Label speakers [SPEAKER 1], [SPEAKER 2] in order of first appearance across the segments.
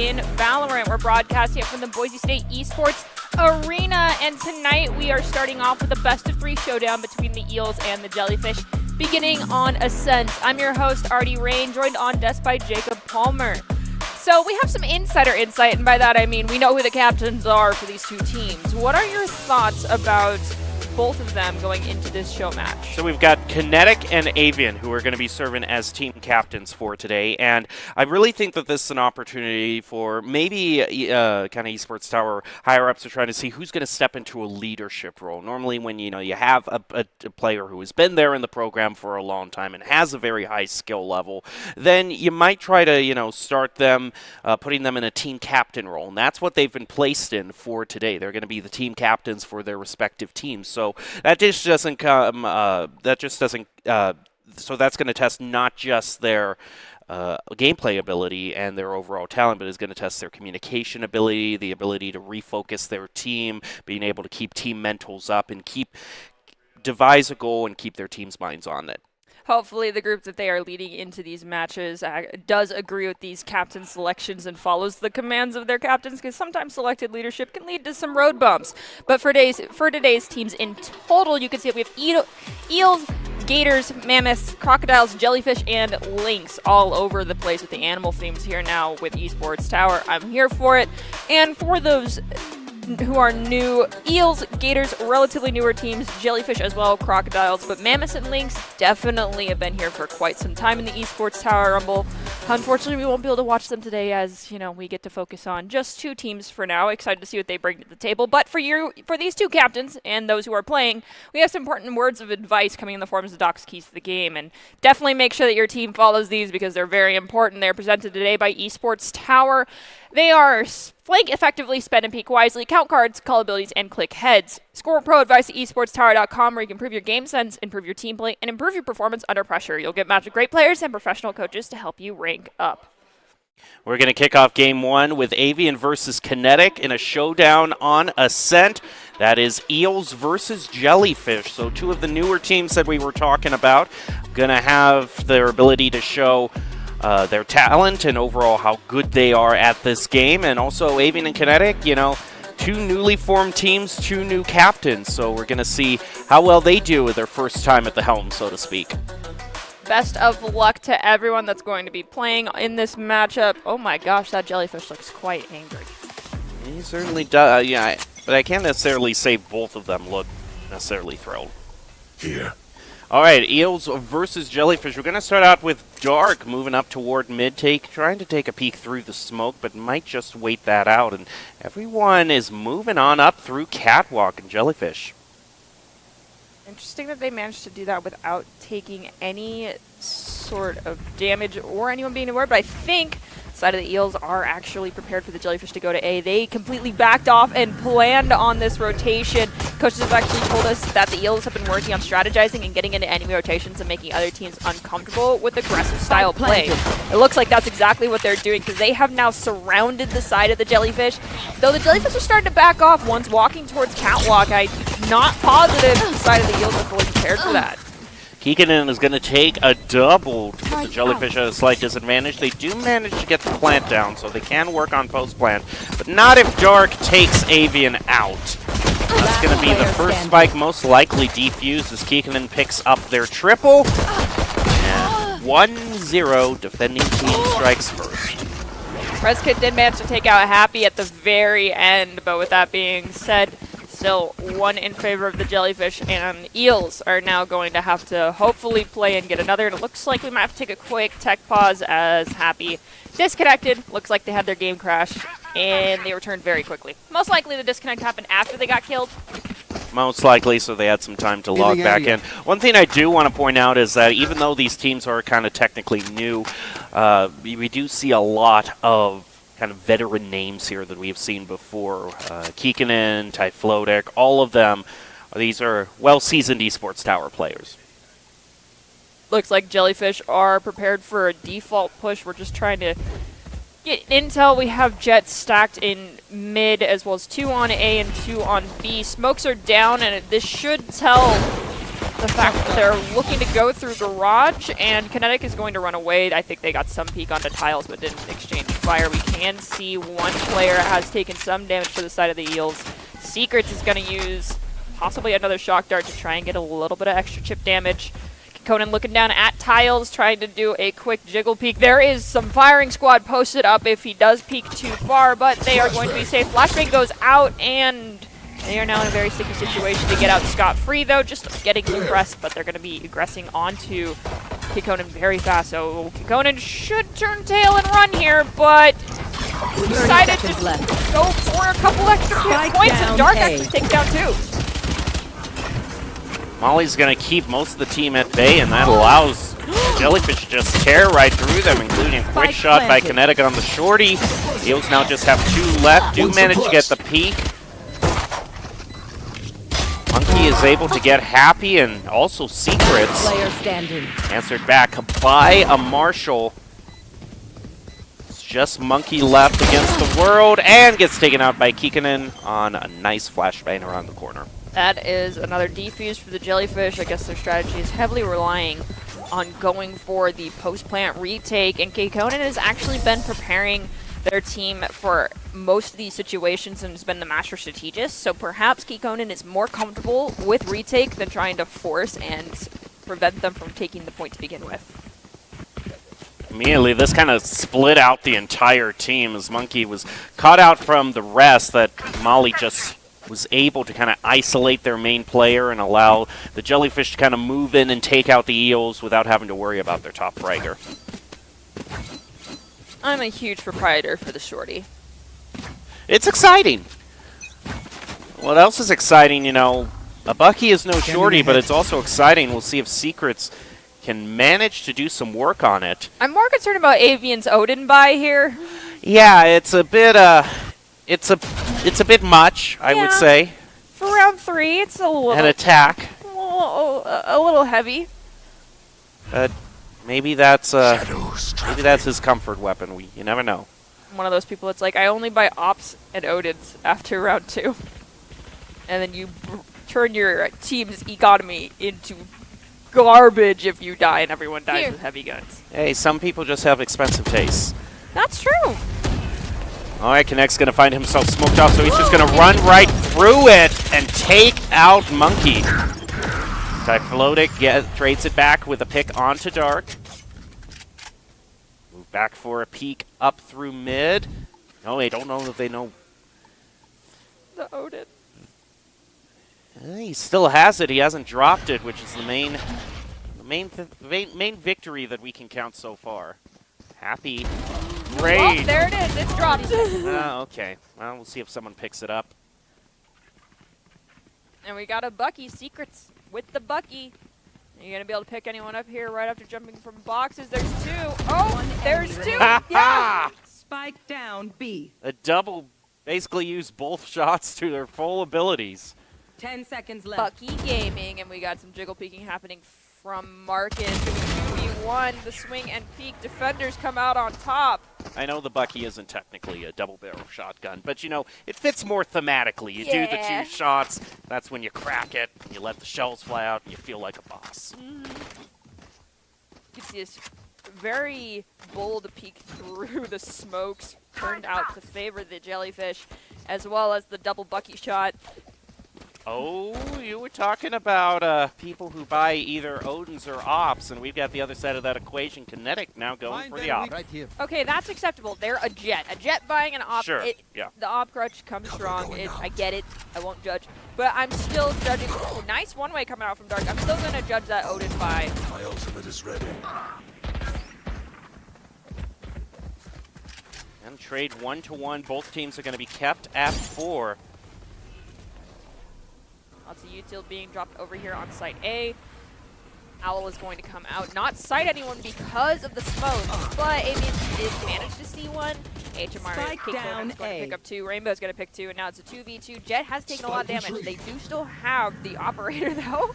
[SPEAKER 1] in Valorant. We're broadcasting it from the Boise State Esports Arena, and tonight we are starting off with a best-of-3 showdown between the Eels and the Jellyfish, beginning on Ascent. I'm your host, Artie Rain, joined on desk by Jacob Palmer. So we have some insider insight, and by that I mean we know who the captains are for these two teams. What are your thoughts about both of them going into this show match?
[SPEAKER 2] So we've got Kinetic and Avian, who are going to be serving as team captains for today, and I really think that this is an opportunity for maybe kind of Esports Tower higher-ups to try to see who's going to step into a leadership role. Normally when you have a player who has been there in the program for a long time and has a very high skill level, then you might try to start them, putting them in a team captain role, and that's what they've been placed in for today. They're going to be the team captains for their respective teams. So that just doesn't come. So that's going to test not just their gameplay ability and their overall talent, but is going to test their communication ability, the ability to refocus their team, being able to keep team mentals up and devise a goal and keep their team's minds on it.
[SPEAKER 1] Hopefully the group that they are leading into these matches does agree with these captain selections and follows the commands of their captains, because sometimes selected leadership can lead to some road bumps. But for today's teams in total, you can see that we have eels, gators, mammoths, crocodiles, jellyfish, and lynx all over the place with the animal themes here now with Esports Tower. I'm here for it. And for those who are new, eels, gators, relatively newer teams, jellyfish as well, crocodiles, but mammoths and lynx definitely have been here for quite some time in the Esports Tower Rumble. Unfortunately, we won't be able to watch them today, as we get to focus on just two teams for now. Excited to see what they bring to the table. But for these two captains and those who are playing, we have some important words of advice coming in the forms of Doc's Keys to the Game, and definitely make sure that your team follows these because they're very important. They're presented today by Esports Tower. They are flank effectively, spend and peek wisely, count cards, call abilities, and click heads. Score pro advice at esportstower.com, where you can improve your game sense, improve your team play, and improve your performance under pressure. You'll get matched with great players and professional coaches to help you rank up.
[SPEAKER 2] We're going to kick off game one with Avian versus Kinetic in a showdown on Ascent. That is Eels versus Jellyfish. So two of the newer teams that we were talking about going to have their ability to show their talent and overall how good they are at this game. And also Avian and Kinetic, two newly formed teams, two new captains. So we're going to see how well they do with their first time at the helm, so to speak.
[SPEAKER 1] Best of luck to everyone that's going to be playing in this matchup. Oh my gosh, that jellyfish looks quite angry.
[SPEAKER 2] He certainly does, yeah, but I can't necessarily say both of them look necessarily thrilled.
[SPEAKER 3] Here.
[SPEAKER 2] All right, Eels versus Jellyfish. We're going to start out with Dark moving up toward mid-take, trying to take a peek through the smoke, but might just wait that out. And everyone is moving on up through Catwalk and Jellyfish.
[SPEAKER 1] Interesting that they managed to do that without taking any sort of damage or anyone being aware, but I think side of the Eels are actually prepared for the Jellyfish to go to A. They completely backed off and planned on this rotation. Coaches have actually told us that the Eels have been working on strategizing and getting into enemy rotations and making other teams uncomfortable with aggressive style play. It looks like that's exactly what they're doing, because they have now surrounded the side of the Jellyfish. Though the Jellyfish are starting to back off, one's walking towards Catwalk. I'm not positive the side of the Eels are fully prepared for that.
[SPEAKER 2] Kikkonen is going to take a double to put the Jellyfish at a slight disadvantage. They do manage to get the plant down, so they can work on post-plant, but not if Dark takes Avian out. That's going to be the first spike, most likely defused, as Kikkonen picks up their triple. And 1-0, defending team strikes first.
[SPEAKER 1] Prescott did manage to take out Happy at the very end, but with that being said, still one in favor of the Jellyfish, and Eels are now going to have to hopefully play and get another. And it looks like we might have to take a quick tech pause as Happy disconnected. Looks like they had their game crash, and they returned very quickly. Most likely the disconnect happened after they got killed.
[SPEAKER 2] Most likely, so they had some time to log back in. One thing I do want to point out is that even though these teams are kind of technically new, we do see a lot of kind of veteran names here that we've seen before. Kikkonen, Typhlotic, all of them. These are well-seasoned Esports Tower players.
[SPEAKER 1] Looks like Jellyfish are prepared for a default push. We're just trying to get intel. We have Jets stacked in mid, as well as 2 on A and 2 on B. Smokes are down, and this should tell the fact that they're looking to go through Garage, and Kinetic is going to run away. I think they got some peek onto Tiles, but didn't exchange fire. We can see one player has taken some damage for the side of the Eels. Secrets is going to use possibly another Shock Dart to try and get a little bit of extra chip damage. Conan looking down at Tiles, trying to do a quick jiggle peek. There is some firing squad posted up if he does peek too far, but they are going to be safe. Flashbang goes out, and they are now in a very sticky situation to get out scot-free, though, just getting suppressed, but they're going to be aggressing onto Kikonen very fast. So Kikonen should turn tail and run here, but decided to go for a couple extra points, and Dark actually takes down 2.
[SPEAKER 2] Molly's going to keep most of the team at bay, and that allows Jellyfish to just tear right through them, including a quick shot by Kinetic on the shorty. Eels now just have 2 left. Do manage to get the peek. Monkey is able to get Happy, and also Secrets answered back by a Marshall. It's just Monkey left against the world, and gets taken out by Kikonen on a nice flashbang around the corner.
[SPEAKER 1] That is another defuse for the Jellyfish. I guess their strategy is heavily relying on going for the post-plant retake, and Kikonen has actually been preparing their team for most of these situations and has been the master strategist, so perhaps Kikonen is more comfortable with retake than trying to force and prevent them from taking the point to begin with.
[SPEAKER 2] Immediately, this kind of split out the entire team as Monkey was caught out from the rest, that Molly just was able to kind of isolate their main player and allow the Jellyfish to kind of move in and take out the Eels without having to worry about their top fragger.
[SPEAKER 1] I'm a huge proprietor for the shorty.
[SPEAKER 2] It's exciting. What else is exciting, you know? A Bucky is no shorty, but it's also exciting. We'll see if Secrets can manage to do some work on it.
[SPEAKER 1] I'm more concerned about Avian's Odin buy here.
[SPEAKER 2] Yeah, it's a bit it's a bit much, I would say.
[SPEAKER 1] For round 3, it's a little
[SPEAKER 2] An attack.
[SPEAKER 1] A little heavy.
[SPEAKER 2] Maybe that's his comfort weapon. You never know.
[SPEAKER 1] I'm one of those people that's like, I only buy Ops and Odins after round 2. And then you turn your team's economy into garbage if you die and everyone dies with heavy guns.
[SPEAKER 2] Hey, some people just have expensive tastes.
[SPEAKER 1] That's true.
[SPEAKER 2] All right, Kinect's going to find himself smoked off, so he's just going to run right through it and take out Monkey. Typhlotic trades it back with a pick onto Dark. Move back for a peek up through mid. No, I don't know if they know.
[SPEAKER 1] The Odin.
[SPEAKER 2] He still has it. He hasn't dropped it, which is the main victory that we can count so far. Happy. Great.
[SPEAKER 1] Oh, there it is. It's dropped.
[SPEAKER 2] Oh, okay. Well, we'll see if someone picks it up.
[SPEAKER 1] And we got a Bucky. Secrets with the Bucky. Are you going to be able to pick anyone up here right after jumping from boxes? There's 2. Oh, there's 2. Yeah.
[SPEAKER 3] Spike down B.
[SPEAKER 2] A double basically used both shots to their full abilities.
[SPEAKER 3] 10 seconds left.
[SPEAKER 1] Bucky Gaming, and we got some jiggle peeking happening from Marcus. 2v1, the swing and peek. Defenders come out on top.
[SPEAKER 2] I know the Bucky isn't technically a double-barrel shotgun, but, you know, it fits more thematically. You do the 2 shots, that's when you crack it, you let the shells fly out, and you feel like a boss.
[SPEAKER 1] You can see this very bold peek through the smokes, turned out to favor the Jellyfish, as well as the double Bucky shot.
[SPEAKER 2] Oh, you were talking about people who buy either Odins or Ops, and we've got the other side of that equation. Kinetic now going for the Op.
[SPEAKER 4] Right here.
[SPEAKER 1] Okay, that's acceptable. They're a Jet. A Jet buying an Op.
[SPEAKER 2] Sure, yeah.
[SPEAKER 1] The Op crutch comes strong. I get it. I won't judge. But I'm still judging. Ooh, nice one-way coming out from Dark. I'm still going to judge that Odin buy.
[SPEAKER 4] My ultimate is ready.
[SPEAKER 2] And trade 1-to-1. Both teams are going to be kept at 4.
[SPEAKER 1] Lots of util being dropped over here on site A. Owl is going to come out, not sight anyone because of the smoke, but Avian did manage to see one. HMR is going to pick up 2. Rainbow's going to pick 2, and now it's a 2v2. Jet has taken a lot of damage. They do still have the operator, though.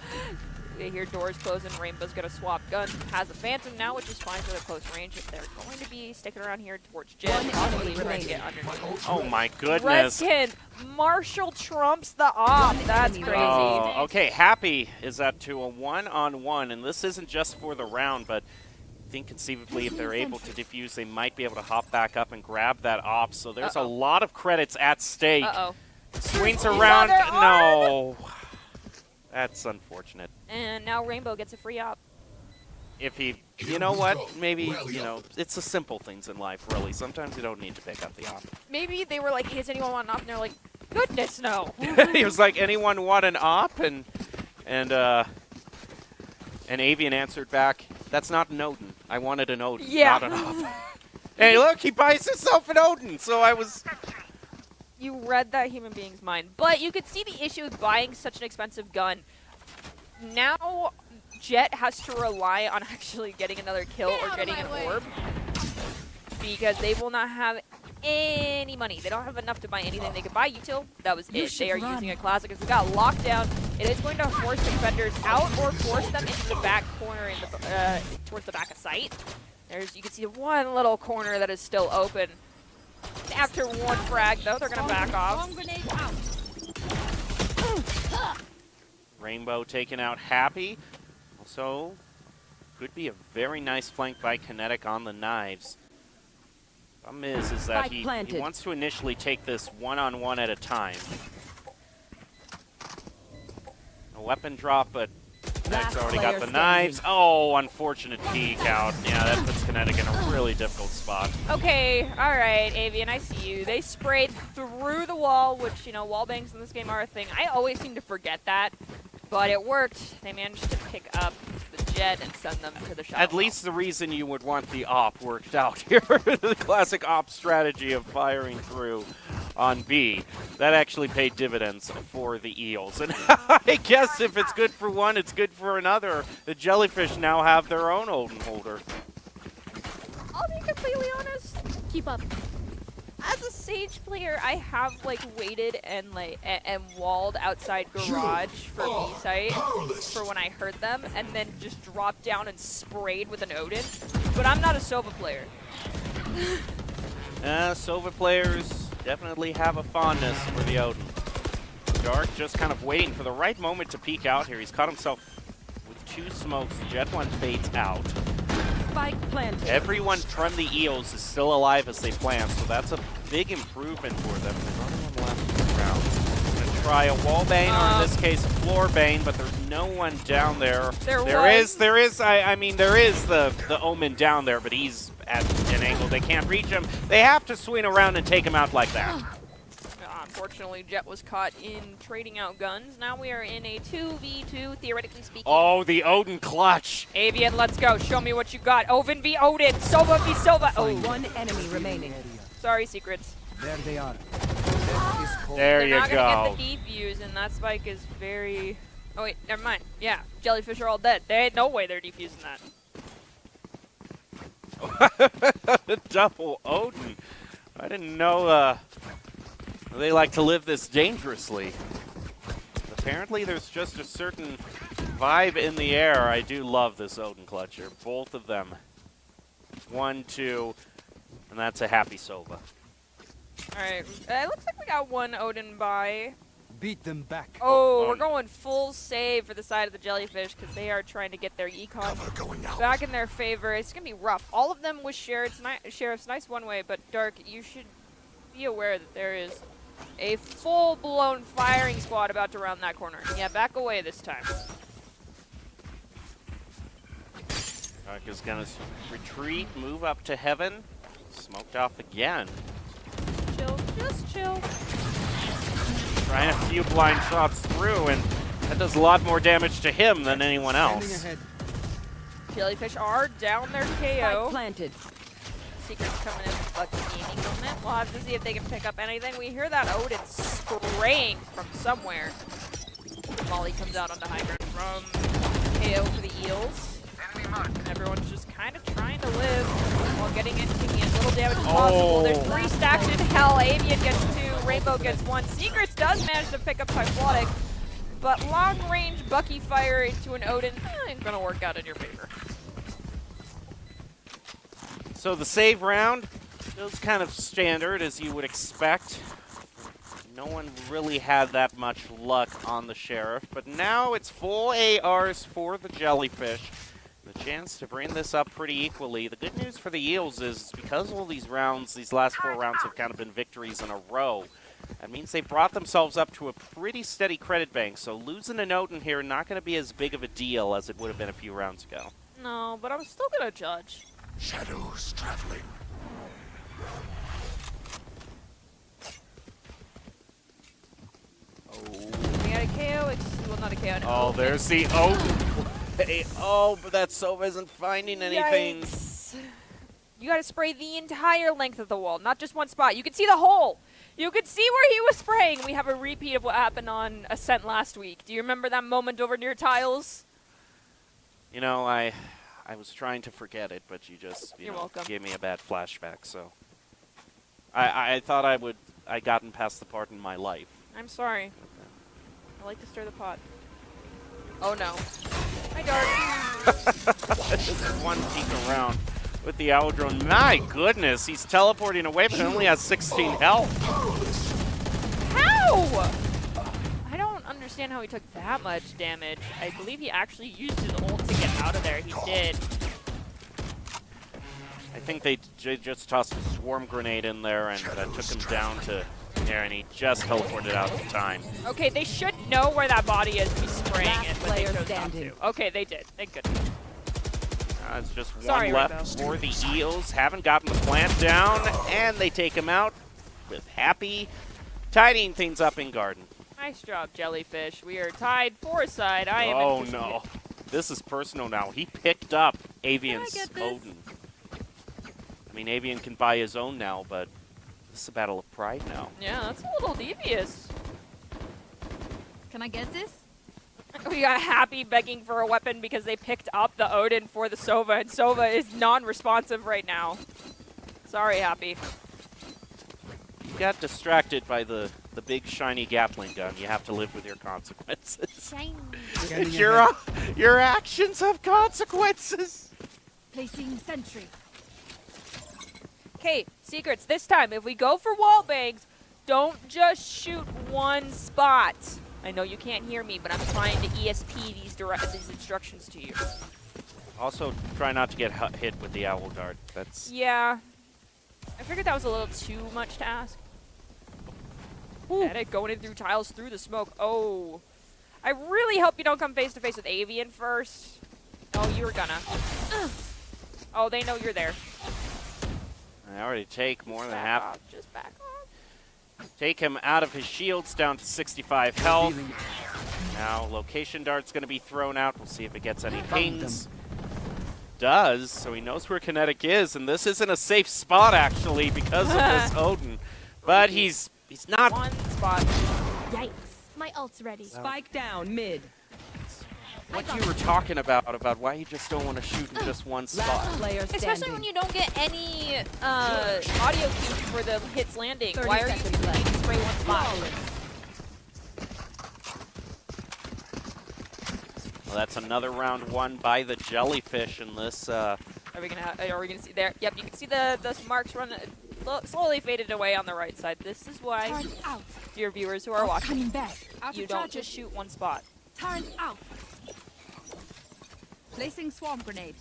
[SPEAKER 1] They hear doors closing. Rainbow's going to swap guns. Has the Phantom now, which is fine for the close range. If they're going to be sticking around here towards Jet, possibly trying to get underneath.
[SPEAKER 2] Oh my goodness.
[SPEAKER 1] Redkin, Marshall trumps the op. That's crazy.
[SPEAKER 2] Oh, okay, Happy is up to a one-on-one, and this isn't just for the round, but I think conceivably if they're able to defuse, they might be able to hop back up and grab that op. So there's a lot of credits at stake. Swings around. No. That's unfortunate.
[SPEAKER 1] And now Rainbow gets a free op.
[SPEAKER 2] If he, you know what, maybe, you know, it's the simple things in life, really. Sometimes you don't need to pick up the op.
[SPEAKER 1] Maybe they were like, hey, does anyone want an op? And they're like, goodness, no.
[SPEAKER 2] He was like, anyone want an op? And Avian answered back, that's not an Odin. I wanted an Odin, not an op. Hey, look, he buys himself an Odin. So I was...
[SPEAKER 1] You read that human being's mind. But you could see the issue with buying such an expensive gun. Now, Jet has to rely on actually getting another kill or getting an orb. Because they will not have any money. They don't have enough to buy anything. They could buy util. That was it. They are using a classic. Because we got lockdown. It is going to force defenders out or force them into the back corner in the, towards the back of sight. You can see one little corner that is still open. After one frag, though, they're going to back off.
[SPEAKER 2] Rainbow taking out Happy. Also, could be a very nice flank by Kinetic on the knives. Problem is that he wants to initially take this one-on-one at a time. A weapon drop, but Kinetic's already got the knives. Oh, unfortunate peek out. Yeah, that puts Kinetic in a really difficult spot.
[SPEAKER 1] Okay, all right, Avian, I see you. They sprayed through the wall, which, you know, wall bangs in this game are a thing. I always seem to forget that, but it worked. They managed to pick up the Jet and send them to the shot.
[SPEAKER 2] At least the reason you would want the op worked out here. The classic op strategy of firing through on B. That actually paid dividends for the Eels. And I guess if it's good for one, it's good for another. The Jellyfish now have their own Odin holder.
[SPEAKER 1] I'll be completely honest.
[SPEAKER 4] Keep up.
[SPEAKER 1] As a Sage player, I have like waited and and walled outside garage for B site for when I heard them, and then just dropped down and sprayed with an Odin. But I'm not a Sova player.
[SPEAKER 2] Sova players definitely have a fondness for the Odin. Dark just kind of waiting for the right moment to peek out here. He's caught himself with two smokes. Jet one fades out.
[SPEAKER 3] Spike planted.
[SPEAKER 2] Everyone from the Eels is still alive as they plan, so that's a big improvement for them. They've only one left in the round. Gonna try a wall bane, or in this case, a floor bane, but there's no one down there. There is the Omen down there, but he's at an angle they can't reach him. They have to swing around and take him out like that.
[SPEAKER 1] Unfortunately, Jet was caught in trading out guns. Now we are in a 2v2, theoretically speaking.
[SPEAKER 2] Oh, the Odin clutch.
[SPEAKER 1] Avian, let's go. Show me what you got. Oven v Odin. Sova v Sova. Oh,
[SPEAKER 3] One enemy remaining.
[SPEAKER 1] sorry, secrets.
[SPEAKER 5] There they are.
[SPEAKER 2] There you
[SPEAKER 1] They're not
[SPEAKER 2] go.
[SPEAKER 1] gonna get the defuse, and that spike is very... Oh, wait, never mind. Yeah, Jellyfish are all dead. There ain't no way they're defusing that.
[SPEAKER 2] Double Odin. I didn't know they like to live this dangerously. Apparently there's just a certain vibe in the air. I do love this Odin clutcher. Both of them. 1, 2, and that's a happy Sova.
[SPEAKER 1] Alright, it looks like we got one Odin by.
[SPEAKER 5] Beat them back.
[SPEAKER 1] Oh, we're going full save for the side of the Jellyfish because they are trying to get their econ back in their favor. It's going to be rough. All of them with Sheriff's nice one way, but Dark, you should be aware that there is a full-blown firing squad about to round that corner. Yeah, back away this time.
[SPEAKER 2] Dark is going to retreat, move up to heaven. Smoked off again.
[SPEAKER 1] Chill, just chill.
[SPEAKER 2] Trying a few blind shots through, and that does a lot more damage to him than anyone else.
[SPEAKER 1] Jellyfish are down their
[SPEAKER 3] Spike
[SPEAKER 1] KO.
[SPEAKER 3] planted.
[SPEAKER 1] Secret's coming in with Bucky gaming moment. We'll have to see if they can pick up anything. We hear that Odin spraying from somewhere. Molly comes out onto high ground from KO for the Eels. Everyone's just kind of trying to live while getting it, taking as little damage as possible. There's 3 stacks in hell. Avian gets 2, Rainbow gets 1. Secrets does manage to pick up Typhlotic. but long-range Bucky fire into an Odin ain't gonna work out in your favor.
[SPEAKER 2] So the save round feels kind of standard, as you would expect. No one really had that much luck on the Sheriff, but now it's full ARs for the Jellyfish. The chance to bring this up pretty equally. The good news for the Eels is because all these rounds, these last 4 rounds have kind of been victories in a row, that means they brought themselves up to a pretty steady credit bank. So losing a note in here, not going to be as big of a deal as it would have been a few rounds ago.
[SPEAKER 1] No, but I'm still gonna judge.
[SPEAKER 4] Shadows traveling.
[SPEAKER 1] We got a KO. Well, not a KO. an
[SPEAKER 2] Oh,
[SPEAKER 1] Odin.
[SPEAKER 2] there's the Odin play. Oh, but that Sova isn't finding anything.
[SPEAKER 1] Yikes. You gotta spray the entire length of the wall, not just one spot. You can see the hole. You could see where he was spraying. We have a repeat of what happened on Ascent last week. Do you remember that moment over near tiles?
[SPEAKER 2] You know, I was trying to forget it, but you just
[SPEAKER 1] You're
[SPEAKER 2] know,
[SPEAKER 1] welcome.
[SPEAKER 2] gave me a bad flashback. So I thought I'd gotten past the part in my life.
[SPEAKER 1] I'm sorry. I like to stir the pot. Oh no. Hi, Dark.
[SPEAKER 2] Just one peek around with the owl drone. My goodness, he's teleporting away, but only has 16 health.
[SPEAKER 1] How? I don't understand how he took that much damage. I believe he actually used his ult to get out of there. He did.
[SPEAKER 2] I think they just tossed a swarm grenade in there and took him down to there, and he just teleported out in time.
[SPEAKER 1] Okay, they should know where that body is to be spraying it, but they
[SPEAKER 3] player
[SPEAKER 1] chose not
[SPEAKER 3] standing.
[SPEAKER 1] to. Okay, they did. Thank goodness.
[SPEAKER 2] It's just one
[SPEAKER 1] Sorry,
[SPEAKER 2] left
[SPEAKER 1] Rainbow.
[SPEAKER 2] for the Eels. Haven't gotten the plant down, and they take him out with Happy, tidying things up in Garden.
[SPEAKER 1] Nice job, Jellyfish. We are tied 4-side. I am
[SPEAKER 2] Oh
[SPEAKER 1] anticipating-
[SPEAKER 2] no, this is personal now. He picked up Avian's
[SPEAKER 3] get this?
[SPEAKER 2] Odin. I mean, Avian can buy his own now, but this is a battle of pride now.
[SPEAKER 1] Yeah, that's a little devious.
[SPEAKER 3] Can I get this?
[SPEAKER 1] We got Happy begging for a weapon because they picked up the Odin for the Sova, and Sova is non-responsive right now. Sorry, Happy.
[SPEAKER 2] You got distracted by the big shiny Gatling gun. You have to live with your consequences.
[SPEAKER 5] Scanning
[SPEAKER 2] your
[SPEAKER 5] ahead.
[SPEAKER 2] your actions have consequences.
[SPEAKER 3] Placing sentry.
[SPEAKER 1] Okay, secrets. This time, if we go for wall bangs, don't just shoot one spot. I know you can't hear me, but I'm trying to ESP these instructions to you.
[SPEAKER 2] Also, try not to get hit with the owl dart. That's
[SPEAKER 1] Yeah. I figured that was a little too much to ask. Medic going in through tiles through the smoke. Oh. I really hope you don't come face to face with Avian first. Oh, you were gonna. Oh, they know you're there.
[SPEAKER 2] I already take more than
[SPEAKER 1] Back
[SPEAKER 2] half.
[SPEAKER 1] off. Just back off.
[SPEAKER 2] Take him out of his shields down to 65 health.
[SPEAKER 5] Revealing
[SPEAKER 2] Now, location dart's going to be thrown out. We'll see if it gets any
[SPEAKER 5] Found
[SPEAKER 2] pings. Does, so he knows where Kinetic is, and this isn't a safe spot actually because of this Odin. But he's not.
[SPEAKER 1] One spot.
[SPEAKER 6] Yikes. My ult's ready.
[SPEAKER 3] Spike down mid.
[SPEAKER 2] What you were talking about why you just don't want to shoot in just one spot.
[SPEAKER 3] Last player standing.
[SPEAKER 1] Especially when you don't get any audio cues for the hits landing.
[SPEAKER 3] 30
[SPEAKER 1] Why are you
[SPEAKER 3] seconds
[SPEAKER 1] using
[SPEAKER 3] left.
[SPEAKER 1] to spray one spot?
[SPEAKER 2] Well, that's another round won by the Jellyfish in this.
[SPEAKER 1] Are we gonna see there? Yep, you can see the marks run slowly faded away on the right side. This is why,
[SPEAKER 6] Turn out.
[SPEAKER 1] dear viewers who are watching,
[SPEAKER 6] Coming back. Out
[SPEAKER 1] you
[SPEAKER 6] of
[SPEAKER 1] don't
[SPEAKER 6] charges.
[SPEAKER 1] just shoot one spot.
[SPEAKER 6] Turn out.
[SPEAKER 3] Placing swarm grenade.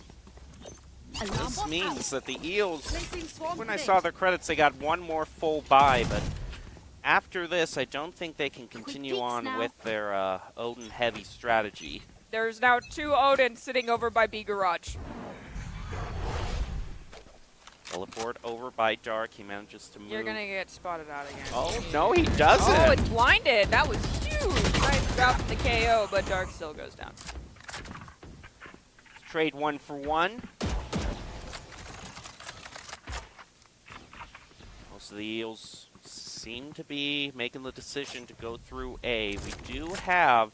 [SPEAKER 6] Alarm
[SPEAKER 2] This
[SPEAKER 6] bot
[SPEAKER 2] means
[SPEAKER 6] out.
[SPEAKER 2] that the Eels,
[SPEAKER 3] Placing swarm
[SPEAKER 2] when I
[SPEAKER 3] grenade.
[SPEAKER 2] saw their credits, they got one more full buy, but after this, I don't think they can continue
[SPEAKER 6] peeks
[SPEAKER 2] on
[SPEAKER 6] now.
[SPEAKER 2] with their Odin-heavy strategy.
[SPEAKER 1] There's now 2 Odin sitting over by B Garage.
[SPEAKER 2] Teleport over by Dark. He manages to move.
[SPEAKER 1] You're gonna get spotted out again.
[SPEAKER 2] Oh, no, he doesn't.
[SPEAKER 1] Oh, it's blinded. That was huge. Nice drop from the KO, but Dark still goes down.
[SPEAKER 2] Trade 1 for 1. Most of the Eels seem to be making the decision to go through A. We do have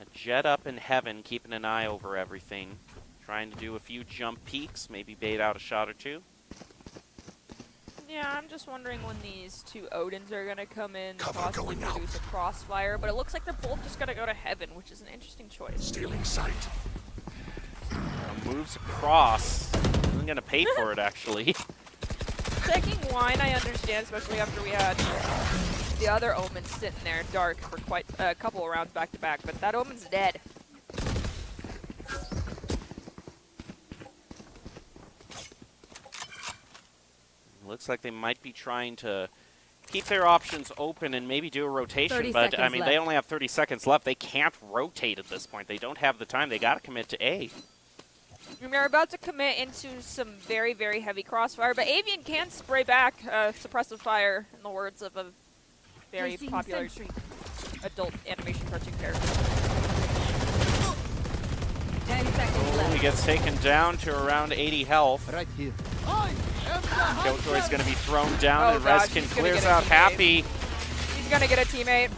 [SPEAKER 2] a Jet up in heaven, keeping an eye over everything. Trying to do a few jump peeks, maybe bait out a shot or two.
[SPEAKER 1] Yeah, I'm just wondering when these two Odins are gonna come in,
[SPEAKER 4] Cover
[SPEAKER 1] possibly
[SPEAKER 4] going out.
[SPEAKER 1] produce a crossfire, but it looks like they're both just gonna go to heaven, which is an interesting choice.
[SPEAKER 4] Stealing sight.
[SPEAKER 2] Moves across. Isn't going to pay for it, actually.
[SPEAKER 1] Taking wine, I understand, especially after we had the other Omen sitting there dark for quite a couple of rounds back to back, but that Omen's dead.
[SPEAKER 2] Looks like they might be trying to keep their options open and maybe do a rotation,
[SPEAKER 3] 30
[SPEAKER 2] but I
[SPEAKER 3] seconds
[SPEAKER 2] mean,
[SPEAKER 3] left.
[SPEAKER 2] they only have 30 seconds left. They can't rotate at this point. They don't have the time. They got to commit to A.
[SPEAKER 1] They're about to commit into some very, very heavy crossfire, but Avian can spray back suppressive fire, in the words of a very
[SPEAKER 3] Placing
[SPEAKER 1] popular
[SPEAKER 3] sentry.
[SPEAKER 1] adult animation cartoon character.
[SPEAKER 3] 10 seconds
[SPEAKER 2] He
[SPEAKER 3] left.
[SPEAKER 2] gets taken down to around 80 health.
[SPEAKER 5] Right here.
[SPEAKER 2] Killjoy's going to be thrown down,
[SPEAKER 1] Oh
[SPEAKER 2] and
[SPEAKER 1] gosh,
[SPEAKER 2] Reskin
[SPEAKER 1] he's gonna
[SPEAKER 2] clears
[SPEAKER 1] get a
[SPEAKER 2] out
[SPEAKER 1] teammate.
[SPEAKER 2] happy.
[SPEAKER 1] He's gonna get a teammate.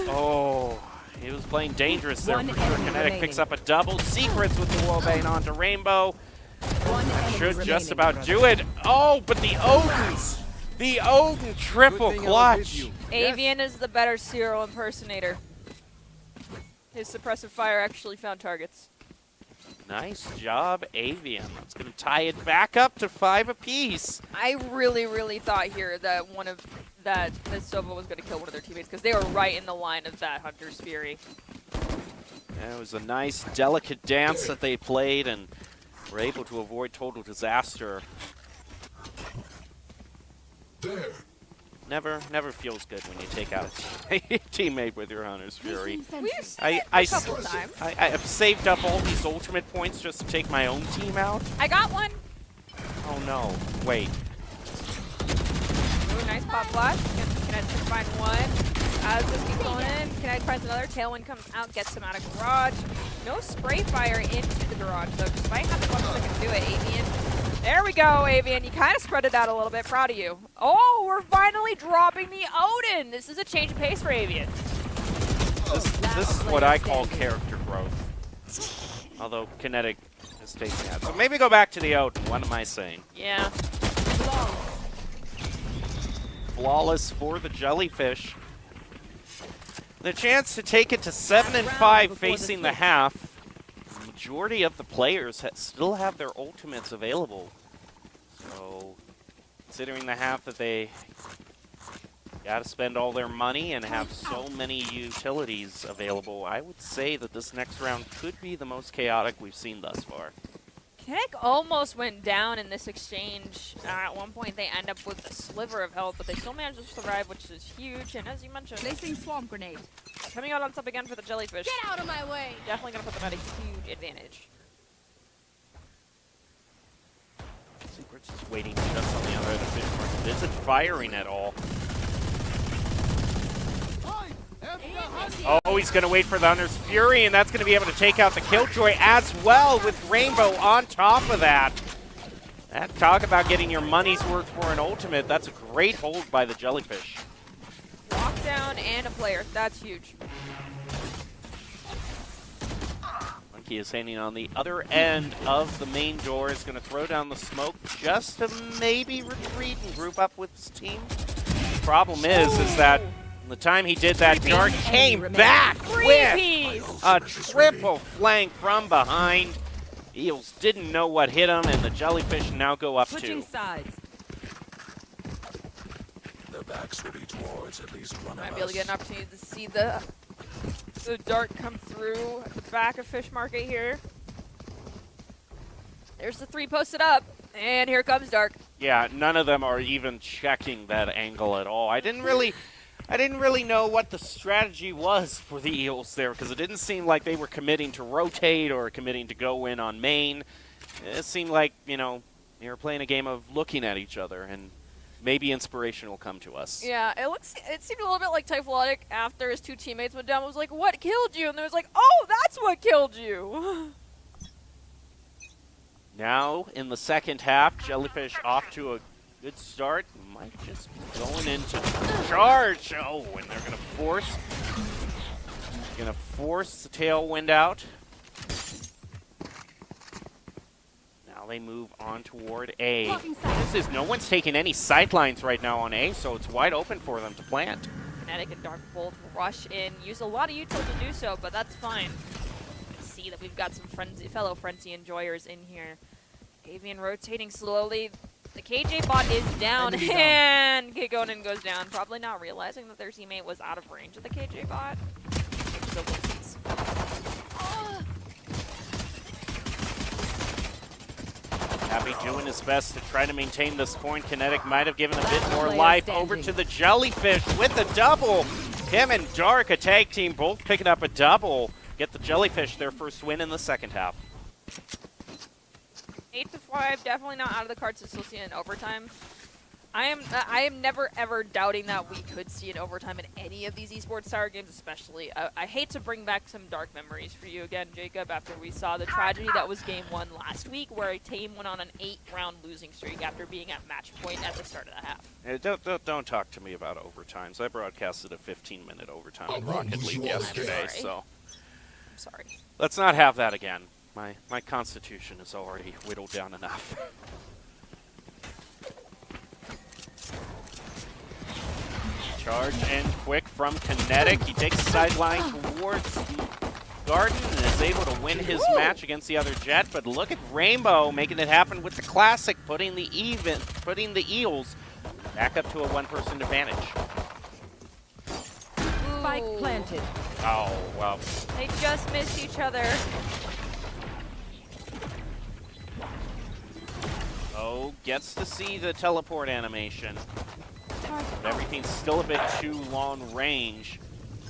[SPEAKER 2] Oh, he was playing dangerous there
[SPEAKER 3] One
[SPEAKER 2] for sure.
[SPEAKER 3] enemy
[SPEAKER 2] Kinetic
[SPEAKER 3] remaining.
[SPEAKER 2] picks up a double. Secrets with the wallbane onto Rainbow.
[SPEAKER 3] One enemy
[SPEAKER 2] Should just
[SPEAKER 3] remaining.
[SPEAKER 2] about do it. Oh, but the Odins! The Odin triple
[SPEAKER 5] Good thing I was with
[SPEAKER 2] clutch!
[SPEAKER 5] you.
[SPEAKER 1] Avian is the better serial impersonator. His suppressive fire actually found targets.
[SPEAKER 2] Nice job, Avian. That's going to tie it back up to 5 apiece.
[SPEAKER 1] I really, really thought here that that Sova was going to kill one of their teammates because they were right in the line of that Hunter's Fury.
[SPEAKER 2] It was a nice, delicate dance that they played and were able to avoid total disaster.
[SPEAKER 4] There.
[SPEAKER 2] Never feels good when you take out a teammate with your Hunter's Fury.
[SPEAKER 3] Placing
[SPEAKER 1] We've
[SPEAKER 3] sentry.
[SPEAKER 1] seen it
[SPEAKER 2] I
[SPEAKER 1] a couple times.
[SPEAKER 2] I have saved up all these ultimate points just to take my own team out.
[SPEAKER 1] I got one.
[SPEAKER 2] Oh no, wait.
[SPEAKER 1] Ooh, nice pop flash. Can I find one? As this keeps going in, Kinetic finds another. Tailwind comes out, gets him out of garage. No spray fire into the garage though, despite how much they can do it. Avian. There we go, Avian. You kind of spread it out a little bit. Proud of you. Oh, we're finally dropping the Odin. This is a change of pace for Avian.
[SPEAKER 2] This is what I call character growth. Although Kinetic has taken that. So maybe go back to the Odin. What am I saying?
[SPEAKER 1] Yeah.
[SPEAKER 2] Flawless for the Jellyfish. The chance to take it to 7 and
[SPEAKER 3] round
[SPEAKER 2] 5
[SPEAKER 3] before the
[SPEAKER 2] facing the
[SPEAKER 3] switch.
[SPEAKER 2] half. The majority of the players still have their ultimates available. So, considering the half that they got to spend all their money and have so many utilities available, I would say that this next round could be the most chaotic we've seen thus far.
[SPEAKER 1] Kinetic almost went down in this exchange. At one point, they end up with a sliver of health, but they still managed to survive, which is huge. And as you mentioned,
[SPEAKER 3] Placing swarm grenade.
[SPEAKER 1] coming out on top again for the Jellyfish.
[SPEAKER 6] Get out of my way.
[SPEAKER 1] Definitely going to put them at a huge advantage.
[SPEAKER 2] Secret's just waiting just on the other end of the fish market. Isn't firing at all. Oh, he's going to wait for the Hunter's Fury, and that's going to be able to take out the Killjoy as well with Rainbow on top of that. Talk about getting your money's worth for an ultimate. That's a great hold by the Jellyfish.
[SPEAKER 1] Lockdown and a player. That's huge.
[SPEAKER 2] Monkey is standing on the other end of the main door. Is going to throw down the smoke just to maybe retreat and group up with his team. Problem is that the time he did that, Dark came back with
[SPEAKER 1] Three-piece!
[SPEAKER 2] a triple flank from behind. Eels didn't know what hit him, and the Jellyfish now go up
[SPEAKER 3] Switching
[SPEAKER 2] 2.
[SPEAKER 3] sides.
[SPEAKER 4] Their backs will be towards at least one
[SPEAKER 1] Might
[SPEAKER 4] of
[SPEAKER 1] be able to get an
[SPEAKER 4] us.
[SPEAKER 1] opportunity to see the dart come through at the back of Fish Market here. There's the 3 posted up, and here comes Dark.
[SPEAKER 2] Yeah, none of them are even checking that angle at all. I didn't really know what the strategy was for the Eels there, because it didn't seem like they were committing to rotate or committing to go in on main. It seemed like, you know, they were playing a game of looking at each other, and maybe inspiration will come to us.
[SPEAKER 1] Yeah, it seemed a little bit like Typhlotic after his 2 teammates went down was like, what killed you? And there was like, oh, that's what killed you.
[SPEAKER 2] Now, in the second half, Jellyfish off to a good start. Might just be going into charge. Oh, and they're going to force the tailwind out. Now Now they move on toward A.
[SPEAKER 3] Blocking sight.
[SPEAKER 2] No one's taking any sidelines right now on A, so it's wide open for them to plant.
[SPEAKER 1] Kinetic and Dark both rush in, use a lot of util to do so, but that's fine. See that we've got some fellow Frenzy enjoyers in here. Avian rotating slowly. The KJ bot is down,
[SPEAKER 5] Enemy down.
[SPEAKER 1] and Kigonin goes down, probably not realizing that their teammate was out of range of the KJ bot. So whoopsies.
[SPEAKER 2] Abby doing his best to try to maintain this point. Kinetic might have given a bit more
[SPEAKER 3] Player
[SPEAKER 2] life.
[SPEAKER 3] standing.
[SPEAKER 2] Over to the Jellyfish with the double. Him and Dark, a tag team, both picking up a double. Get the Jellyfish their first win in the second half.
[SPEAKER 1] 8-5, definitely not out of the cards to still see an overtime. I am never ever doubting that we could see an overtime in any of these esports tower games, especially. I hate to bring back some dark memories for you again, Jacob, after we saw the tragedy that was game 1 last week, where a team went on an 8-round losing streak after being at match point at the start of the half.
[SPEAKER 2] Don't talk to me about overtimes. I broadcasted a 15-minute overtime in
[SPEAKER 4] I won't
[SPEAKER 2] Rocket
[SPEAKER 4] lose
[SPEAKER 2] League
[SPEAKER 4] you all
[SPEAKER 2] yesterday,
[SPEAKER 1] again.
[SPEAKER 2] so
[SPEAKER 1] I'm sorry.
[SPEAKER 2] let's not have that again. My constitution is already whittled down enough. Charge in quick from Kinetic. He takes the sideline towards the Garden and is able to win his match against the other Jet. But look at Rainbow making it happen with the Classic, putting the Eels back up to a one-person advantage.
[SPEAKER 3] Spike
[SPEAKER 1] Ooh.
[SPEAKER 3] planted.
[SPEAKER 2] Oh, well.
[SPEAKER 1] They just missed each other.
[SPEAKER 2] Oh, gets to see the teleport animation. But everything's still a bit too long range.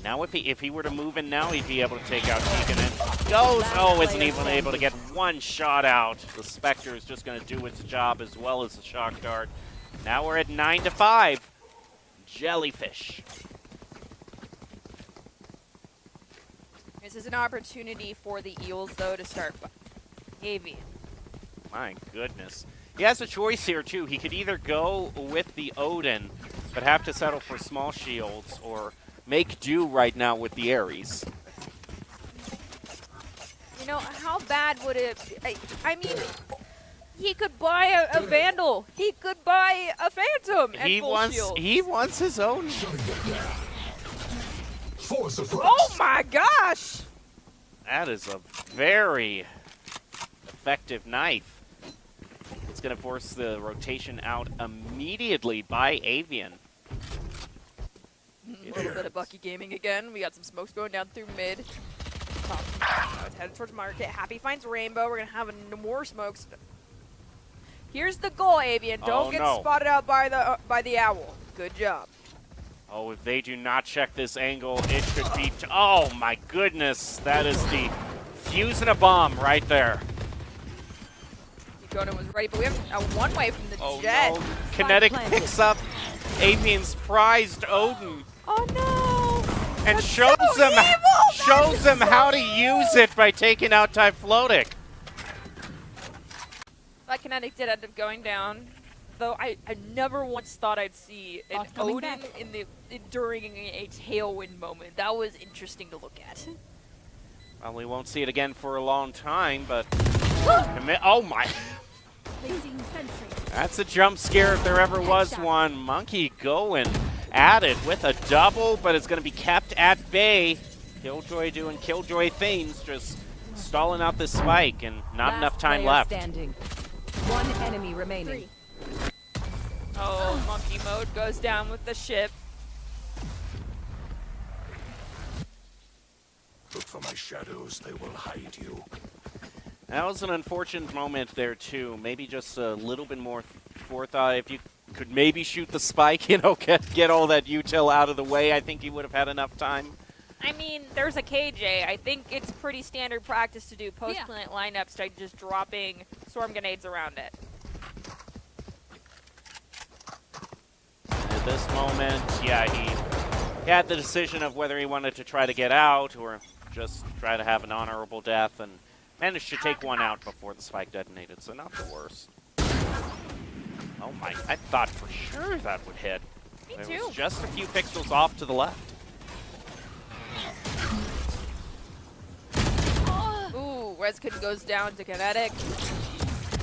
[SPEAKER 2] Now if he were to move in now, he'd be able to take out Deacon and goes. Oh, isn't even able to get one shot out. The Spectre is just going to do its job as well as the Shock Dart. Now we're at 9-5. Jellyfish.
[SPEAKER 1] This is an opportunity for the Eels, though, to start Avian.
[SPEAKER 2] My goodness. He has a choice here, too. He could either go with the Odin, but have to settle for small shields, or make do right now with the Ares.
[SPEAKER 1] You know, how bad would it be? I mean, he could buy a Vandal. He could buy a Phantom and full shield.
[SPEAKER 2] He wants his own.
[SPEAKER 4] Shutting it down. Force of
[SPEAKER 1] Oh my gosh!
[SPEAKER 2] That is a very effective knife. It's going to force the rotation out immediately by Avian.
[SPEAKER 1] A little bit of Bucky gaming again. We got some smokes going down through mid. It's headed towards market. Happy finds Rainbow. We're going to have more smokes. Here's the goal, Avian. Don't get spotted out by the owl. Good job.
[SPEAKER 2] Oh, if they do not check this angle, it should be... oh, my goodness. That is the fuse and a bomb right there.
[SPEAKER 1] Conan was ready, but we have a one-way from the
[SPEAKER 2] Oh,
[SPEAKER 1] Jet.
[SPEAKER 2] no. Kinetic
[SPEAKER 3] planted.
[SPEAKER 2] picks up Avian's prized Odin
[SPEAKER 1] Oh, no.
[SPEAKER 2] and
[SPEAKER 1] That's
[SPEAKER 2] shows
[SPEAKER 1] so
[SPEAKER 2] him
[SPEAKER 1] evil! That is so
[SPEAKER 2] how to use it by taking out Typhlotic.
[SPEAKER 1] That Kinetic did end up going down. Though I never once thought I'd see an
[SPEAKER 3] Bot coming
[SPEAKER 1] Odin
[SPEAKER 3] back.
[SPEAKER 1] during a tailwind moment. That was interesting to look at.
[SPEAKER 2] Well, we won't see it again for a long time, but... oh, my...
[SPEAKER 6] Placing sentry.
[SPEAKER 2] That's a jump scare if there ever was one. Monkey going at it with a double, but it's going to be kept at bay. Killjoy doing Killjoy things, just stalling out this spike, and not
[SPEAKER 3] Last
[SPEAKER 2] enough time
[SPEAKER 3] player
[SPEAKER 2] left.
[SPEAKER 3] Standing. One enemy remaining.
[SPEAKER 6] 3.
[SPEAKER 1] Oh, monkey mode goes down with the ship.
[SPEAKER 4] Look for my shadows, they will hide you.
[SPEAKER 2] That was an unfortunate moment there, too. Maybe just a little bit more forethought. If you could maybe shoot the spike, you know, get all that util out of the way, I think you would have had enough time.
[SPEAKER 1] I mean, there's a KJ. I think it's pretty standard practice to do post-plant lineups by just dropping storm grenades around it.
[SPEAKER 2] At this moment, yeah, he had the decision of whether he wanted to try to get out or just try to have an honorable death, and managed to take one out before the spike detonated, so not the worst. Oh my, I thought for sure that would hit.
[SPEAKER 1] Me
[SPEAKER 2] It
[SPEAKER 1] too.
[SPEAKER 2] was just a few pixels off to the left.
[SPEAKER 1] Ooh, Reskin goes down to Kinetic.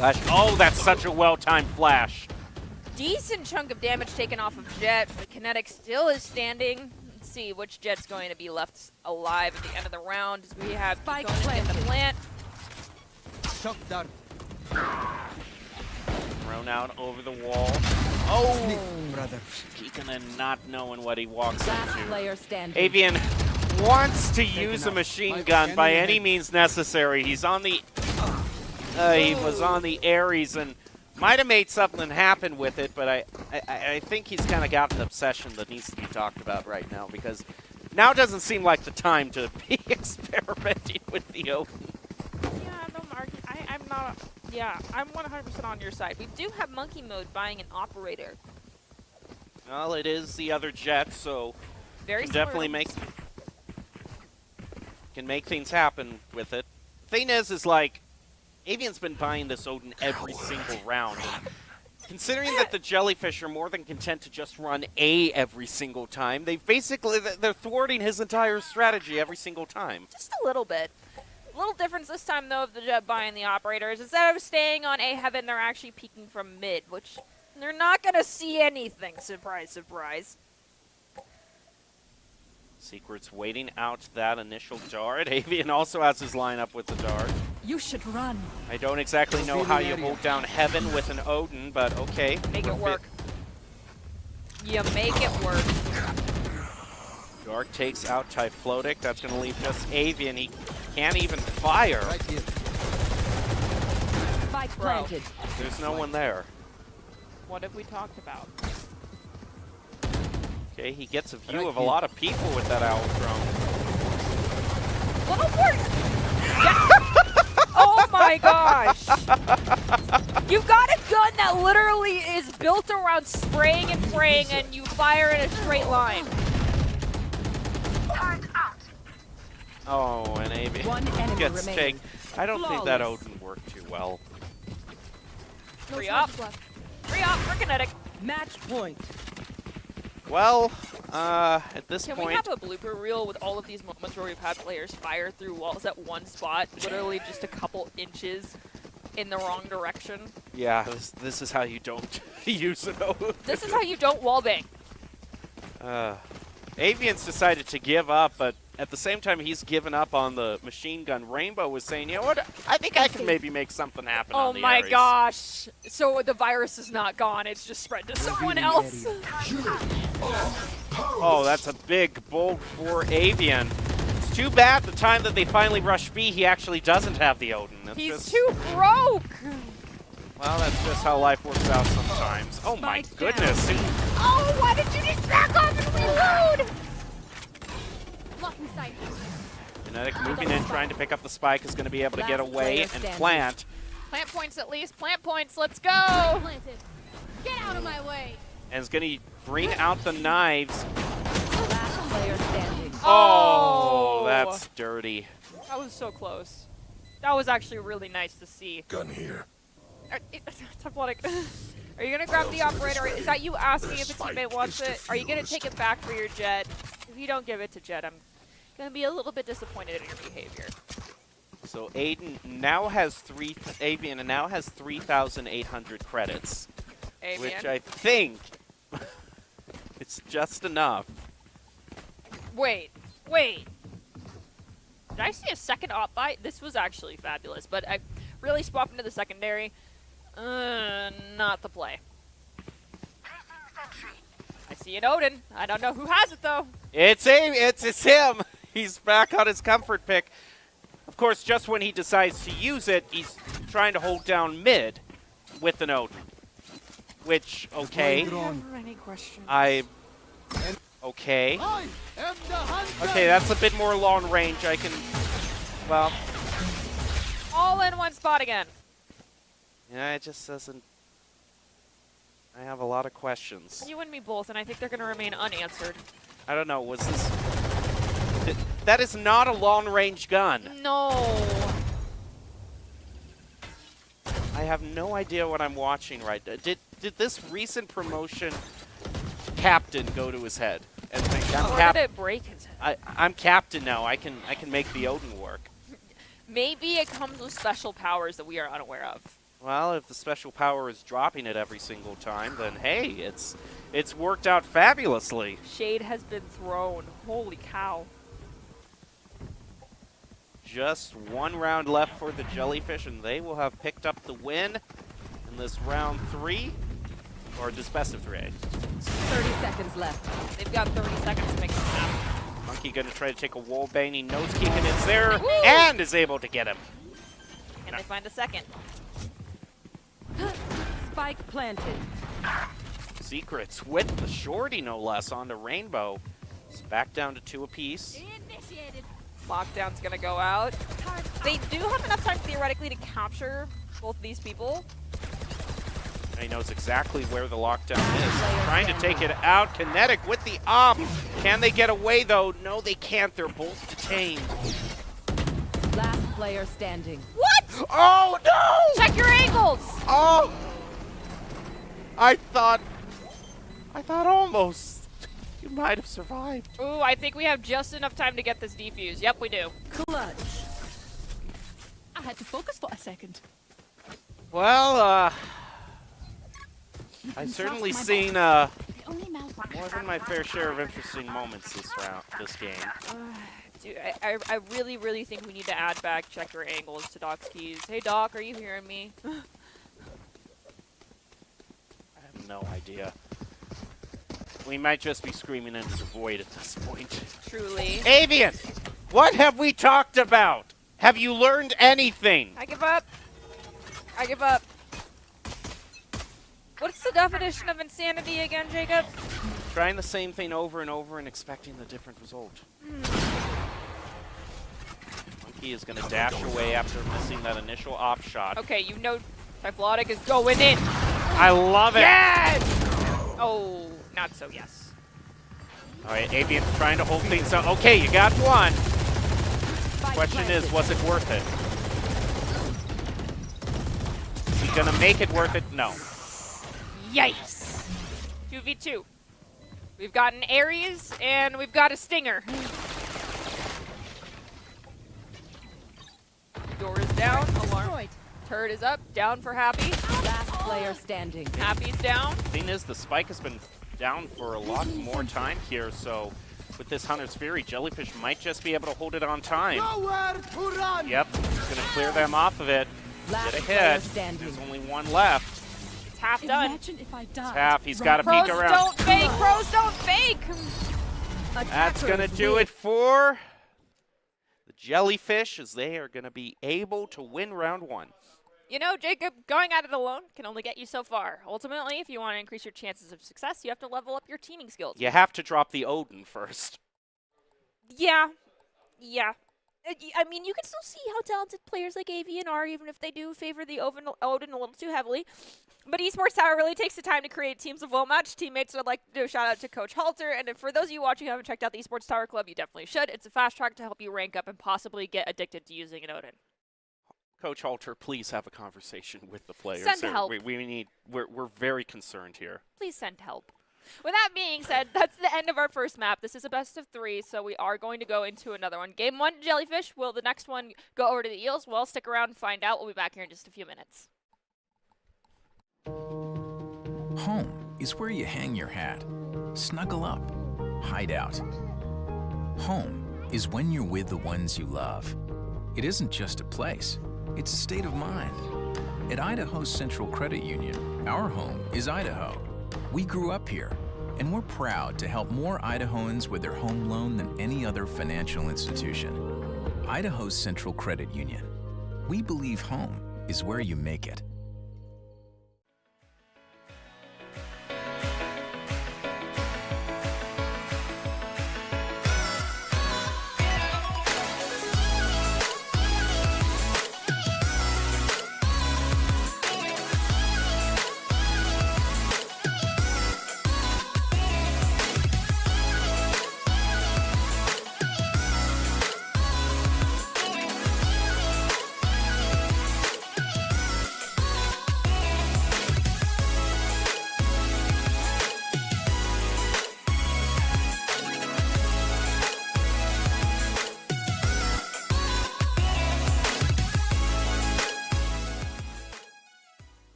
[SPEAKER 2] Flash. Oh, that's such a well-timed flash.
[SPEAKER 1] Decent chunk of damage taken off of Jet, but Kinetic still is standing. Let's see which Jet's going to be left alive at the end of the round. As we have
[SPEAKER 3] Spike
[SPEAKER 1] going to get the plant.
[SPEAKER 5] Shock dart.
[SPEAKER 2] Thrown out over the wall. Oh!
[SPEAKER 5] Sneak, brother.
[SPEAKER 2] Kikkonen not knowing what he walks
[SPEAKER 3] Last
[SPEAKER 2] into.
[SPEAKER 3] player standing.
[SPEAKER 2] Avian wants to use a
[SPEAKER 5] enough.
[SPEAKER 2] machine
[SPEAKER 5] My
[SPEAKER 2] gun by
[SPEAKER 5] enemy
[SPEAKER 2] any
[SPEAKER 5] had-
[SPEAKER 2] means necessary. He's on the... he was on the Ares and might have made something happen with it, but I think he's kind of got an obsession that needs to be talked about right now, because now doesn't seem like the time to be experimenting with the Odin.
[SPEAKER 1] Yeah, no, Mark. I'm not. Yeah, I'm 100% on your side. We do have monkey mode buying an operator.
[SPEAKER 2] Well, it is the other jet, so
[SPEAKER 1] Very
[SPEAKER 2] can
[SPEAKER 1] similar
[SPEAKER 2] definitely
[SPEAKER 1] to-
[SPEAKER 2] can make things happen with it. Thing is like, Avian's been buying this Odin every single round. And considering that the Jellyfish are more than content to just run A every single time, they're thwarting his entire strategy every single time.
[SPEAKER 1] Just a little bit. A little difference this time, though, of the Jet buying the operators. Instead of staying on A Heaven, they're actually peeking from mid, which they're not going to see anything. Surprise, surprise.
[SPEAKER 2] Secret's waiting out that initial dart. Avian also has his lineup with the dart.
[SPEAKER 3] You should run.
[SPEAKER 2] I don't exactly know how you hold down Heaven with an Odin, but okay.
[SPEAKER 1] Make it work. You make it work.
[SPEAKER 2] Dark takes out Typhlotic. That's going to leave just Avian. He can't even fire.
[SPEAKER 5] Right here.
[SPEAKER 3] Spike
[SPEAKER 1] Bro.
[SPEAKER 3] planted.
[SPEAKER 2] There's no one there.
[SPEAKER 1] What have we talked about?
[SPEAKER 2] Okay, he gets a view
[SPEAKER 5] Right
[SPEAKER 2] of a
[SPEAKER 5] here.
[SPEAKER 2] lot of people with that owl drone.
[SPEAKER 1] Little more. Oh my gosh! You've got a gun that literally is built around spraying and praying, and you fire in a straight line.
[SPEAKER 2] Oh, and Avian
[SPEAKER 3] One enemy
[SPEAKER 2] gets
[SPEAKER 3] remaining.
[SPEAKER 2] taken. I don't think that
[SPEAKER 3] Flawless.
[SPEAKER 2] Odin worked too well.
[SPEAKER 1] Free up. Free up for Kinetic.
[SPEAKER 3] Match point.
[SPEAKER 2] Well, at this
[SPEAKER 1] Can we
[SPEAKER 2] point,
[SPEAKER 1] have a blooper reel with all of these moments where we've had players fire through walls at one spot, literally just a couple inches in the wrong direction?
[SPEAKER 2] yeah, this is how you don't use an Odin.
[SPEAKER 1] This is how you don't wallbang.
[SPEAKER 2] Avian's decided to give up, but at the same time he's given up on the machine gun. Rainbow was saying, you know what, I think I can maybe make something happen
[SPEAKER 1] Oh
[SPEAKER 2] on the
[SPEAKER 1] my
[SPEAKER 2] Ares.
[SPEAKER 1] gosh. So the virus is not gone, it's just spread to someone
[SPEAKER 5] Revealing
[SPEAKER 1] else.
[SPEAKER 5] area.
[SPEAKER 2] Oh, that's a big bolt for Avian. It's too bad the time that they finally rush B, he actually doesn't have the Odin. That's
[SPEAKER 1] He's
[SPEAKER 2] just,
[SPEAKER 1] too broke.
[SPEAKER 2] well, that's just how life works out sometimes. Oh my
[SPEAKER 3] Spike
[SPEAKER 2] goodness.
[SPEAKER 1] Oh, why did you just back off and reload?
[SPEAKER 6] Blocking sight.
[SPEAKER 2] Kinetic moving in, trying to pick up the spike, is going to be able to get
[SPEAKER 3] Last
[SPEAKER 2] away
[SPEAKER 3] player
[SPEAKER 2] and
[SPEAKER 3] standing.
[SPEAKER 2] plant.
[SPEAKER 1] Plant points at least. Plant points. Let's go.
[SPEAKER 6] Planted. Get out of my way.
[SPEAKER 2] And is going to bring out the knives.
[SPEAKER 3] Last player standing.
[SPEAKER 2] Oh, that's dirty.
[SPEAKER 1] That was so close. That was actually really nice to see.
[SPEAKER 4] Gun here.
[SPEAKER 1] Typhlotic, are you gonna grab the operator? Is that you asking if a teammate wants it? Are you gonna take it back for your Jet? If you don't give it to Jet, I'm gonna be a little bit disappointed in your behavior.
[SPEAKER 2] So Avian now has 3,800 credits,
[SPEAKER 1] Avian.
[SPEAKER 2] which I think it's just enough.
[SPEAKER 1] Wait. Did I see a second op buy? This was actually fabulous, but I really swapped into the secondary. Not the play. I see an Odin. I don't know who has it though.
[SPEAKER 2] It's him. He's back on his comfort pick. Of course, just when he decides to use it, he's trying to hold down mid with an Odin. Which, okay,
[SPEAKER 5] Drone.
[SPEAKER 1] Any questions?
[SPEAKER 2] okay.
[SPEAKER 5] I am the hunter.
[SPEAKER 2] Okay, that's a bit more long range. I can, well,
[SPEAKER 1] All in one spot again.
[SPEAKER 2] yeah, it just doesn't. I have a lot of questions.
[SPEAKER 1] You and me both, and I think they're gonna remain unanswered.
[SPEAKER 2] I don't know, was this... That is not a long-range gun.
[SPEAKER 1] No.
[SPEAKER 2] I have no idea what I'm watching right now. Did this recent promotion captain go to his head? And think,
[SPEAKER 1] Or did it break his head?
[SPEAKER 2] I'm captain now. I can make the Odin work.
[SPEAKER 1] Maybe it comes with special powers that we are unaware of.
[SPEAKER 2] Well, if the special power is dropping it every single time, then hey, it's worked out fabulously.
[SPEAKER 1] Shade has been thrown. Holy cow.
[SPEAKER 2] Just one round left for the Jellyfish, and they will have picked up the win in this round 3, or this best of 3.
[SPEAKER 3] 30 seconds left.
[SPEAKER 1] They've got 30 seconds to make this happen.
[SPEAKER 2] Monkey gonna try to take a wall bang. He knows Keegan is there
[SPEAKER 1] Woo!
[SPEAKER 2] and is able to get him.
[SPEAKER 1] Can they find a second?
[SPEAKER 3] Spike planted.
[SPEAKER 2] Secrets with the shorty, no less, on the Rainbow. It's back down to 2 apiece.
[SPEAKER 6] Initiated.
[SPEAKER 1] Lockdown's gonna go out. They do have enough time theoretically to capture both of these people.
[SPEAKER 2] And he knows exactly where the lockdown is. Trying to take it out. Kinetic with the op. Can they get away, though? No, they can't. They're both detained.
[SPEAKER 3] Last player standing.
[SPEAKER 1] What?
[SPEAKER 2] Oh, no!
[SPEAKER 1] Check your angles!
[SPEAKER 2] Oh! I thought almost you might have survived.
[SPEAKER 1] Ooh, I think we have just enough time to get this defuse. Yep, we do.
[SPEAKER 3] Clutch. I had to focus for a second.
[SPEAKER 2] Well, I've certainly seen more
[SPEAKER 6] Only mouth
[SPEAKER 2] than my fair share of interesting moments this game.
[SPEAKER 1] Dude, I really, really think we need to add back check your angles to Doc's keys. Hey, Doc, are you hearing me?
[SPEAKER 2] I have no idea. We might just be screaming into the void at this point.
[SPEAKER 1] Truly.
[SPEAKER 2] Avian, what have we talked about? Have you learned anything?
[SPEAKER 1] I give up. I give up. What's the definition of insanity again, Jacob?
[SPEAKER 2] Trying the same thing over and over and expecting a different result. Monkey is going to dash away after missing that initial op shot.
[SPEAKER 1] Okay, you know Typhlotic is going in.
[SPEAKER 2] I love it.
[SPEAKER 1] Yes! Oh, not so yes.
[SPEAKER 2] All right, Avian trying to hold things up. Okay, you got one.
[SPEAKER 3] Spike
[SPEAKER 2] Question
[SPEAKER 3] planted.
[SPEAKER 2] is, was it worth it? Is he going to make it worth it? No.
[SPEAKER 1] Yikes. 2v2. We've got an Ares and we've got a Stinger. Door is down. Alarm.
[SPEAKER 6] destroyed.
[SPEAKER 1] Turret is up. Down for Happy.
[SPEAKER 3] Last player standing.
[SPEAKER 1] Happy's down.
[SPEAKER 2] Thing is, the spike has been down for a lot more time here, so with this Hunter's Fury, Jellyfish might just be able to hold it on time.
[SPEAKER 5] Nowhere to run.
[SPEAKER 2] Yep, he's going to clear them off of it.
[SPEAKER 3] Last
[SPEAKER 2] Get
[SPEAKER 3] player
[SPEAKER 2] ahead.
[SPEAKER 3] standing.
[SPEAKER 2] There's only one left.
[SPEAKER 1] It's half done.
[SPEAKER 6] Imagine if I died.
[SPEAKER 2] It's half. He's got to
[SPEAKER 1] Pros
[SPEAKER 2] peek around.
[SPEAKER 1] don't fake. Pros don't fake.
[SPEAKER 2] That's going to do it for the Jellyfish, as they are going to be able to win round 1.
[SPEAKER 1] You know, Jacob, going at it alone can only get you so far. Ultimately, if you want to increase your chances of success, you have to level up your teaming skills.
[SPEAKER 2] You have to drop the Odin first.
[SPEAKER 1] Yeah. Yeah. I mean, you can still see how talented players like Avian are, even if they do favor the Odin a little too heavily. But Esports Tower really takes the time to create teams of well-matched teammates. So I'd like to do a shout-out to Coach Halter. And for those of you watching who haven't checked out the Esports Tower Club, you definitely should. It's a fast track to help you rank up and possibly get addicted to using an Odin.
[SPEAKER 2] Coach Halter, please have a conversation with the players.
[SPEAKER 1] Send help.
[SPEAKER 2] We're very concerned here.
[SPEAKER 1] Please send help. With that being said, that's the end of our first map. This is a best of 3, so we are going to go into another one. Game 1, Jellyfish. Will the next one go over to the Eels? Well, stick around and find out. We'll be back here in just a few minutes.
[SPEAKER 7] Home is where you hang your hat, snuggle up, hide out. Home is when you're with the ones you love. It isn't just a place, it's a state of mind. At Idaho Central Credit Union, our home is Idaho. We grew up here, and we're proud to help more Idahoans with their home loan than any other financial institution. Idaho Central Credit Union. We believe home is where you make it.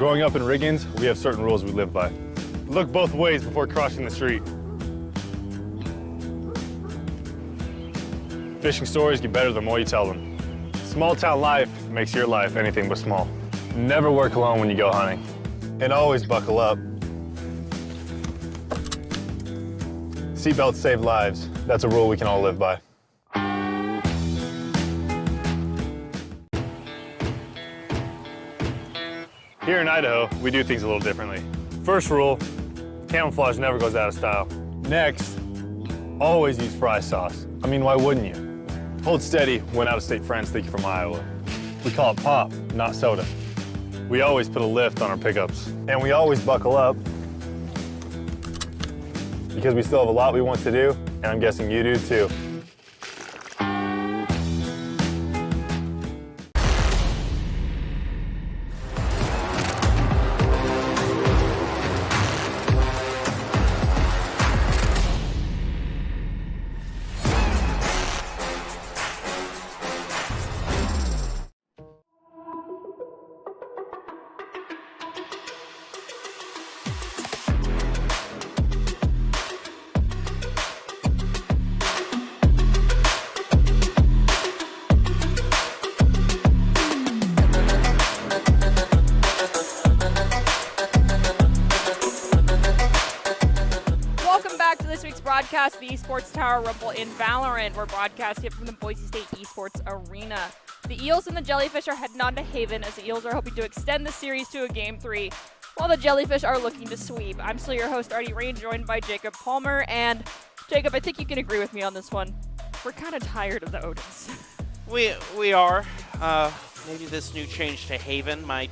[SPEAKER 8] Growing up in Riggins, we have certain rules we live by. Look both ways before crossing the street. Fishing stories get better the more you tell them. Small town life makes your life anything but small. Never work alone when you go hunting. And always buckle up. Seatbelts save lives. That's a rule we can all live by. Here in Idaho, we do things a little differently. First rule, camouflage never goes out of style. Next, always use fry sauce. I mean, why wouldn't you? Hold steady when out-of-state friends think you're from Iowa. We call it pop, not soda. We always put a lift on our pickups. And we always buckle up because we still have a lot we want to do, and I'm guessing you do too.
[SPEAKER 1] Broadcast the Esports Tower Rumble in Valorant. We're broadcasting from the Boise State Esports Arena. The Eels and the Jellyfish are heading on to Haven as the Eels are hoping to extend the series to a Game 3, while the Jellyfish are looking to sweep. I'm still your host, Artie Rain, joined by Jacob Palmer. And Jacob, I think you can agree with me on this one. We're kind of tired of the Odins.
[SPEAKER 2] We are. Maybe this new change to Haven might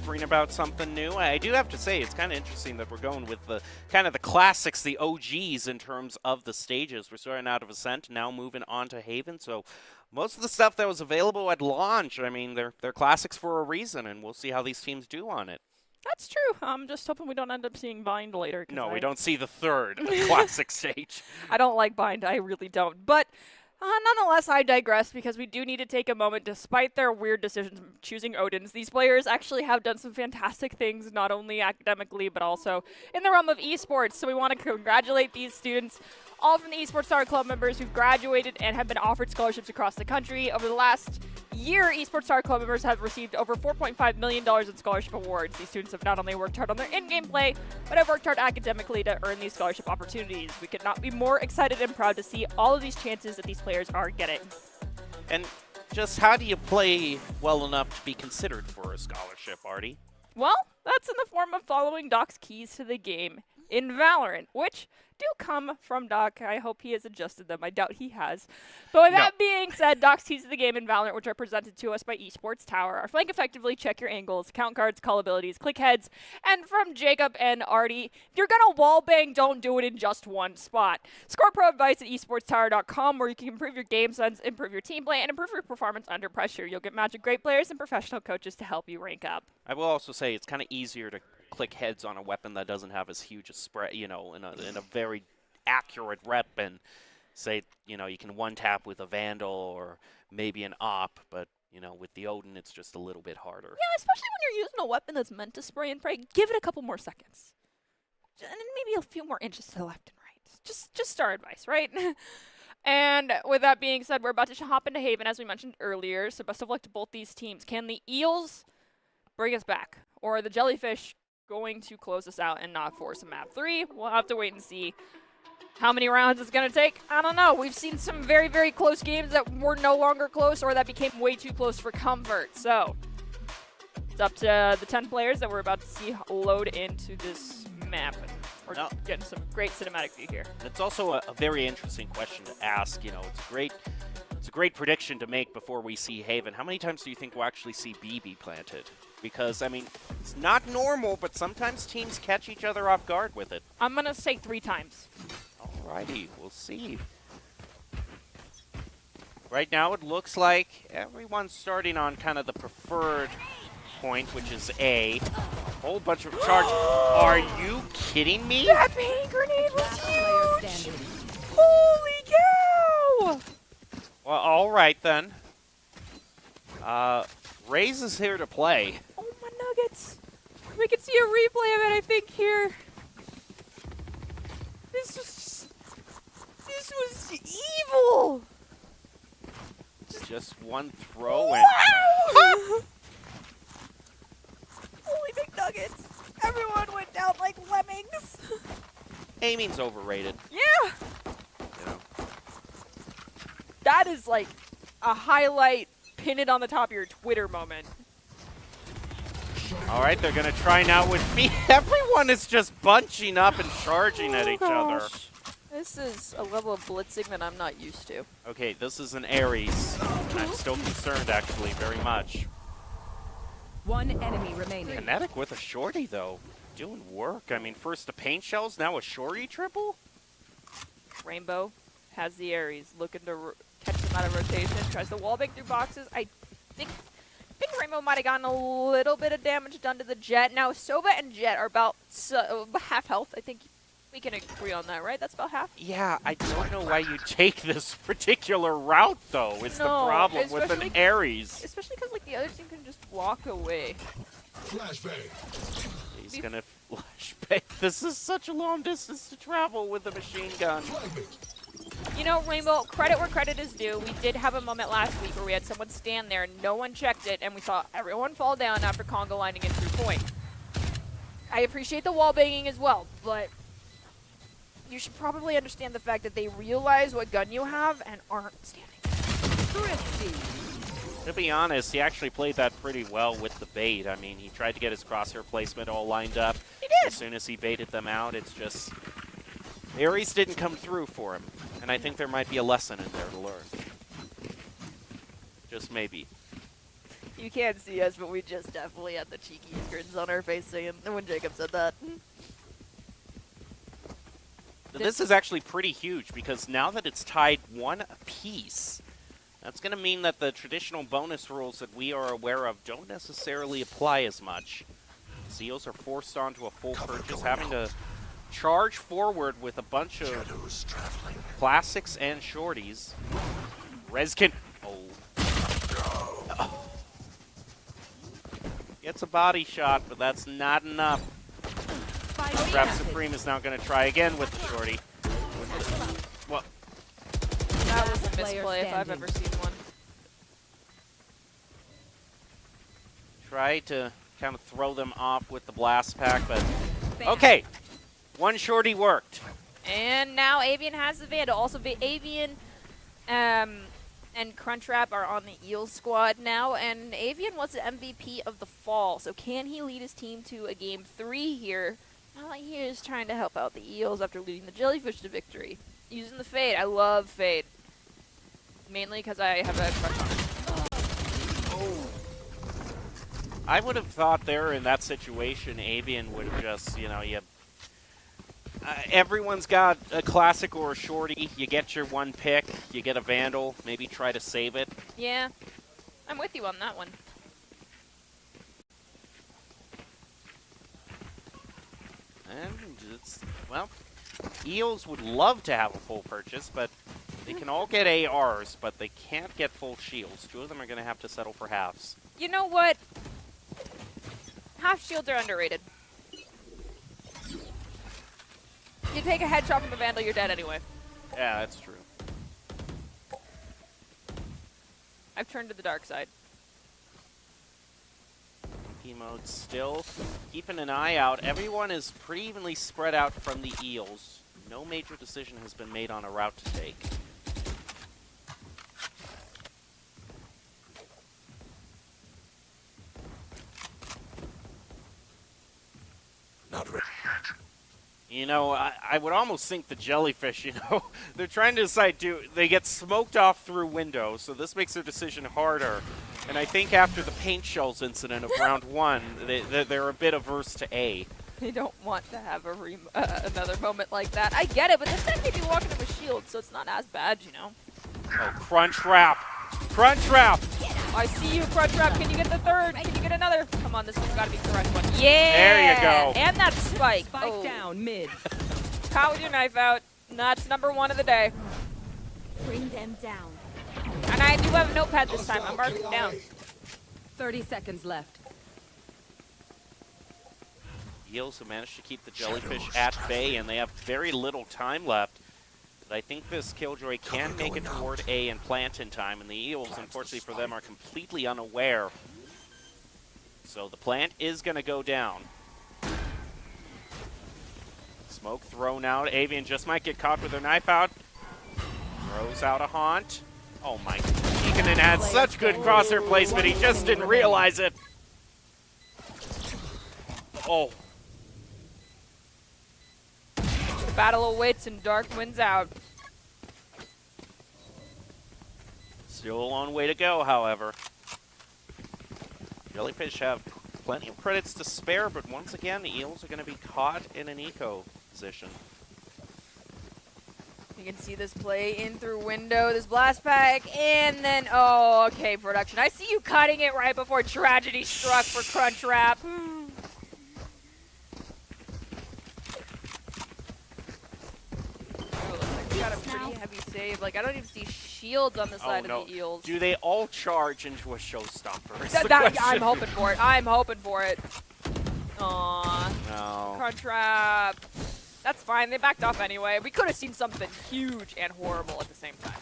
[SPEAKER 2] bring about something new. I do have to say, it's kind of interesting that we're going with the kind of the classics, the OGs in terms of the stages. We're starting out of Ascent, now moving on to Haven. So most of the stuff that was available at launch, I mean, they're classics for a reason, and we'll see how these teams do on it.
[SPEAKER 1] That's true. I'm just hoping we don't end up seeing Bind later.
[SPEAKER 2] No, we don't see the third classic stage.
[SPEAKER 1] I don't like Bind. I really don't. But nonetheless, I digress because we do need to take a moment. Despite their weird decisions choosing Odins, these players actually have done some fantastic things, not only academically, but also in the realm of esports. So we want to congratulate these students, all from the Esports Star Club members who've graduated and have been offered scholarships across the country. Over the last year, Esports Star Club members have received over $4.5 million in scholarship awards. These students have not only worked hard on their in-game play, but have worked hard academically to earn these scholarship opportunities. We could not be more excited and proud to see all of these chances that these players are getting.
[SPEAKER 2] And just how do you play well enough to be considered for a scholarship, Artie?
[SPEAKER 1] Well, that's in the form of following Doc's keys to the game in Valorant, which do come from Doc. I hope he has adjusted them. I doubt he has. But with that being said, Doc's keys to the game in Valorant, which are presented to us by Esports Tower, are flank effectively, check your angles, count cards, call abilities, click heads, and from Jacob and Artie, if you're going to wallbang, don't do it in just one spot. Score pro advice at esportstower.com, where you can improve your game sense, improve your team play, and improve your performance under pressure. You'll get matched with great players and professional coaches to help you rank up.
[SPEAKER 2] I will also say it's kind of easier to click heads on a weapon that doesn't have as huge a spread, in a very accurate rep, and say, you can one tap with a Vandal or maybe an Op, but with the Odin it's just a little bit harder.
[SPEAKER 1] Yeah, especially when you're using a weapon that's meant to spray and pray. Give it a couple more seconds. And maybe a few more inches to the left and right. Just our advice, right? And with that being said, we're about to hop into Haven, as we mentioned earlier, so best of luck to both these teams. Can the Eels bring us back? Or are the Jellyfish going to close us out and not force a map 3? We'll have to wait and see. How many rounds it's going to take? I don't know. We've seen some very, very close games that were no longer close or that became way too close for comfort. So it's up to the 10 players that we're about to see load into this map. And we're getting some great cinematic view here.
[SPEAKER 2] It's also a very interesting question to ask. It's a great prediction to make before we see Haven. How many times do you think we'll actually see B be planted? Because, I mean, it's not normal, but sometimes teams catch each other off guard with it.
[SPEAKER 1] I'm going to say 3 times.
[SPEAKER 2] Alrighty, we'll see. Right now it looks like everyone's starting on kind of the preferred point, which is A. A whole bunch of charge. Are you kidding me?
[SPEAKER 1] That paint grenade was huge! Holy cow!
[SPEAKER 2] Well, alright then. Raze is here to play.
[SPEAKER 1] Oh, my nuggets. We can see a replay of it, I think, here. This was evil.
[SPEAKER 2] Just one throw and
[SPEAKER 1] Wow! Holy McNuggets. Everyone went down like lemmings.
[SPEAKER 2] aiming's overrated.
[SPEAKER 1] Yeah.
[SPEAKER 2] You know.
[SPEAKER 1] That is like a highlight, pin it on the top of your Twitter moment.
[SPEAKER 2] All right, they're gonna try now with me. Everyone is just bunching up and charging at each other.
[SPEAKER 1] This is a level of blitzing that I'm not used to.
[SPEAKER 2] Okay, this is an Ares. And I'm still concerned, actually, very much.
[SPEAKER 3] One enemy remaining.
[SPEAKER 2] Kinetic with a shorty, though. Doing work. I mean, first the paint shells, now a shorty triple?
[SPEAKER 1] Rainbow has the Ares, looking to catch them out of rotation, tries to wallbang through boxes. I think Rainbow might have gotten a little bit of damage done to the Jet. Now, Sova and Jet are about half health. I think we can agree on that, right? That's about half?
[SPEAKER 2] Yeah, I don't know why you take this particular route, though, is the problem with an Ares.
[SPEAKER 1] Especially because, like, the other team can just walk away.
[SPEAKER 4] Flashbang.
[SPEAKER 2] He's gonna flashbang. This is such a long distance to travel with a machine gun.
[SPEAKER 1] You know, Rainbow, credit where credit is due. We did have a moment last week where we had someone stand there and no one checked it, and we saw everyone fall down after Congo lining in through point. I appreciate the wall banging as well, but you should probably understand the fact that they realize what gun you have and aren't standing.
[SPEAKER 2] To be honest, he actually played that pretty well with the bait. I mean, he tried to get his crosshair placement all lined up.
[SPEAKER 1] He did.
[SPEAKER 2] As soon as he baited them out, it's just... Ares didn't come through for him. And I think there might be a lesson in there to learn. Just maybe.
[SPEAKER 1] You can't see us, but we just definitely had the cheekiest grins on our face saying when Jacob said that.
[SPEAKER 2] This is actually pretty huge because now that it's tied 1 apiece, that's going to mean that the traditional bonus rules that we are aware of don't necessarily apply as much. Seals are forced onto a full purchase, having to charge forward with a bunch of classics and shorties. Reskin. Oh. Gets a body shot, but that's not enough. Trap Supreme is now going to try again with the shorty. Well,
[SPEAKER 1] That was a misplay if I've ever seen one.
[SPEAKER 2] try to kind of throw them off with the blast pack, but okay. 1 shorty worked.
[SPEAKER 1] And now Avian has the Vandal. Also, Avian and Crunchwrap are on the Eels squad now, and Avian was the MVP of the fall. So can he lead his team to a game 3 here? Now he is trying to help out the Eels after leading the Jellyfish to victory. Using the Fade. I love Fade. Mainly because I have a crush on it.
[SPEAKER 2] I would have thought there in that situation, Avian would have just, everyone's got a classic or a shorty. You get your 1 pick, you get a Vandal, maybe try to save it.
[SPEAKER 1] Yeah, I'm with you on that one.
[SPEAKER 2] And it's, well, Eels would love to have a full purchase, but they can all get ARs, but they can't get full shields. 2 of them are going to have to settle for halves.
[SPEAKER 1] You know what? Half shields are underrated. You take a headshot from a Vandal, you're dead anyway.
[SPEAKER 2] Yeah, that's true.
[SPEAKER 1] I've turned to the dark side.
[SPEAKER 2] Mode still keeping an eye out. Everyone is pretty evenly spread out from the Eels. No major decision has been made on a route to take.
[SPEAKER 4] Not ready yet.
[SPEAKER 2] You know, I would almost think the Jellyfish, they're trying to decide, they get smoked off through windows, so this makes their decision harder. And I think after the paint shells incident of round 1, they're a bit averse to A.
[SPEAKER 1] They don't want to have another moment like that. I get it, but this time they'd be walking in with shield, so it's not as bad,
[SPEAKER 2] Oh, Crunch Wrap! Crunch Wrap!
[SPEAKER 1] I see you, Crunchwrap. Can you get the 3rd? Can you get another? Come on, this one's got to be the correct one. Yeah!
[SPEAKER 2] There you go.
[SPEAKER 1] And that spike.
[SPEAKER 3] Spike down mid.
[SPEAKER 1] Caught with your knife out. That's number 1 of the day.
[SPEAKER 6] Bring them down.
[SPEAKER 1] And I do have a notepad this time. I'm marking it down.
[SPEAKER 3] 30 seconds left.
[SPEAKER 2] Eels have managed to keep the Jellyfish at bay, and they have very little time left. But I think this Killjoy can make it toward A and plant in time, and the Eels, unfortunately for them, are completely unaware. So the plant is going to go down. Smoke thrown out. Avian just might get caught with her knife out. Throws out a haunt. Oh my. Keekinen had such good crosshair placement, he just didn't realize it. Oh.
[SPEAKER 1] Battle of wits and Dark wins out.
[SPEAKER 2] Still a long way to go, however. Jellyfish have plenty of credits to spare, but once again, the Eels are going to be caught in an eco position.
[SPEAKER 1] You can see this play in through window, this blast pack, and then, oh, okay, production. I see you cutting it right before tragedy struck for Crunchwrap. Got a pretty heavy save. Like, I don't even see shields on the side of the Eels.
[SPEAKER 2] Do they all charge into a showstopper?
[SPEAKER 1] I'm hoping for it. I'm hoping for it. Aww.
[SPEAKER 2] No.
[SPEAKER 1] Crunchwrap. That's fine. They backed off anyway. We could have seen something huge and horrible at the same time.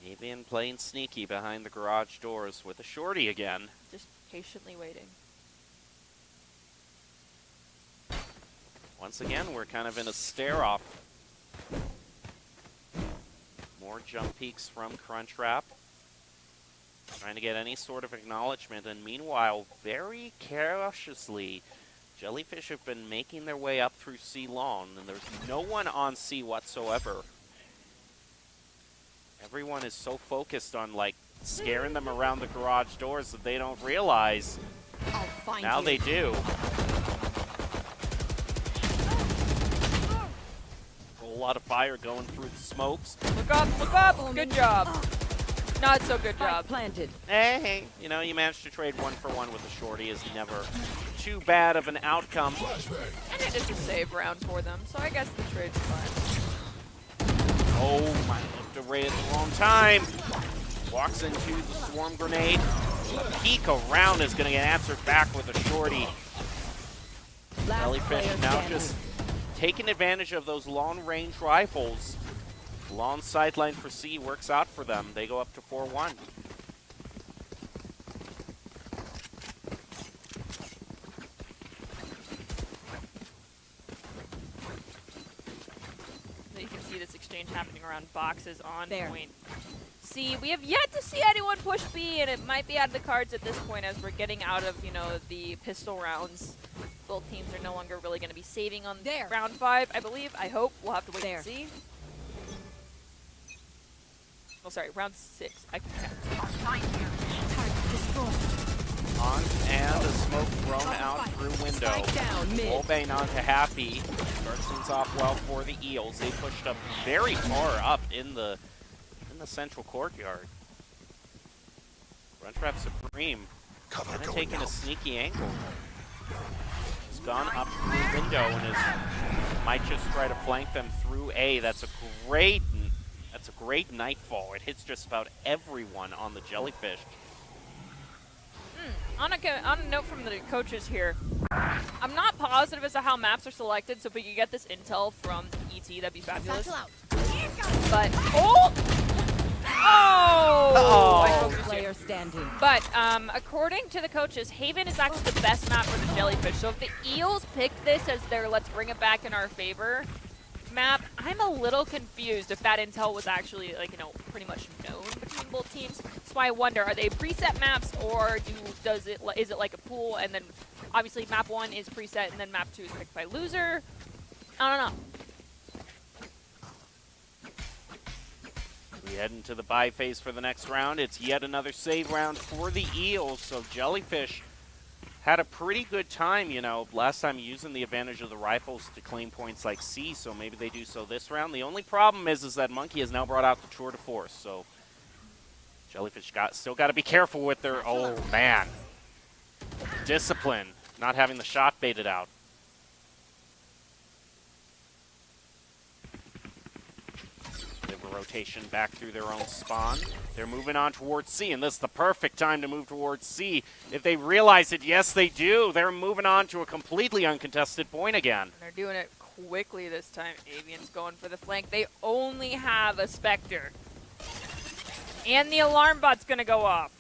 [SPEAKER 2] Avian playing sneaky behind the garage doors with a shorty again.
[SPEAKER 1] Just patiently waiting.
[SPEAKER 2] Once again, we're kind of in a stare-off. More jump peeks from Crunchwrap. Trying to get any sort of acknowledgement, and meanwhile, very cautiously, Jellyfish have been making their way up through C long, and there's no one on C whatsoever. Everyone is so focused on, like, scaring them around the garage doors that they don't realize.
[SPEAKER 3] I'll find
[SPEAKER 2] Now
[SPEAKER 3] you.
[SPEAKER 2] they do. A lot of fire going through the smokes.
[SPEAKER 1] Look up, look up. Good job. Not so good job.
[SPEAKER 3] Planted.
[SPEAKER 2] Hey, you know, you managed to trade 1-for-1 with a shorty is never too bad of an outcome.
[SPEAKER 1] And it is a save round for them, so I guess the trade's fine.
[SPEAKER 2] Oh, my, looked away at the wrong time. Walks into the swarm grenade. A peek around is going to get answered back with a shorty. Jellyfish now just taking advantage of those long-range rifles. Long sideline for C works out for them. They go up to 4-1.
[SPEAKER 1] So you can see this exchange happening around boxes on
[SPEAKER 3] There.
[SPEAKER 1] point. C, we have yet to see anyone push B, and it might be out of the cards at this point as we're getting out of, you know, the pistol rounds. Both teams are no longer really going to be saving on
[SPEAKER 3] There.
[SPEAKER 1] round 5, I believe. I hope. We'll have to wait
[SPEAKER 3] There.
[SPEAKER 1] and see. Oh, sorry, round 6. I can count.
[SPEAKER 2] On and a smoke thrown out through window.
[SPEAKER 3] Spike down mid.
[SPEAKER 2] Wolbane on to Happy. Starts things off well for the Eels. They pushed up very far up in the central courtyard. Crunchwrap Supreme kind of taking a sneaky angle. He's gone up through window and might just try to flank them through A. That's a great nightfall. It hits just about everyone on the Jellyfish.
[SPEAKER 1] On a note from the coaches here, I'm not positive as to how maps are selected, so if we could get this intel from ET, that'd be fabulous. But,
[SPEAKER 3] Player standing.
[SPEAKER 1] But according to the coaches, Haven is actually the best map for the Jellyfish. So if the Eels picked this as their let's bring it back in our favor map, I'm a little confused if that intel was actually, like, you know, pretty much known between both teams. So I wonder, are they preset maps, or is it like a pool, and then obviously map 1 is preset and then map 2 is picked by loser? I don't know.
[SPEAKER 2] We head into the bye phase for the next round. It's yet another save round for the Eels, so Jellyfish had a pretty good time, you know, last time using the advantage of the rifles to claim points like C, so maybe they do so this round. The only problem is that Monkey has now brought out the tour de force, so Jellyfish still got to be careful with their, oh man, discipline, not having the shot baited out. They've rotation back through their own spawn. They're moving on towards C, and this is the perfect time to move towards C. If they realize it, yes, they do. They're moving on to a completely uncontested point again.
[SPEAKER 1] And they're doing it quickly this time. Avian's going for the flank. They only have a Spectre. And the alarm bot's going to go off.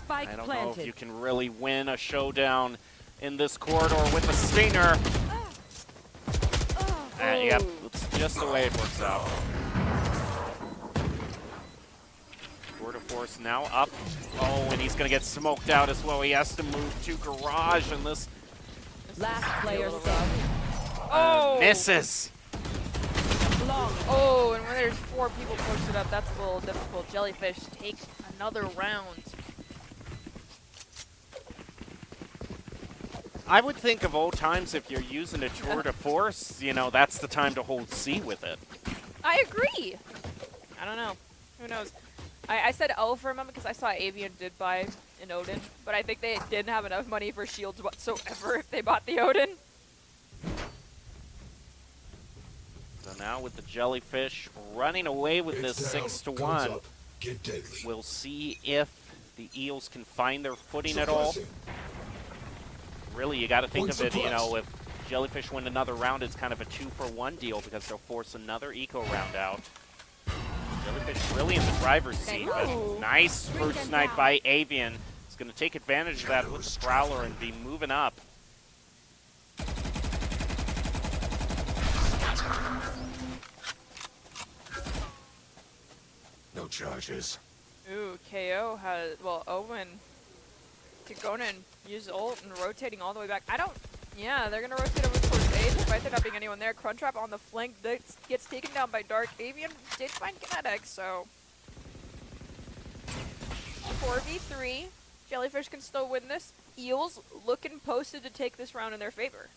[SPEAKER 6] Spike
[SPEAKER 2] I don't
[SPEAKER 6] planted.
[SPEAKER 2] know if you can really win a showdown in this corridor with a Stinger. Yep, it's just the way it works out. Tour de Force now up. Oh, and he's going to get smoked out as well. He has to move to Garage, and this
[SPEAKER 6] Last player standing.
[SPEAKER 1] Oh!
[SPEAKER 2] misses.
[SPEAKER 1] Oh, and when there's 4 people posted up, that's a little difficult. Jellyfish take another round.
[SPEAKER 2] I would think of old times if you're using a tour de force, you know, that's the time to hold C with it.
[SPEAKER 1] I agree. I don't know. Who knows? I said L for a moment because I saw Avian did buy an Odin, but I think they didn't have enough money for shields whatsoever if they bought the Odin.
[SPEAKER 2] So now with the Jellyfish running away with this 6-1,
[SPEAKER 4] Get deadly.
[SPEAKER 2] we'll see if the Eels can find their footing at all.
[SPEAKER 4] Suppressing.
[SPEAKER 2] Really, you got to think
[SPEAKER 4] Point
[SPEAKER 2] of it, you
[SPEAKER 4] suppressed.
[SPEAKER 2] know, if Jellyfish win another round, it's kind of a 2-for-1 deal because they'll force another eco round out. Jellyfish really in the driver's seat, but nice first snipe by Avian. He's going to take advantage of that with the Prowler and be moving up.
[SPEAKER 4] No charges.
[SPEAKER 1] Ooh, KO has, well, Owen could go in and use ult and rotating all the way back. Yeah, they're going to rotate over towards A despite there not being anyone there. Cruntrap on the flank gets taken down by Dark. Avian did find Kinetic, so 4v3. Jellyfish can still win this. Eels looking posted to take this round in their favor.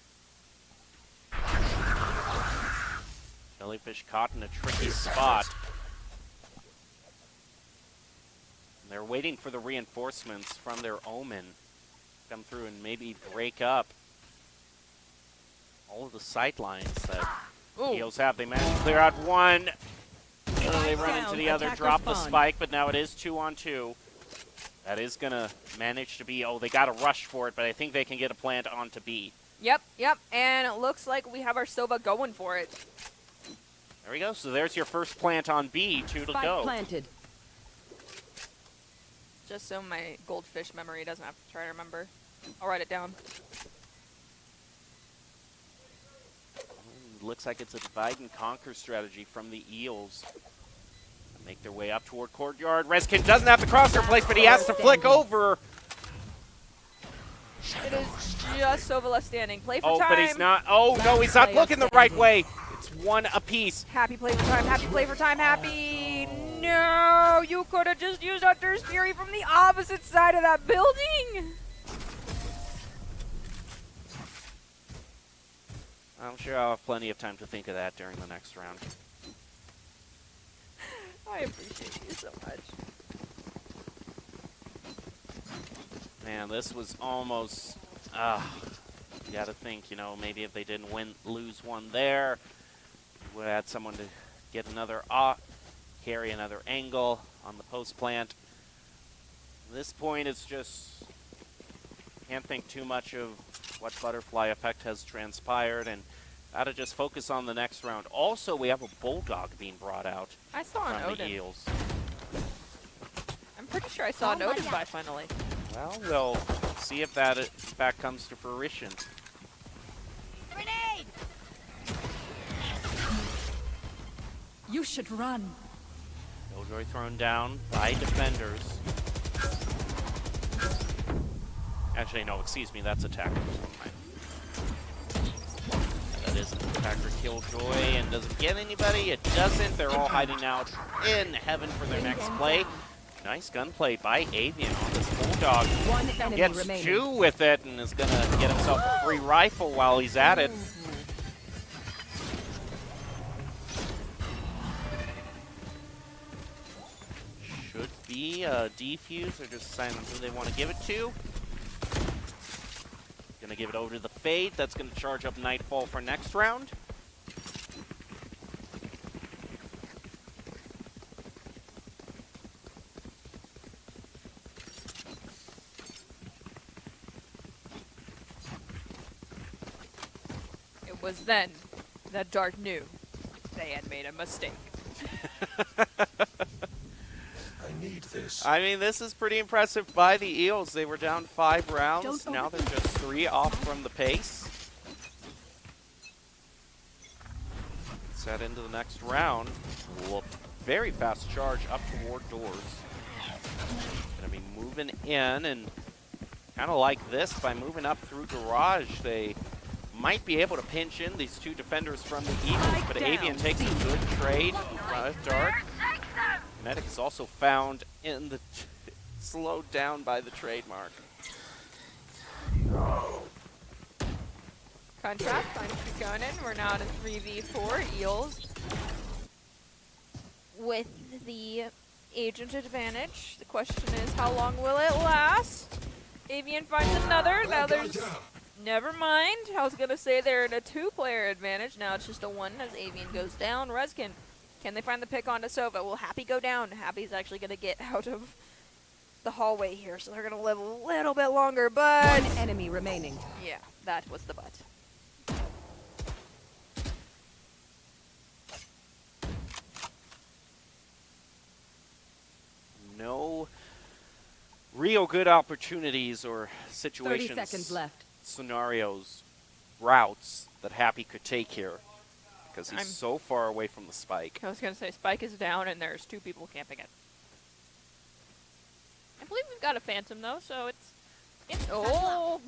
[SPEAKER 2] Jellyfish caught in a tricky spot. And they're waiting for the reinforcements from their Omen to come through and maybe break up all of the sight lines that
[SPEAKER 1] Ooh.
[SPEAKER 2] Eels have. They managed to clear out one. They run into
[SPEAKER 6] down,
[SPEAKER 2] the other,
[SPEAKER 6] attacker
[SPEAKER 2] drop the
[SPEAKER 6] spawn.
[SPEAKER 2] spike, but now it is 2-on-2. That is going to manage to be, oh, they got to rush for it, but I think they can get a plant onto B.
[SPEAKER 1] Yep, and it looks like we have our Sova going for it.
[SPEAKER 2] There we go. So there's your first plant on B, 2 to
[SPEAKER 6] Spike
[SPEAKER 2] go.
[SPEAKER 6] planted.
[SPEAKER 1] Just so my goldfish memory doesn't have to try to remember. I'll write it down.
[SPEAKER 2] Looks like it's a divide and conquer strategy from the Eels. Make their way up toward courtyard. Reskin doesn't have the crosshair place, but he has to flick over.
[SPEAKER 1] It is just Sova left standing. Play for
[SPEAKER 2] Oh,
[SPEAKER 1] time.
[SPEAKER 2] but he's not. Oh, no, he's not looking the right way. It's one apiece.
[SPEAKER 1] Happy play for time. Happy play for time. Happy. No, you could have just used Hunter's Fury from the opposite side of that building.
[SPEAKER 2] I'm sure I'll have plenty of time to think of that during the next round.
[SPEAKER 1] I appreciate you so much.
[SPEAKER 2] Man, this was almost. You got to think, you know, maybe if they didn't lose one there, we would have had someone to get another carry another angle on the post plant. At this point, it's just can't think too much of what butterfly effect has transpired, and got to just focus on the next round. Also, we have a bulldog being brought out
[SPEAKER 1] I saw an
[SPEAKER 2] from the
[SPEAKER 1] Odin.
[SPEAKER 2] Eels.
[SPEAKER 1] I'm pretty sure I saw an Odin by finally.
[SPEAKER 2] Well, we'll see if that in fact comes to fruition.
[SPEAKER 6] Grenade! You should run.
[SPEAKER 2] Killjoy thrown down by defenders. Actually, no, excuse me, that's attacker. That is an attacker Killjoy, and does it get anybody? It doesn't. They're all hiding out in heaven for their next play. Nice gunplay by Avian on this Bulldog.
[SPEAKER 6] One enemy
[SPEAKER 2] Gets
[SPEAKER 6] remaining.
[SPEAKER 2] 2 with it and is going to get himself a free rifle while he's at it. Should be a defuse. They're just deciding on who they want to give it to. Gonna give it over to the Fade. That's gonna charge up Nightfall for next round.
[SPEAKER 1] was then that Dark knew they had made a mistake.
[SPEAKER 4] I need this.
[SPEAKER 2] I mean, this is pretty impressive by the Eels. They were down 5 rounds. Now they're just 3 off from the pace. Let's head into the next round. Very fast charge up toward doors. Gonna be moving in, and kind of like this, by moving up through garage, they might be able to pinch in these 2 defenders from the Eagles, but Avian takes a good trade in front of Dark. Kinetic is also found in the slowed down by the trademark.
[SPEAKER 1] Contract, time to keep going in. We're now at a 3v4. Eels with the agent advantage. The question is, how long will it last? Avian finds another. Now there's... Never mind. I was going to say they're in a 2-player advantage. Now it's just a 1 as Avian goes down. Reskin, can they find the pick onto Sova? Will Happy go down? Happy's actually going to get out of the hallway here, so they're going to live a little bit longer, but...
[SPEAKER 6] One enemy remaining.
[SPEAKER 1] Yeah, that was the but.
[SPEAKER 2] No real good opportunities or
[SPEAKER 6] 30
[SPEAKER 2] situations,
[SPEAKER 6] seconds left.
[SPEAKER 2] scenarios, routes that Happy could take here, because he's so far away from the spike.
[SPEAKER 1] I was going to say Spike is down and there's 2 people camping it. I believe we've got a Phantom though, so it's oh,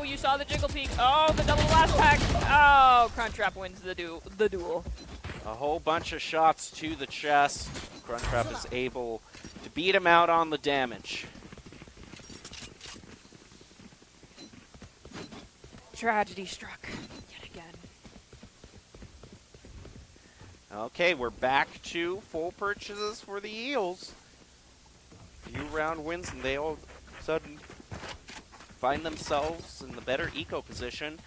[SPEAKER 1] you saw the jiggle peek. Oh, the double blast pack. Oh, Crunchtrap wins the duel.
[SPEAKER 2] A whole bunch of shots to the chest. Crunchtrap is able to beat him out on the damage.
[SPEAKER 1] Tragedy struck yet again.
[SPEAKER 2] Okay, we're back to full purchases for the Eels. Few round wins, and they all of a sudden find themselves in the better eco position.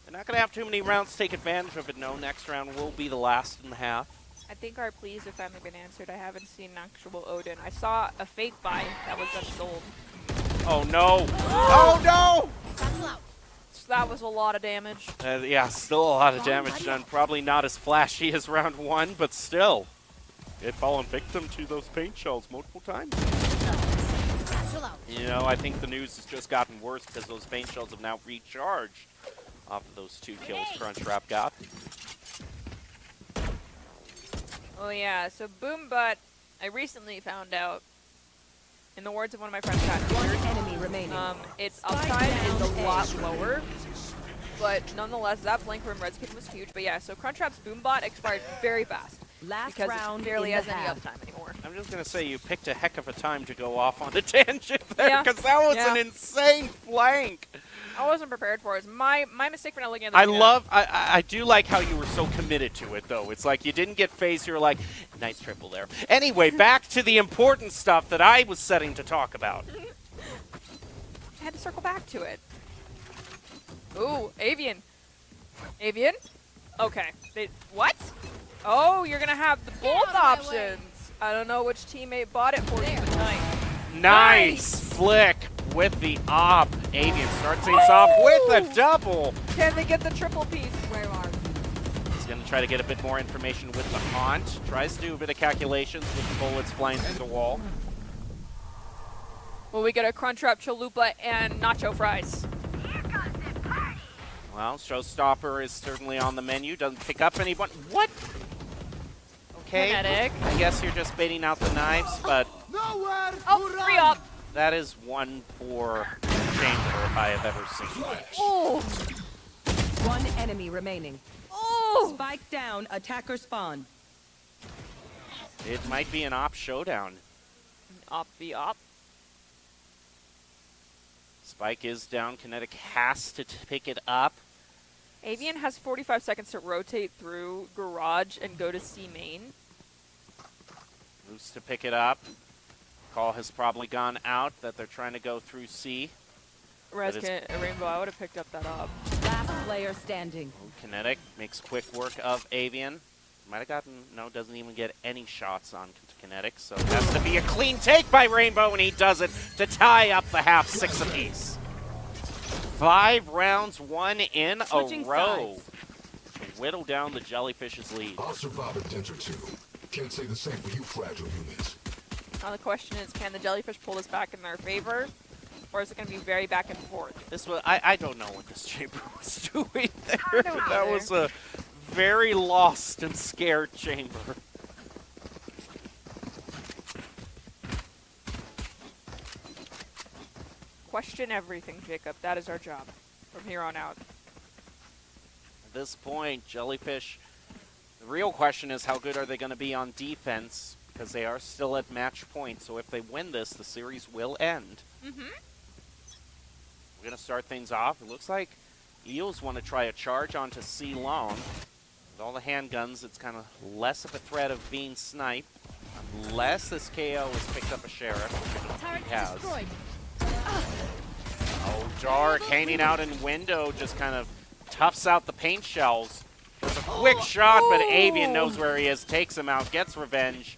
[SPEAKER 2] They're not going to have too many rounds to take advantage of it. No, next round will be the last in the half.
[SPEAKER 1] I think our pleas have finally been answered. I haven't seen an actual Odin. I saw a fake buy that was unsold.
[SPEAKER 2] Oh no! Oh no!
[SPEAKER 1] So that was a lot of damage.
[SPEAKER 2] Yeah, still a lot of damage done. Probably not as flashy as round 1, but still. It fallen victim to those paint shells multiple times. You know, I think the news has just gotten worse because those paint shells have now recharged off of those 2 kills Crunchtrap got.
[SPEAKER 1] Oh yeah, so Boombutt, I recently found out, in the words of one of my friends,
[SPEAKER 6] One enemy remaining.
[SPEAKER 1] its upside is a lot lower, but nonetheless, that flank from Redskin was huge. But yeah, so Crunchtrap's Boombot expired very fast.
[SPEAKER 6] Last
[SPEAKER 1] because
[SPEAKER 6] round
[SPEAKER 1] it barely
[SPEAKER 6] in
[SPEAKER 1] has
[SPEAKER 6] the
[SPEAKER 1] any
[SPEAKER 6] half.
[SPEAKER 1] uptime anymore.
[SPEAKER 2] I'm just going to say you picked a heck of a time to go off on a tangent there,
[SPEAKER 1] Yeah.
[SPEAKER 2] because that was an insane flank.
[SPEAKER 1] I wasn't prepared for it. It's my mistake for not looking at the
[SPEAKER 2] I do like how you were so committed to it, though. It's like you didn't get phased. You're like, nice triple there. Anyway, back to the important stuff that I was setting to talk about.
[SPEAKER 1] I had to circle back to it. Ooh, Avian. Avian? Okay. What? Oh, you're going to have the both options. I don't know which teammate bought it for you tonight.
[SPEAKER 2] Nice flick with the op. Avian starts things off with a double.
[SPEAKER 1] Can they get the triple piece?
[SPEAKER 6] Where are
[SPEAKER 2] He's going to try to get a bit more information with the haunt. Tries to do a bit of calculations with the bullets flying through the wall.
[SPEAKER 1] Will we get a Crunchtrap, Chalupa, and Nacho Fries?
[SPEAKER 2] Well, Showstopper is certainly on the menu. Doesn't pick up anyone. What? Okay.
[SPEAKER 1] Kinetic.
[SPEAKER 2] I guess you're just baiting out the knives, but
[SPEAKER 5] Nowhere
[SPEAKER 1] Oh,
[SPEAKER 5] to
[SPEAKER 1] 3
[SPEAKER 5] run.
[SPEAKER 1] up.
[SPEAKER 2] that is one poor chamber if I have ever seen.
[SPEAKER 1] Oh.
[SPEAKER 6] One enemy remaining.
[SPEAKER 1] Oh.
[SPEAKER 6] Spike down, attacker spawn.
[SPEAKER 2] It might be an op showdown.
[SPEAKER 1] Op v op.
[SPEAKER 2] Spike is down. Kinetic has to pick it up.
[SPEAKER 1] Avian has 45 seconds to rotate through Garage and go to C main.
[SPEAKER 2] Moves to pick it up. Call has probably gone out that they're trying to go through C.
[SPEAKER 1] Rainbow, I would have picked up that op.
[SPEAKER 6] Last player standing.
[SPEAKER 2] Kinetic makes quick work of Avian. Might have gotten, no, doesn't even get any shots on Kinetic, so it has to be a clean take by Rainbow, and he does it to tie up the half 6 apiece. 5 rounds, 1 in
[SPEAKER 6] Switching
[SPEAKER 2] a row.
[SPEAKER 6] sides.
[SPEAKER 2] whittle down the Jellyfish's lead.
[SPEAKER 4] I'll survive a dent or two. Can't say the same for you fragile humans.
[SPEAKER 1] Now the question is, can the Jellyfish pull this back in their favor? Or is it going to be very back and forth?
[SPEAKER 2] This was I don't know what this chamber was doing there.
[SPEAKER 1] don't
[SPEAKER 2] That
[SPEAKER 1] either.
[SPEAKER 2] was a very lost and scared chamber.
[SPEAKER 1] Question everything, Jacob. That is our job from here on out.
[SPEAKER 2] At this point, Jellyfish, the real question is how good are they going to be on defense, because they are still at match point. So if they win this, the series will end.
[SPEAKER 1] Mm-hmm.
[SPEAKER 2] We're going to start things off. It looks like Eels want to try a charge onto C Long. With all the handguns, it's kind of less of a threat of being sniped, unless this KO has picked up a Sheriff, which
[SPEAKER 3] Turret
[SPEAKER 2] he has.
[SPEAKER 3] destroyed.
[SPEAKER 2] Oh, Dark hanging out in window just kind of toughs out the paint shells. There's a quick shot, but Avian knows where he is, takes him out, gets revenge.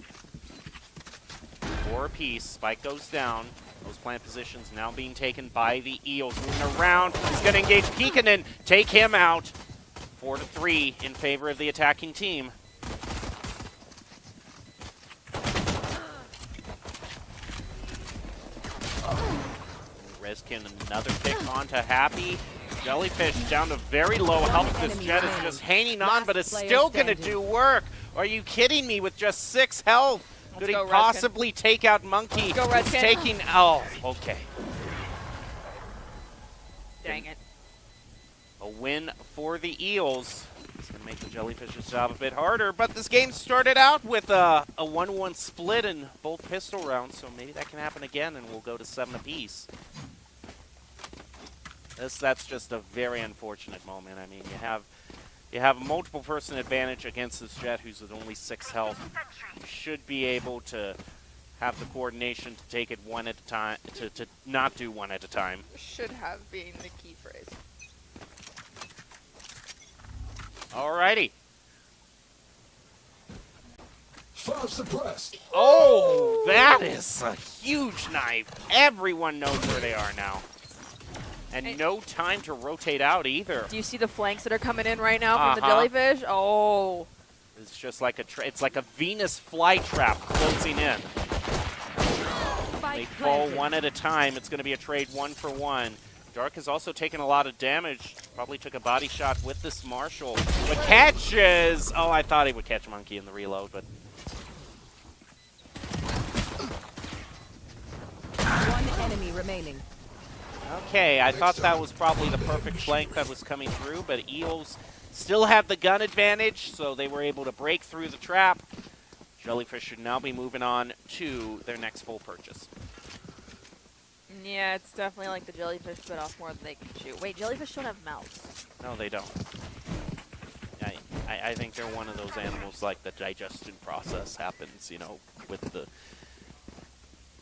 [SPEAKER 2] 4 apiece. Spike goes down. Those plant positions now being taken by the Eels. Moving around. He's going to engage Kikkonen. Take him out. 4-3 in favor of the attacking team. Reskin another pick onto Happy. Jellyfish down to very low health. This Jet is just hanging on, but it's still going to do work. Are you kidding me with just 6 health? Could he
[SPEAKER 1] go, Redkin.
[SPEAKER 2] possibly take out Monkey?
[SPEAKER 1] Let's go,
[SPEAKER 2] He's
[SPEAKER 1] Redkin.
[SPEAKER 2] taking. Oh, okay.
[SPEAKER 1] Dang it.
[SPEAKER 2] A win for the Eels. It's going to make the Jellyfish's job a bit harder, but this game started out with a 1-1 split in both pistol rounds, so maybe that can happen again, and we'll go to 7 apiece. That's just a very unfortunate moment. I mean, you have a multiple person advantage against this Jet who's at only 6 health. You should be able to have the coordination to take it one at a time, to not do one at a time.
[SPEAKER 1] Should have been the key phrase.
[SPEAKER 2] Alrighty.
[SPEAKER 4] 5 suppressed.
[SPEAKER 2] Oh, that is a huge knife. Everyone knows where they are now. And no time to rotate out either.
[SPEAKER 1] Do you see the flanks that are coming in right now from the
[SPEAKER 2] Uh-huh.
[SPEAKER 1] Jellyfish? Oh.
[SPEAKER 2] It's just like it's like a Venus flytrap closing in. They fall one at a time. It's going to be a trade 1-for-1. Dark has also taken a lot of damage. Probably took a body shot with this Marshall. But catches! Oh, I thought he would catch Monkey in the reload, but...
[SPEAKER 6] One enemy remaining.
[SPEAKER 2] Okay, I thought that was probably the perfect flank that was coming through, but Eels still have the gun advantage, so they were able to break through the trap. Jellyfish should now be moving on to their next full purchase.
[SPEAKER 1] Yeah, it's definitely like the Jellyfish bit off more than they can chew. Wait, Jellyfish don't have mouths.
[SPEAKER 2] No, they don't. I think they're one of those animals like the digestion process happens, you know, with the...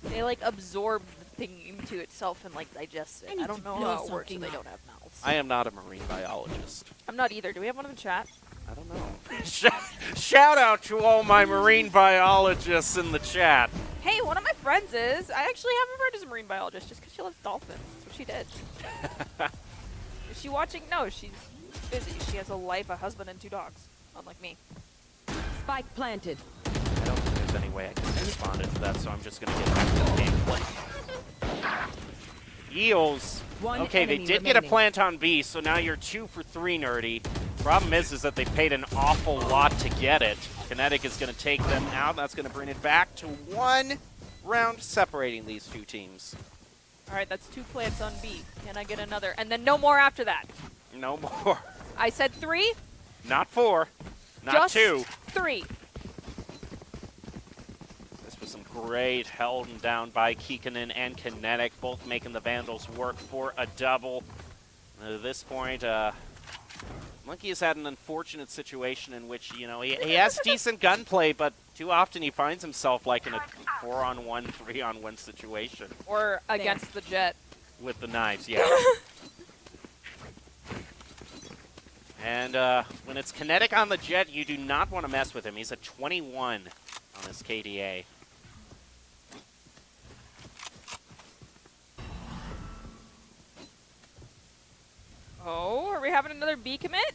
[SPEAKER 1] They like absorb the thing into itself and like digest it. I don't know how it works if they
[SPEAKER 3] something
[SPEAKER 1] don't have mouths.
[SPEAKER 2] I am not a marine biologist.
[SPEAKER 1] I'm not either. Do we have one in the chat?
[SPEAKER 2] I don't know. Shout out to all my marine biologists in the chat.
[SPEAKER 1] Hey, one of my friends is. I actually have a friend who's a marine biologist just because she loves dolphins. That's what she did. Is she watching? No, she's busy. She has a life, a husband, and 2 dogs. Unlike me.
[SPEAKER 6] Spike planted.
[SPEAKER 2] I don't think there's any way I can respond to that, so I'm just going to get back to the gameplay. Eels.
[SPEAKER 6] One
[SPEAKER 2] Okay, they
[SPEAKER 6] enemy
[SPEAKER 2] did get a
[SPEAKER 6] remaining.
[SPEAKER 2] plant on B, so now you're 2 for 3, Nerdy. Problem is that they paid an awful lot to get it. Kinetic is going to take them out. That's going to bring it back to 1 round separating these 2 teams.
[SPEAKER 1] All right, that's 2 plants on B. Can I get another? And then no more after that.
[SPEAKER 2] No more.
[SPEAKER 1] I said 3.
[SPEAKER 2] Not 4. Not
[SPEAKER 1] Just
[SPEAKER 2] 2.
[SPEAKER 1] 3.
[SPEAKER 2] This was some great held down by Kikkonen and Kinetic, both making the Vandals work for a double. And at this point, Monkey has had an unfortunate situation in which, you know, he has decent gunplay, but too often he finds himself like in a 4-on-1, 3-on-1 situation.
[SPEAKER 1] Or against the Jet.
[SPEAKER 2] With the knives, yeah. And when it's Kinetic on the Jet, you do not want to mess with him. He's a 21 on his KDA.
[SPEAKER 1] Oh, are we having another B commit?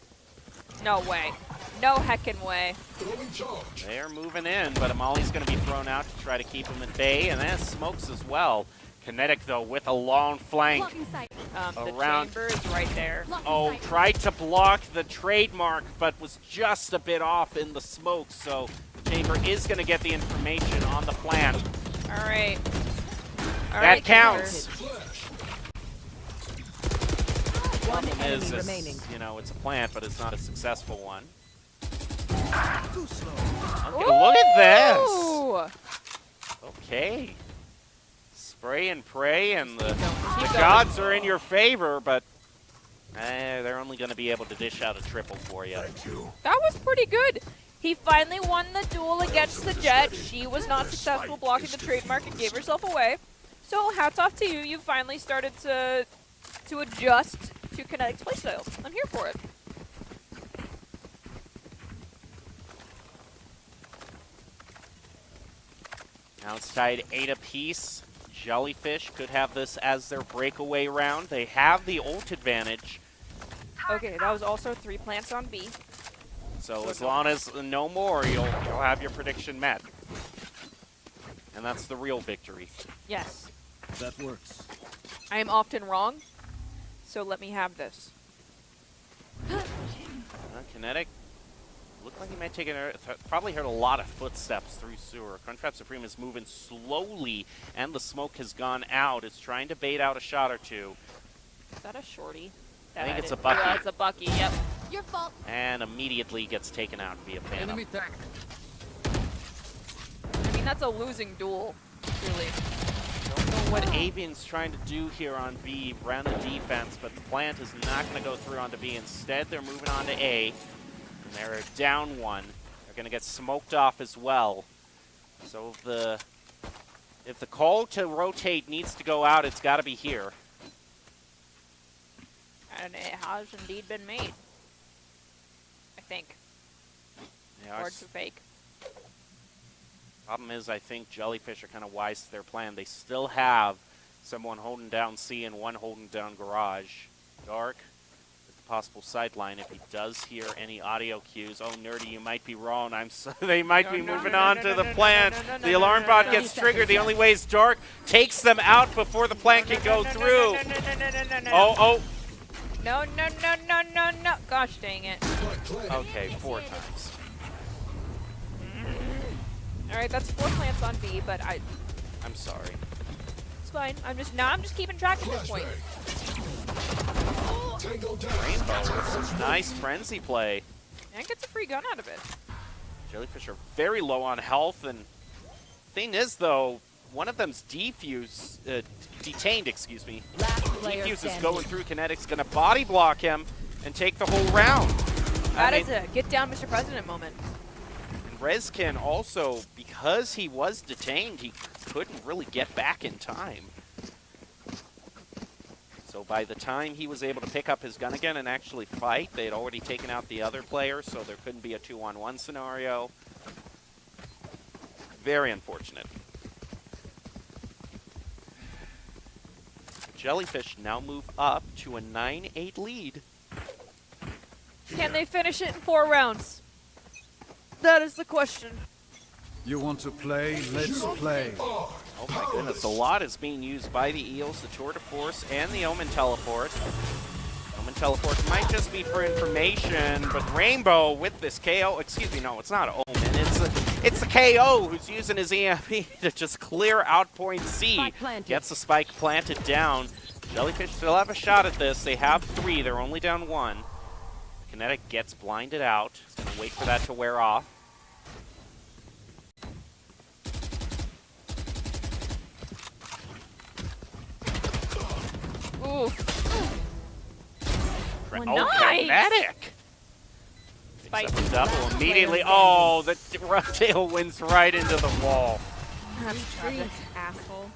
[SPEAKER 1] No way. No heckin' way.
[SPEAKER 4] Throwing charge.
[SPEAKER 2] They're moving in, but Amali's going to be thrown out to try to keep him at bay, and then Smokes as well. Kinetic, though, with a long flank.
[SPEAKER 3] Blocking sight.
[SPEAKER 1] The
[SPEAKER 2] Around-
[SPEAKER 1] chamber is right there.
[SPEAKER 3] Blocking
[SPEAKER 2] Oh,
[SPEAKER 3] sight.
[SPEAKER 2] tried to block the trademark, but was just a bit off in the smoke, so the chamber is going to get the information on the plan.
[SPEAKER 1] All right. All
[SPEAKER 2] That
[SPEAKER 1] right,
[SPEAKER 2] counts.
[SPEAKER 4] Flash.
[SPEAKER 6] One
[SPEAKER 2] Problem
[SPEAKER 6] enemy
[SPEAKER 2] is,
[SPEAKER 6] remaining.
[SPEAKER 2] you know, it's a plant, but it's not a successful one.
[SPEAKER 5] Too slow.
[SPEAKER 2] Okay, look at this.
[SPEAKER 1] Ooh.
[SPEAKER 2] Okay. Spray and pray, and the
[SPEAKER 1] Keep going.
[SPEAKER 2] gods are in your favor, but they're only going to be able to dish out a triple for you.
[SPEAKER 4] Thank you.
[SPEAKER 1] That was pretty good. He finally won the duel against the Jet. She was not successful blocking the trademark and gave herself away. So hats off to you. You finally started to adjust to Kinetic's playstyles. I'm here for it.
[SPEAKER 2] Now it's tied 8 apiece. Jellyfish could have this as their breakaway round. They have the ult advantage,
[SPEAKER 1] Okay, that was also 3 plants on B.
[SPEAKER 2] so as long as no more, you'll have your prediction met. And that's the real victory.
[SPEAKER 1] Yes.
[SPEAKER 5] That works.
[SPEAKER 1] I am often wrong, so let me have this.
[SPEAKER 2] Kinetic looked like he might take it. Probably heard a lot of footsteps through sewer. Crunchtrap Supreme is moving slowly, and the smoke has gone out. It's trying to bait out a shot or two,
[SPEAKER 1] Is that a shorty?
[SPEAKER 2] I think it's a
[SPEAKER 1] didn't-
[SPEAKER 2] Bucky.
[SPEAKER 1] Yeah, it's a Bucky, yep.
[SPEAKER 3] Your fault.
[SPEAKER 2] and immediately gets taken out via Phantom.
[SPEAKER 5] Enemy tank.
[SPEAKER 1] I mean, that's a losing duel, really.
[SPEAKER 2] Don't know what Avian's trying to do here on B, around the defense, but the plant is not going to go through onto B. Instead, they're moving on to A, and they're down 1. They're going to get smoked off as well. So if the call to rotate needs to go out, it's got to be here.
[SPEAKER 1] And it has indeed been made. I think.
[SPEAKER 2] Yeah,
[SPEAKER 1] Or it's a fake.
[SPEAKER 2] problem is, I think Jellyfish are kind of wise to their plan. They still have someone holding down C and one holding down Garage. Dark with the possible sideline if he does hear any audio cues. Oh, Nerdy, you might be wrong. They might be moving on to the plant. The alarm bot gets triggered. The only way is Dark takes them out before the plant can go through. Oh.
[SPEAKER 1] No. Gosh dang it.
[SPEAKER 2] Okay, 4 times.
[SPEAKER 1] Alright, that's 4 plants on B, but
[SPEAKER 2] I'm sorry.
[SPEAKER 1] it's fine. I'm just keeping track at this point.
[SPEAKER 4] Tango down.
[SPEAKER 2] Rainbow, nice frenzy play.
[SPEAKER 1] And gets a free gun out of it.
[SPEAKER 2] Jellyfish are very low on health, and thing is, though, one of them's detained, excuse me.
[SPEAKER 6] Last player
[SPEAKER 2] Defuse is
[SPEAKER 6] standing.
[SPEAKER 2] going through. Kinetic's going to body block him and take the whole round.
[SPEAKER 1] That is a get down, Mr. President moment.
[SPEAKER 2] Rezkin also, because he was detained, he couldn't really get back in time. So by the time he was able to pick up his gun again and actually fight, they had already taken out the other player, so there couldn't be a 2-on-1 scenario. Very unfortunate. Jellyfish now move up to a 9-8 lead.
[SPEAKER 1] Can they finish it in 4 rounds? That is the question.
[SPEAKER 5] You want to play? Let's play.
[SPEAKER 2] Oh my goodness, a lot is being used by the Eels, the Tour de Force, and the Omen Teleport. Omen Teleport might just be for information, but Rainbow with this KO, excuse me, no, it's not Omen, it's the KO who's using his EMP to just clear out point C.
[SPEAKER 6] Spike planted.
[SPEAKER 2] Gets the spike planted down. Jellyfish still have a shot at this. They have 3, they're only down 1. Kinetic gets blinded out. He's going to wait for that to wear off.
[SPEAKER 1] Ooh.
[SPEAKER 2] Oh,
[SPEAKER 1] nice.
[SPEAKER 2] Kinetic!
[SPEAKER 1] Spike.
[SPEAKER 2] Picks up the double immediately. Oh, the tail wins right into the wall.
[SPEAKER 1] That's tragic. Asshole.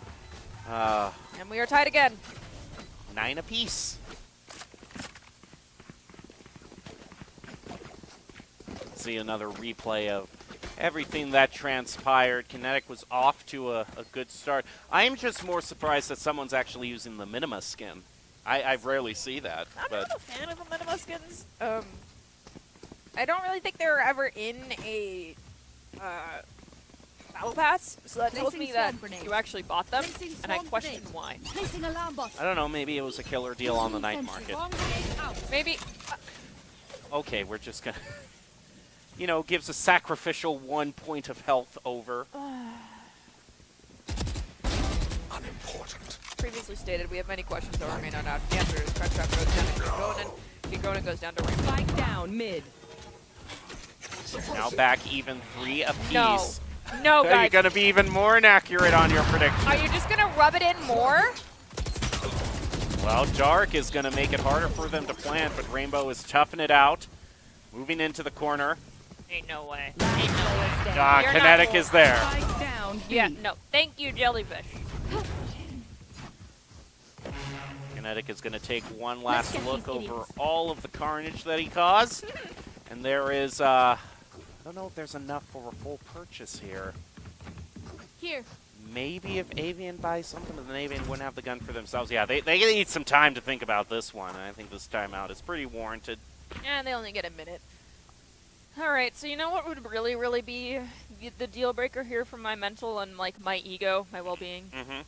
[SPEAKER 2] Uh,
[SPEAKER 1] And we are tied again.
[SPEAKER 2] 9 apiece. Let's see another replay of everything that transpired. Kinetic was off to a good start. I'm just more surprised that someone's actually using the Minima skin. I rarely see that.
[SPEAKER 1] I'm
[SPEAKER 2] But
[SPEAKER 1] not a fan of the Minima skins. I don't really think they were ever in a battle pass, so that tells me
[SPEAKER 3] Placing
[SPEAKER 1] that
[SPEAKER 3] swarm grenade.
[SPEAKER 1] you actually bought them,
[SPEAKER 3] Placing
[SPEAKER 1] and I
[SPEAKER 3] swarm
[SPEAKER 1] question
[SPEAKER 3] grenade.
[SPEAKER 1] why.
[SPEAKER 3] Placing alarm bot.
[SPEAKER 2] I don't know, maybe it was a killer deal on the night market.
[SPEAKER 3] Swarm grenade out.
[SPEAKER 1] Maybe.
[SPEAKER 2] Okay, we're just gonna, you know, gives a sacrificial 1 point of health over.
[SPEAKER 4] Unimportant.
[SPEAKER 1] Previously stated, we have many questions that remain unanswered. The answer is Crunchtrap goes down to Gigona goes down to Rainbow.
[SPEAKER 6] Spike down mid.
[SPEAKER 2] Now back even 3 apiece.
[SPEAKER 1] No. No,
[SPEAKER 2] Are you
[SPEAKER 1] guys.
[SPEAKER 2] gonna be even more inaccurate on your prediction?
[SPEAKER 1] Are you just gonna rub it in more?
[SPEAKER 2] Well, Dark is gonna make it harder for them to plant, but Rainbow is toughing it out. Moving into the corner.
[SPEAKER 1] Ain't no way.
[SPEAKER 6] Last player standing.
[SPEAKER 2] Ah,
[SPEAKER 1] You're not
[SPEAKER 2] Kinetic
[SPEAKER 1] cool.
[SPEAKER 2] is there.
[SPEAKER 6] Spike down B.
[SPEAKER 1] Yeah, no. Thank you, Jellyfish.
[SPEAKER 2] Kinetic is gonna take one last
[SPEAKER 3] get
[SPEAKER 2] look
[SPEAKER 3] these
[SPEAKER 2] over
[SPEAKER 3] idiots.
[SPEAKER 2] all of the carnage that he caused. And there is, I don't know if there's enough for a full purchase here.
[SPEAKER 3] Here.
[SPEAKER 2] Maybe if Avian buys something, then Avian wouldn't have the gun for themselves. Yeah, they need some time to think about this one. I think this timeout is pretty warranted.
[SPEAKER 1] And they only get a minute. Alright, so you know what would really be the deal breaker here for my mental and like my ego, my well-being?
[SPEAKER 2] Mm-hmm.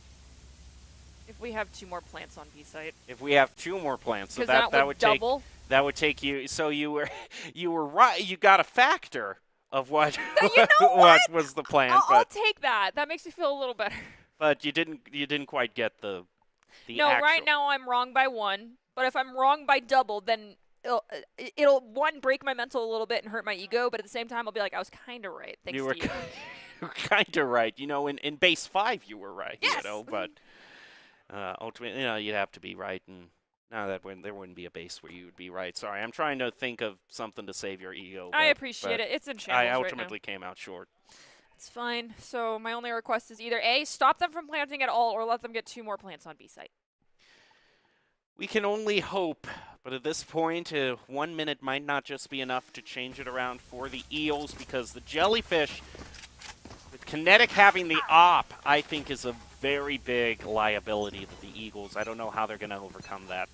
[SPEAKER 1] If we have 2 more plants on B site.
[SPEAKER 2] If we have 2 more plants, so
[SPEAKER 1] Because
[SPEAKER 2] that would take
[SPEAKER 1] double.
[SPEAKER 2] that would take you. So you were right. You got a factor of what
[SPEAKER 1] You know
[SPEAKER 2] what was the plan,
[SPEAKER 1] I'll take that. That makes me feel a little better.
[SPEAKER 2] but you didn't quite get the
[SPEAKER 1] No,
[SPEAKER 2] actual.
[SPEAKER 1] right now I'm wrong by 1. But if I'm wrong by double, then it'll one, break my mental a little bit and hurt my ego. But at the same time, I'll be like, I was kind of right. Thanks
[SPEAKER 2] You were
[SPEAKER 1] to you.
[SPEAKER 2] kind of right. You know, in base 5 you were right.
[SPEAKER 1] Yes.
[SPEAKER 2] You know, but ultimately, you know, you'd have to be right, and there wouldn't be a base where you would be right. Sorry, I'm trying to think of something to save your ego.
[SPEAKER 1] I
[SPEAKER 2] but
[SPEAKER 1] appreciate it. It's in
[SPEAKER 2] I
[SPEAKER 1] shambles right now.
[SPEAKER 2] ultimately came out short.
[SPEAKER 1] It's fine. So my only request is either A, stop them from planting at all, or let them get 2 more plants on B site.
[SPEAKER 2] We can only hope, but at this point, 1 minute might not just be enough to change it around for the Eels, because the Jellyfish, with Kinetic having the op, I think is a very big liability to the Eagles. I don't know how they're going to overcome that,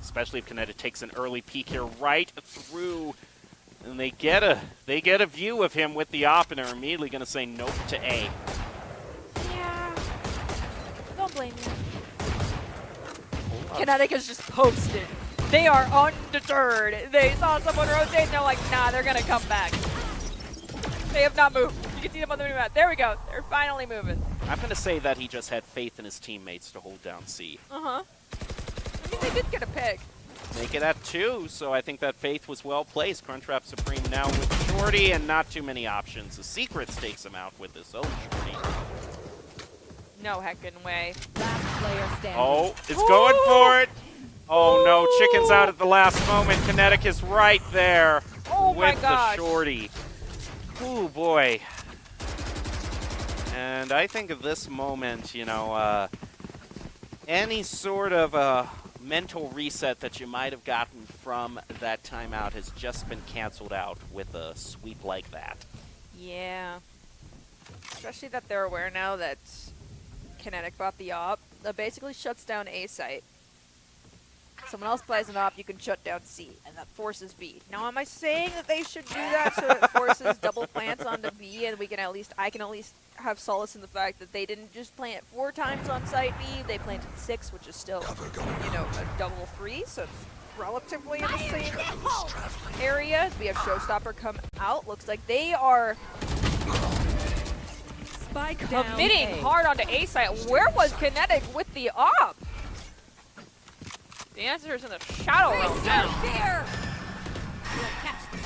[SPEAKER 2] especially if Kinetic takes an early peek here right through, and they get a view of him with the op, and are immediately going to say nope to A.
[SPEAKER 1] Yeah. Don't blame me. Kinetic is just posted. They are undeterred. They saw someone rotate and they're like, nah, they're gonna come back. They have not moved. You can see them on the map. There we go. They're finally moving.
[SPEAKER 2] I'm going to say that he just had faith in his teammates to hold down C.
[SPEAKER 1] Uh-huh. I mean, they did get a pick.
[SPEAKER 2] Make it at 2, so I think that faith was well placed. Crunchtrap Supreme now with Shorty, and not too many options. The Secrets takes him out with this. Oh, Shorty.
[SPEAKER 1] No heckin' way.
[SPEAKER 6] Last player standing.
[SPEAKER 2] Oh, it's going for it. Oh, no. Chicken's out at the last moment. Kinetic is right there
[SPEAKER 1] Oh my
[SPEAKER 2] with
[SPEAKER 1] gosh.
[SPEAKER 2] the Shorty. Ooh, boy. And I think at this moment, you know, any sort of mental reset that you might have gotten from that timeout has just been canceled out with a sweep like that.
[SPEAKER 1] Yeah. Especially that they're aware now that Kinetic bought the op. That basically shuts down A site. Someone else buys an op, you can shut down C, and that forces B. Now, am I saying that they should do that so it forces double plants onto B, and I can at least have solace in the fact that they didn't just plant 4 times on site B, they planted 6, which is still, you know, a double 3, so it's relatively in the same area. As we have Showstopper come out, looks like they are
[SPEAKER 6] Spike down
[SPEAKER 1] committing
[SPEAKER 6] A.
[SPEAKER 1] hard onto A site. Where was Kinetic with the op? The answer is in the shadow realm now.
[SPEAKER 3] Here. We'll catch them.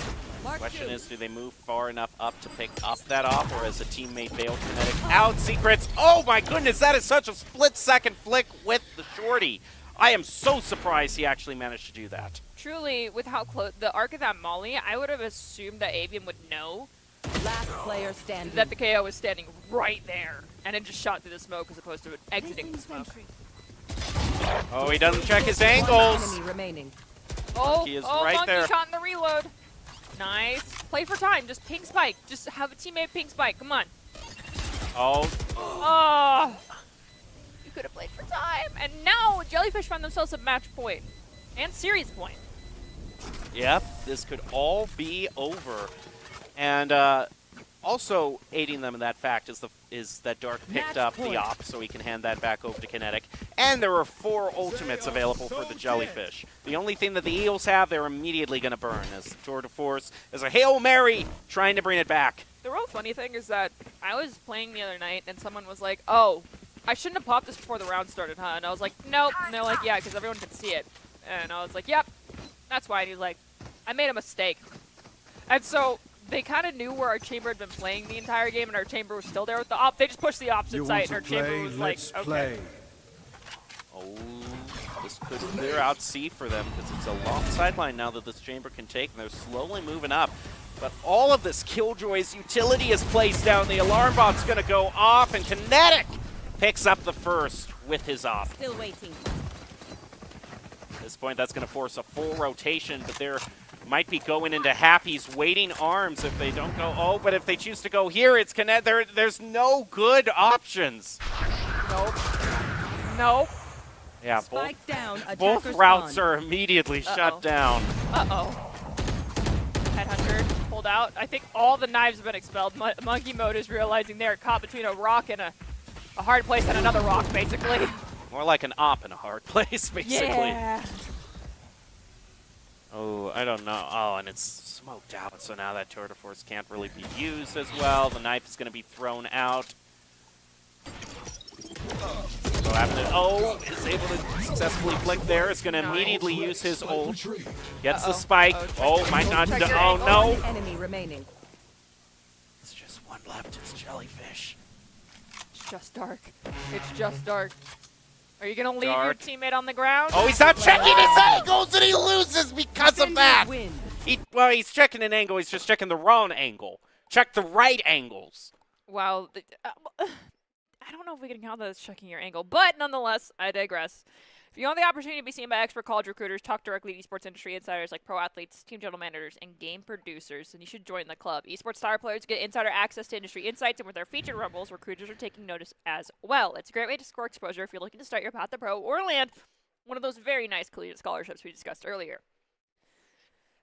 [SPEAKER 3] Mark
[SPEAKER 2] Question
[SPEAKER 3] 2.
[SPEAKER 2] is, do they move far enough up to pick up that op, or as a teammate bail Kinetic out? Secrets. Oh my goodness, that is such a split-second flick with the Shorty. I am so surprised he actually managed to do that.
[SPEAKER 1] Truly, with how close the arc of that molly, I would have assumed that Avian would know
[SPEAKER 6] Last player standing.
[SPEAKER 1] that the KO was standing right there, and it just shot through the smoke as opposed to it exiting the
[SPEAKER 3] Placing
[SPEAKER 1] smoke.
[SPEAKER 3] sentry.
[SPEAKER 2] Oh, he doesn't check his
[SPEAKER 6] One
[SPEAKER 2] angles.
[SPEAKER 6] enemy remaining.
[SPEAKER 1] Oh,
[SPEAKER 2] Monkey is
[SPEAKER 1] oh,
[SPEAKER 2] right
[SPEAKER 1] monkey
[SPEAKER 2] there.
[SPEAKER 1] shot in the reload. Nice. Play for time. Just ping spike. Just have a teammate ping spike. Come on.
[SPEAKER 2] Oh,
[SPEAKER 1] Oh. You could have played for time. And now Jellyfish found themselves a match point and series point.
[SPEAKER 2] Yep, this could all be over. And also aiding them in that fact is that Dark picked
[SPEAKER 6] Match
[SPEAKER 2] up
[SPEAKER 6] point.
[SPEAKER 2] the op, so he can hand that back over to Kinetic. And there are 4 ultimates available for the Jellyfish. The only thing that the Eels have, they're immediately going to burn, as the Tour de Force is a Hail Mary trying to bring it back.
[SPEAKER 1] The real funny thing is that I was playing the other night and someone was like, oh, I shouldn't have popped this before the round started, huh? And I was like, nope. And they're like, yeah, because everyone could see it. And I was like, yep, that's why. And he's like, I made a mistake. And so they kind of knew where our chamber had been playing the entire game, and our chamber was still there with the op. They just pushed the opposite
[SPEAKER 5] You
[SPEAKER 1] side,
[SPEAKER 5] want
[SPEAKER 1] and
[SPEAKER 5] to
[SPEAKER 1] our chamber
[SPEAKER 5] play?
[SPEAKER 1] was like,
[SPEAKER 5] Let's
[SPEAKER 1] okay.
[SPEAKER 5] play.
[SPEAKER 2] Oh, this could clear out C for them, because it's a long sideline now that this chamber can take, and they're slowly moving up. But all of this Killjoy's utility is placed down. The alarm bot's going to go off, and Kinetic picks up the first with his op.
[SPEAKER 6] Still waiting.
[SPEAKER 2] At this point, that's going to force a full rotation, but they're might be going into Happy's waiting arms if they don't go. Oh, but if they choose to go here, it's there's no good options.
[SPEAKER 1] Nope. Nope.
[SPEAKER 2] Yeah,
[SPEAKER 6] Spike down.
[SPEAKER 2] both
[SPEAKER 6] Attacker
[SPEAKER 2] routes
[SPEAKER 6] spawn.
[SPEAKER 2] are immediately shut down.
[SPEAKER 1] Uh-oh. Headhunter pulled out. I think all the knives have been expelled. Monkey Mode is realizing they're caught between a rock and a hard place and another rock, basically.
[SPEAKER 2] More like an op in a hard place, basically.
[SPEAKER 1] Yeah.
[SPEAKER 2] Oh, I don't know. Oh, and it's smoked out, so now that Tour de Force can't really be used as well. The knife is going to be thrown out. So after, is able to successfully flick there. Is going to immediately use his ult.
[SPEAKER 4] Retreat.
[SPEAKER 2] Gets the spike. Oh, might not. Oh, no.
[SPEAKER 6] One enemy remaining.
[SPEAKER 2] It's just one left. It's Jellyfish.
[SPEAKER 1] It's just dark. It's just dark. Are you going to leave your
[SPEAKER 2] Dark.
[SPEAKER 1] teammate on the ground?
[SPEAKER 2] Oh, he's not checking his angles, and he loses because of that.
[SPEAKER 6] Win.
[SPEAKER 2] Well, he's checking an angle. He's just checking the wrong angle. Check the right angles.
[SPEAKER 1] Wow. I don't know if we can count that as checking your angle, but nonetheless, I digress. If you want the opportunity to be seen by expert college recruiters, talk directly to esports industry insiders like pro athletes, team general managers, and game producers, then you should join the club. Esports star players get insider access to industry insights, and with our featured rumbles, recruiters are taking notice as well. It's a great way to score exposure if you're looking to start your path to pro or land one of those very nice collegiate scholarships we discussed earlier.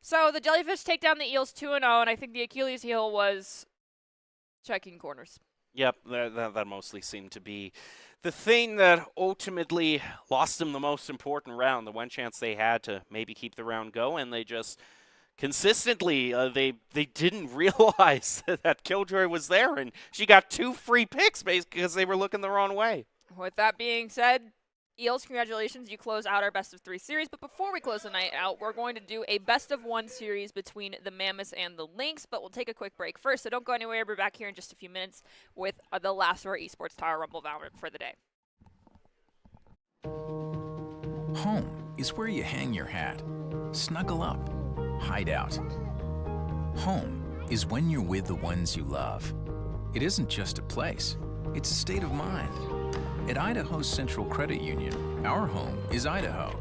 [SPEAKER 1] So the Jellyfish take down the Eels 2-0, and I think the Achilles heel was checking corners.
[SPEAKER 2] Yep, that mostly seemed to be the thing that ultimately lost them the most important round, the one chance they had to maybe keep the round going. They just consistently, they didn't realize that Killjoy was there, and she got 2 free picks basically because they were looking the wrong way.
[SPEAKER 1] With that being said, Eels, congratulations, you close out our best of 3 series. But before we close the night out, we're going to do a best of 1 series between the Mammoths and the Lynx, but we'll take a quick break first, so don't go anywhere. We're back here in just a few minutes with the last of our Esports Tower Rumble Valorant for the day.
[SPEAKER 7] Home is where you hang your hat, snuggle up, hide out. Home is when you're with the ones you love. It isn't just a place, it's a state of mind. At Idaho Central Credit Union, our home is Idaho.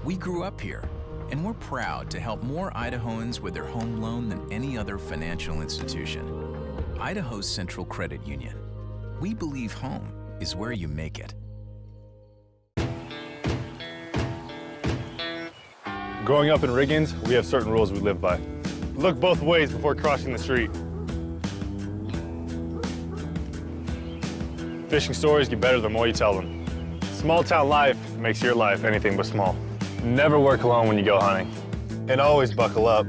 [SPEAKER 7] We grew up here, and we're proud to help more Idahoans with their home loan than any other financial institution. Idaho Central Credit Union. We believe home is where you make it.
[SPEAKER 8] Growing up in Riggins, we have certain rules we live by. Look both ways before crossing the street. Fishing stories get better the more you tell them. Small town life makes your life anything but small. Never work alone when you go hunting. And always buckle up.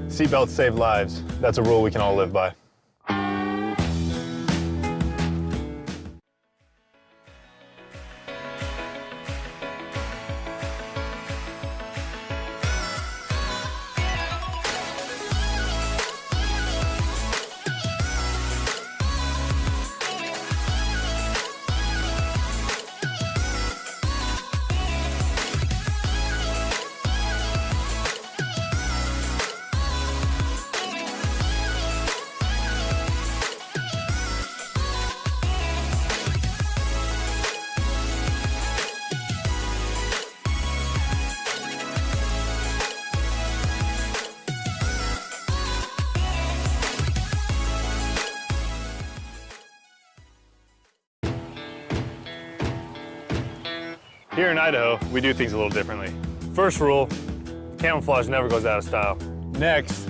[SPEAKER 8] Seatbelts save lives. That's a rule we can all live by. Here in Idaho, we do things a little differently. First rule, camouflage never goes out of style. Next,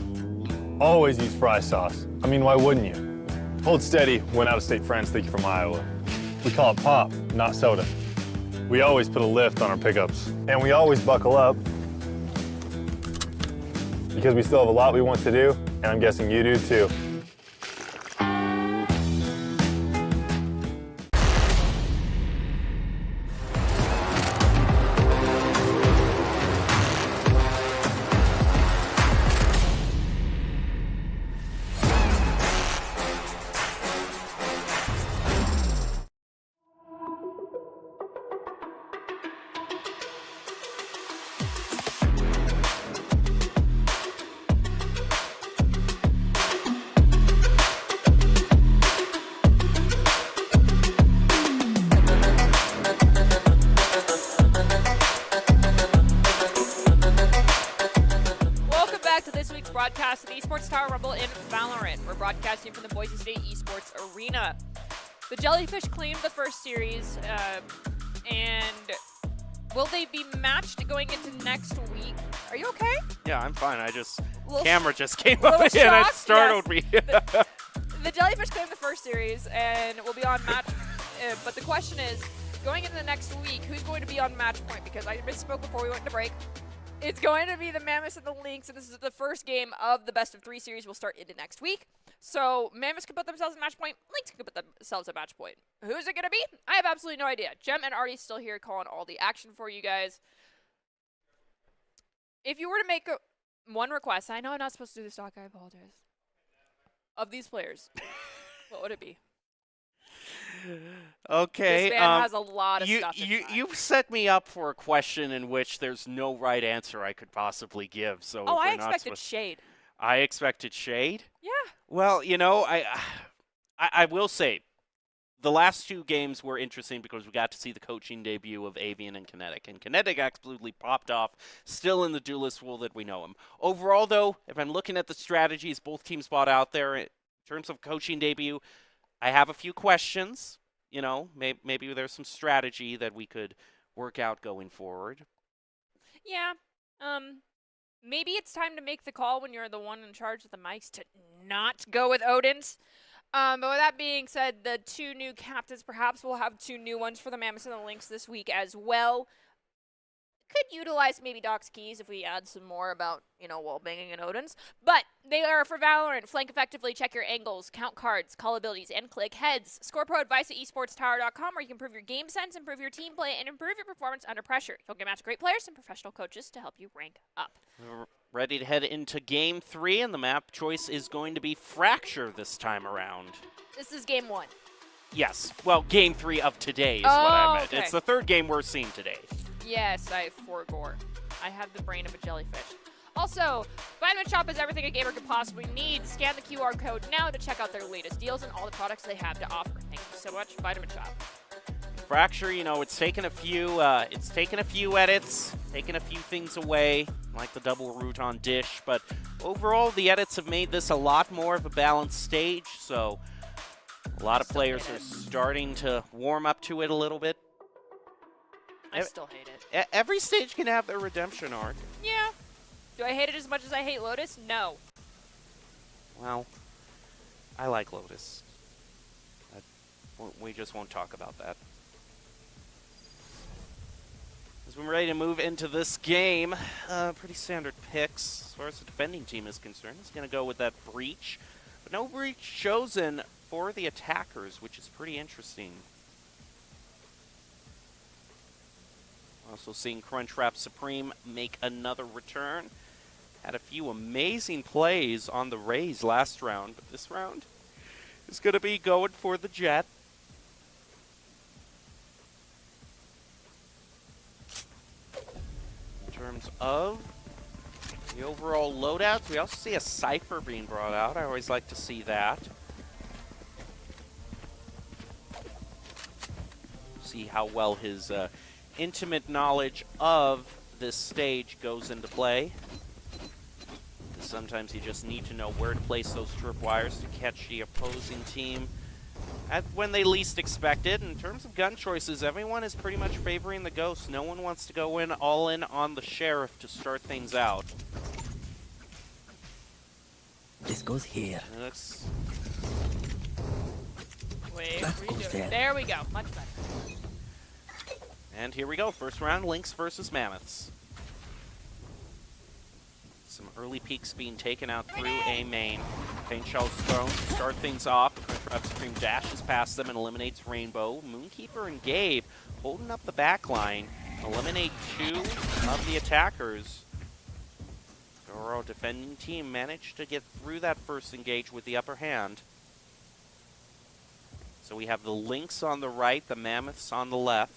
[SPEAKER 8] always use fry sauce. I mean, why wouldn't you? Hold steady when out-of-state friends think you're from Iowa. We call it pop, not soda. We always put a lift on our pickups. And we always buckle up because we still have a lot we want to do, and I'm guessing you do too.
[SPEAKER 1] Broadcast of the Esports Tower Rumble in Valorant. We're broadcasting from the Boise State Esports Arena. The Jellyfish claimed the first series, and will they be matched going into next week? Are you okay?
[SPEAKER 2] Yeah, I'm fine.
[SPEAKER 1] Little
[SPEAKER 2] Camera just came up and it
[SPEAKER 1] shocked?
[SPEAKER 2] startled me.
[SPEAKER 1] The Jellyfish claimed the first series and will be on match, but the question is, going into the next week, who's going to be on match point? Because I misspoke before we went into break. It's going to be the Mammoths and the Lynx, and this is the first game of the best of 3 series. Will start into next week. So Mammoths can put themselves at match point. Lynx can put themselves at match point. Who's it going to be? I have absolutely no idea. Jem and Artie's still here calling all the action for you guys. If you were to make one request, I know I'm not supposed to do this, Doc. I apologize. Of these players, what would it be?
[SPEAKER 2] Okay.
[SPEAKER 1] This man has a lot of stuff in mind.
[SPEAKER 2] You set me up for a question in which there's no right answer I could possibly give. So
[SPEAKER 1] Oh,
[SPEAKER 2] if
[SPEAKER 1] I
[SPEAKER 2] we're not
[SPEAKER 1] expected shade.
[SPEAKER 2] I expected shade?
[SPEAKER 1] Yeah.
[SPEAKER 2] Well, you know, I will say the last 2 games were interesting because we got to see the coaching debut of Avian and Kinetic. And Kinetic absolutely popped off, still in the duelist role that we know him. Overall, though, if I'm looking at the strategies both teams bought out there in terms of coaching debut, I have a few questions. You know, maybe there's some strategy that we could work out going forward.
[SPEAKER 1] Yeah. Maybe it's time to make the call when you're the one in charge of the mics to not go with Odin's. But with that being said, the 2 new captains, perhaps we'll have 2 new ones for the Mammoths and the Lynx this week as well. Could utilize maybe Doc's keys if we add some more about, wall banging and Odin's. But they are for Valorant. Flank effectively, check your angles, count cards, call abilities, and click heads. Score pro advice at esportstower.com, where you can improve your game sense, improve your team play, and improve your performance under pressure. You'll get match great players and professional coaches to help you rank up.
[SPEAKER 2] We're ready to head into Game 3, and the map choice is going to be Fracture this time around.
[SPEAKER 1] This is game 1.
[SPEAKER 2] Yes. Well, Game 3 of today is what I meant.
[SPEAKER 1] Okay.
[SPEAKER 2] It's the 3rd game we're seeing today.
[SPEAKER 1] Yes, I forgore. I have the brain of a jellyfish. Also, Vitamin Shop is everything a gamer could possibly need. Scan the QR code now to check out their latest deals and all the products they have to offer. Thank you so much, Vitamin Shop.
[SPEAKER 2] Fracture, it's taken a few edits, taken a few things away, like the double root on Dish, but overall the edits have made this a lot more of a balanced stage, so a lot of players are starting to warm up to it a little bit.
[SPEAKER 1] I still hate it.
[SPEAKER 2] Every stage can have their redemption arc.
[SPEAKER 1] Yeah. Do I hate it as much as I hate Lotus? No.
[SPEAKER 2] Well, I like Lotus. We just won't talk about that. As we're ready to move into this game, pretty standard picks as far as the defending team is concerned. It's going to go with that Breach. But no Breach chosen for the attackers, which is pretty interesting. Also seeing Crunchwrap Supreme make another return. Had a few amazing plays on the Rays last round, but this round is going to be going for the Jet. In terms of the overall loadouts, we also see a Cypher being brought out. I always like to see that. See how well his intimate knowledge of this stage goes into play. Sometimes you just need to know where to place those tripwires to catch the opposing team when they least expect it. In terms of gun choices, everyone is pretty much favoring the Ghost. No one wants to go in all in on the Sheriff to start things out.
[SPEAKER 9] This goes here.
[SPEAKER 2] Looks
[SPEAKER 1] Wait,
[SPEAKER 9] That
[SPEAKER 1] what are you
[SPEAKER 9] goes
[SPEAKER 1] doing?
[SPEAKER 9] there.
[SPEAKER 1] There we go. Much better.
[SPEAKER 2] And here we go. First round, Lynx versus Mammoths. Some early peeks being taken out through A main. Paint shells thrown to start things off. Upstream dashes past them and eliminates Rainbow. Moonkeeper and Gabe holding up the back line. Eliminate 2 of the attackers. Our defending team managed to get through that first engage with the upper hand. So we have the Lynx on the right, the Mammoths on the left.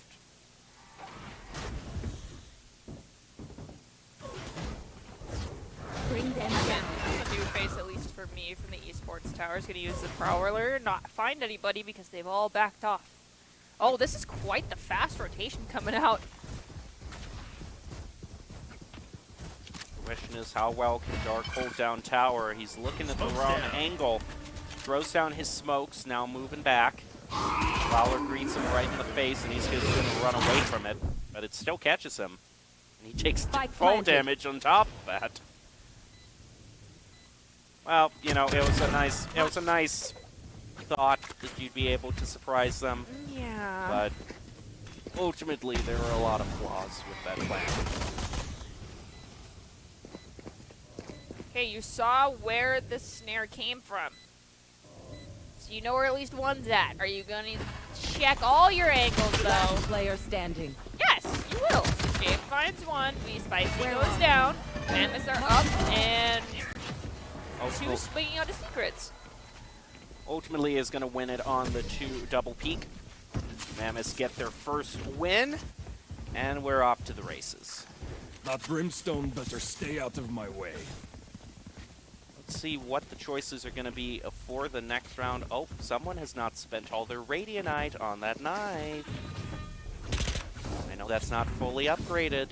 [SPEAKER 6] Bring them down.
[SPEAKER 1] A new face, at least for me, from the Esports Tower is going to use the Prowler, not find anybody because they've all backed off. Oh, this is quite the fast rotation coming out.
[SPEAKER 2] Question is, how well can Dark hold down tower? He's looking at the wrong angle. Throws down his smokes, now moving back. Fowler greets him right in the face, and he's just going to run away from it. But it still catches him. And he takes
[SPEAKER 6] Spike
[SPEAKER 2] fall
[SPEAKER 6] planted.
[SPEAKER 2] damage on top of that. Well, you know, it was a nice thought that you'd be able to surprise them.
[SPEAKER 1] Yeah.
[SPEAKER 2] But ultimately, there are a lot of flaws with that plan.
[SPEAKER 1] Okay, you saw where the snare came from. So you know where at least one's at. Are you going to check all your angles, though?
[SPEAKER 6] Last player standing.
[SPEAKER 1] Yes, you will. So Gabe finds one, V Spicy goes down, Mammoths are up, and two speaking out of secrets.
[SPEAKER 2] Ultimately is going to win it on the 2 double peak. Mammoths get their first win, and we're off to the races.
[SPEAKER 4] That brimstone better stay out of my way.
[SPEAKER 2] Let's see what the choices are going to be for the next round. Oh, someone has not spent all their Radianite on that knife. I know that's not fully upgraded.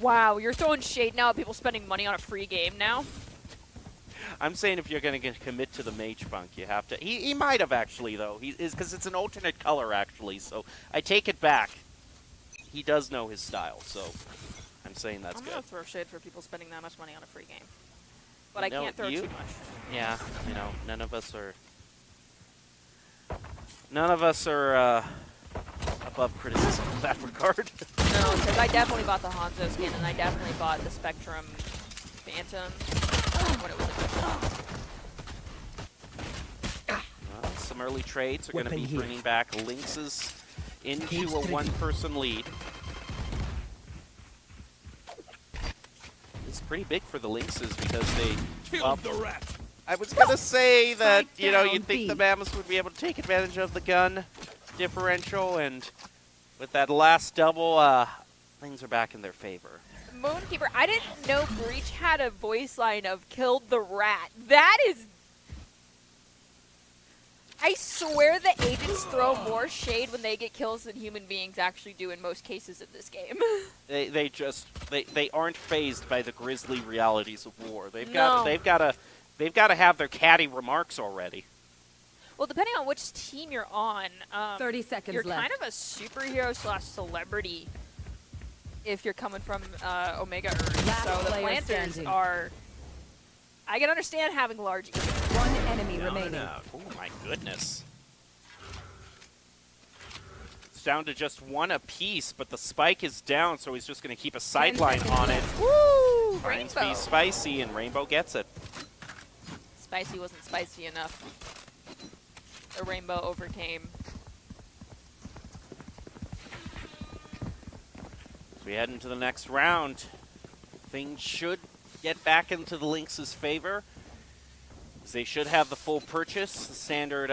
[SPEAKER 1] Wow, you're throwing shade now at people spending money on a free game now?
[SPEAKER 2] I'm saying if you're going to commit to the Mage Punk, you have to. He might have actually, though. He is, because it's an alternate color, actually. So I take it back. He does know his style, so I'm saying that's
[SPEAKER 1] I'm
[SPEAKER 2] good.
[SPEAKER 1] going to throw shade for people spending that much money on a free game. But
[SPEAKER 2] You
[SPEAKER 1] I
[SPEAKER 2] know,
[SPEAKER 1] can't throw
[SPEAKER 2] you-
[SPEAKER 1] too much.
[SPEAKER 2] Yeah, you know, none of us are above criticism in that regard.
[SPEAKER 1] No, because I definitely bought the Hanzo skin, and I definitely bought the Spectrum Phantom when it was
[SPEAKER 2] Well, some early trades are going to
[SPEAKER 9] Weapon
[SPEAKER 2] be
[SPEAKER 9] here.
[SPEAKER 2] bringing back Lynxes into
[SPEAKER 9] Cage
[SPEAKER 2] a
[SPEAKER 9] ready.
[SPEAKER 2] one-person lead. It's pretty big for the Lynxes because they.
[SPEAKER 4] Kill the rat.
[SPEAKER 2] I was going to say that,
[SPEAKER 6] Strike
[SPEAKER 2] you know,
[SPEAKER 6] down
[SPEAKER 2] you'd think
[SPEAKER 6] B.
[SPEAKER 2] the Mammoths would be able to take advantage of the gun differential, and with that last double, things are back in their favor.
[SPEAKER 1] Moonkeeper. I didn't know Breach had a voice line of "killed the rat." That is. I swear the agents throw more shade when they get kills than human beings actually do in most cases in this game.
[SPEAKER 2] They aren't phased by the grisly realities of war. They've
[SPEAKER 1] No.
[SPEAKER 2] got to have their catty remarks already.
[SPEAKER 1] Well, depending on which team you're on,
[SPEAKER 6] 30 seconds
[SPEAKER 1] you're
[SPEAKER 6] left.
[SPEAKER 1] kind of a superhero / celebrity if you're coming from Omega Earth.
[SPEAKER 6] Last
[SPEAKER 1] So the
[SPEAKER 6] player
[SPEAKER 1] planters
[SPEAKER 6] standing.
[SPEAKER 1] are. I can understand having large egos.
[SPEAKER 6] One enemy remaining.
[SPEAKER 2] Oh my goodness. It's down to just one apiece, but the spike is down, so he's just going to keep a sideline
[SPEAKER 6] seconds
[SPEAKER 2] on it.
[SPEAKER 6] left.
[SPEAKER 1] Woo!
[SPEAKER 2] Finds
[SPEAKER 1] Rainbow.
[SPEAKER 2] be spicy, and Rainbow gets it.
[SPEAKER 1] Spicy wasn't spicy enough. The rainbow overcame.
[SPEAKER 2] As we head into the next round, things should get back into the Lynx's favor. As they should have the full purchase, the standard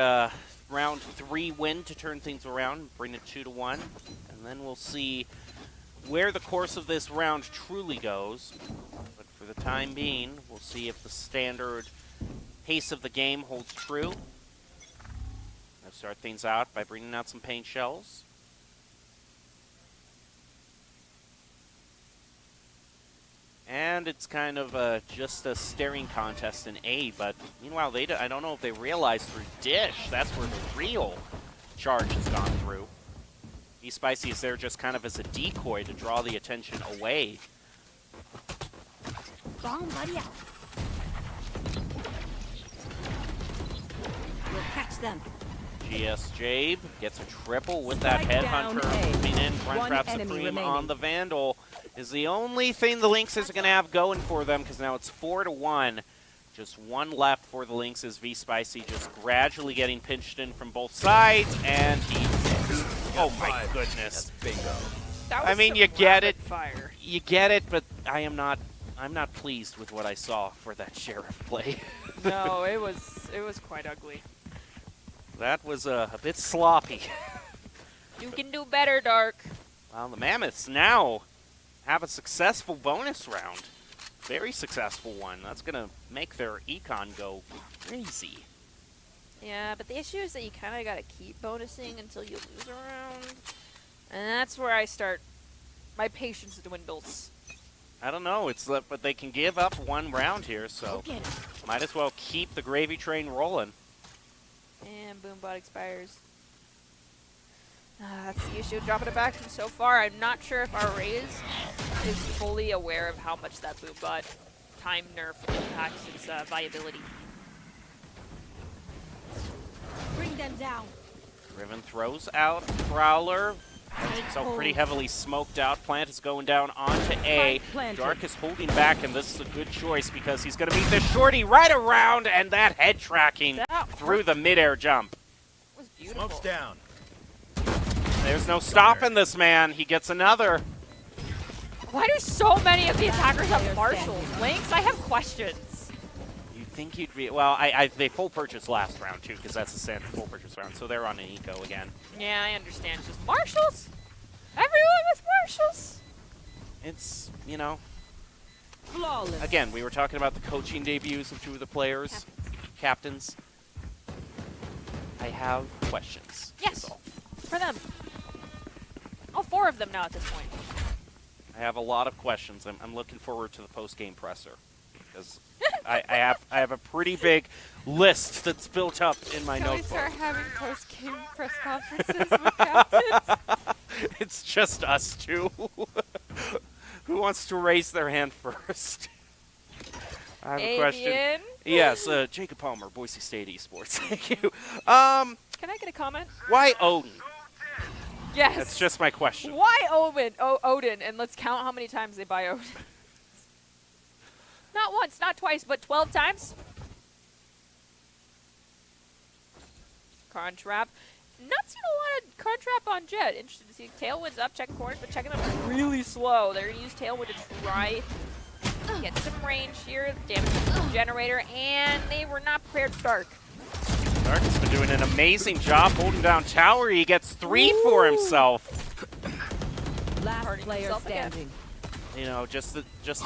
[SPEAKER 2] round 3 win to turn things around, bring it 2-1, and then we'll see where the course of this round truly goes. But for the time being, we'll see if the standard pace of the game holds true. I'll start things out by bringing out some paint shells. And it's kind of just a staring contest in A, but meanwhile, I don't know if they realize through Dish, that's where the real charge has gone through. Spicy is there just kind of as a decoy to draw the attention away.
[SPEAKER 6] Wrong buddy out. We'll catch them.
[SPEAKER 2] GS Jabe gets a triple with that
[SPEAKER 6] Strike down
[SPEAKER 2] headhunter
[SPEAKER 6] A.
[SPEAKER 2] moving in.
[SPEAKER 6] One
[SPEAKER 2] Crunchwrap
[SPEAKER 6] enemy
[SPEAKER 2] Supreme
[SPEAKER 6] remaining.
[SPEAKER 2] on the Vandal is the only thing the Lynxes are going to have going for them, because now it's 4-1. Just one left for the Lynxes. V-Spicy just gradually getting pinched in from both sides, and he... Oh my goodness.
[SPEAKER 9] Bingo.
[SPEAKER 1] That was
[SPEAKER 2] I mean,
[SPEAKER 1] some
[SPEAKER 2] you get
[SPEAKER 1] rapid
[SPEAKER 2] it.
[SPEAKER 1] Fire.
[SPEAKER 2] You get it, but I'm not pleased with what I saw for that Sheriff play.
[SPEAKER 1] No, it was quite ugly.
[SPEAKER 2] That was a bit sloppy.
[SPEAKER 1] You can do better, Dark.
[SPEAKER 2] Well, the Mammoths now have a successful bonus round. Very successful one. That's going to make their econ go crazy.
[SPEAKER 1] Yeah, but the issue is that you kind of got to keep bonusing until you lose a round. And that's where I start, my patience dwindles.
[SPEAKER 2] I don't know, but they can give up one round here, so might as well keep the gravy train rolling.
[SPEAKER 1] And Boombot expires. That's the issue, dropping it back from so far. I'm not sure if our Raze is fully aware of how much that Boombot time nerf impacts its viability.
[SPEAKER 6] Bring them down.
[SPEAKER 2] Riven throws out Prowler. So pretty heavily smoked out. Plant is going down onto A. Dark is holding back, and this is a good choice because he's going to meet the shorty right around, and that head tracking through the midair jump.
[SPEAKER 1] Was beautiful.
[SPEAKER 5] Smoke's down.
[SPEAKER 2] There's no stopping this man. He gets another.
[SPEAKER 1] Why do so many of the attackers have marshals? Lynx, I have questions.
[SPEAKER 2] You'd think you'd be... Well, they full purchase last round, too, because that's the standard full purchase round, so they're on an eco again.
[SPEAKER 1] Yeah, I understand. It's just marshals? Everyone with marshals?
[SPEAKER 2] It's, you know...
[SPEAKER 6] Flawless.
[SPEAKER 2] Again, we were talking about the coaching debuts of two of the players. Captains. I have questions.
[SPEAKER 1] Yes,
[SPEAKER 2] That's all.
[SPEAKER 1] for them. All four of them now at this point.
[SPEAKER 2] I have a lot of questions. I'm looking forward to the post-game presser. Because I have a pretty big list that's built up in my
[SPEAKER 1] Can we
[SPEAKER 2] notebook.
[SPEAKER 1] start having post-game press conferences with captains?
[SPEAKER 2] It's just us two. Who wants to raise their hand first? I have a question.
[SPEAKER 1] Avian?
[SPEAKER 2] Yes, Jacob Palmer, Boise State Esports. Thank you.
[SPEAKER 1] Can I get a comment?
[SPEAKER 2] Why Odin?
[SPEAKER 1] Yes.
[SPEAKER 2] That's just my question.
[SPEAKER 1] Why Odin? And let's count how many times they buy Odin. Not once, not twice, but 12 times. Crunchwrap. Not seen a lot of Crunchwrap on Jet. Interested to see Tailwind's up, checking corners, but checking them really slow. They're going to use Tailwind to try get some range here, damage the generator, and they were not prepared for Dark.
[SPEAKER 2] Dark has been doing an amazing job holding down tower. He gets 3 for himself.
[SPEAKER 6] Last
[SPEAKER 1] Hurting
[SPEAKER 6] player
[SPEAKER 1] himself again.
[SPEAKER 6] standing.
[SPEAKER 2] You know, just the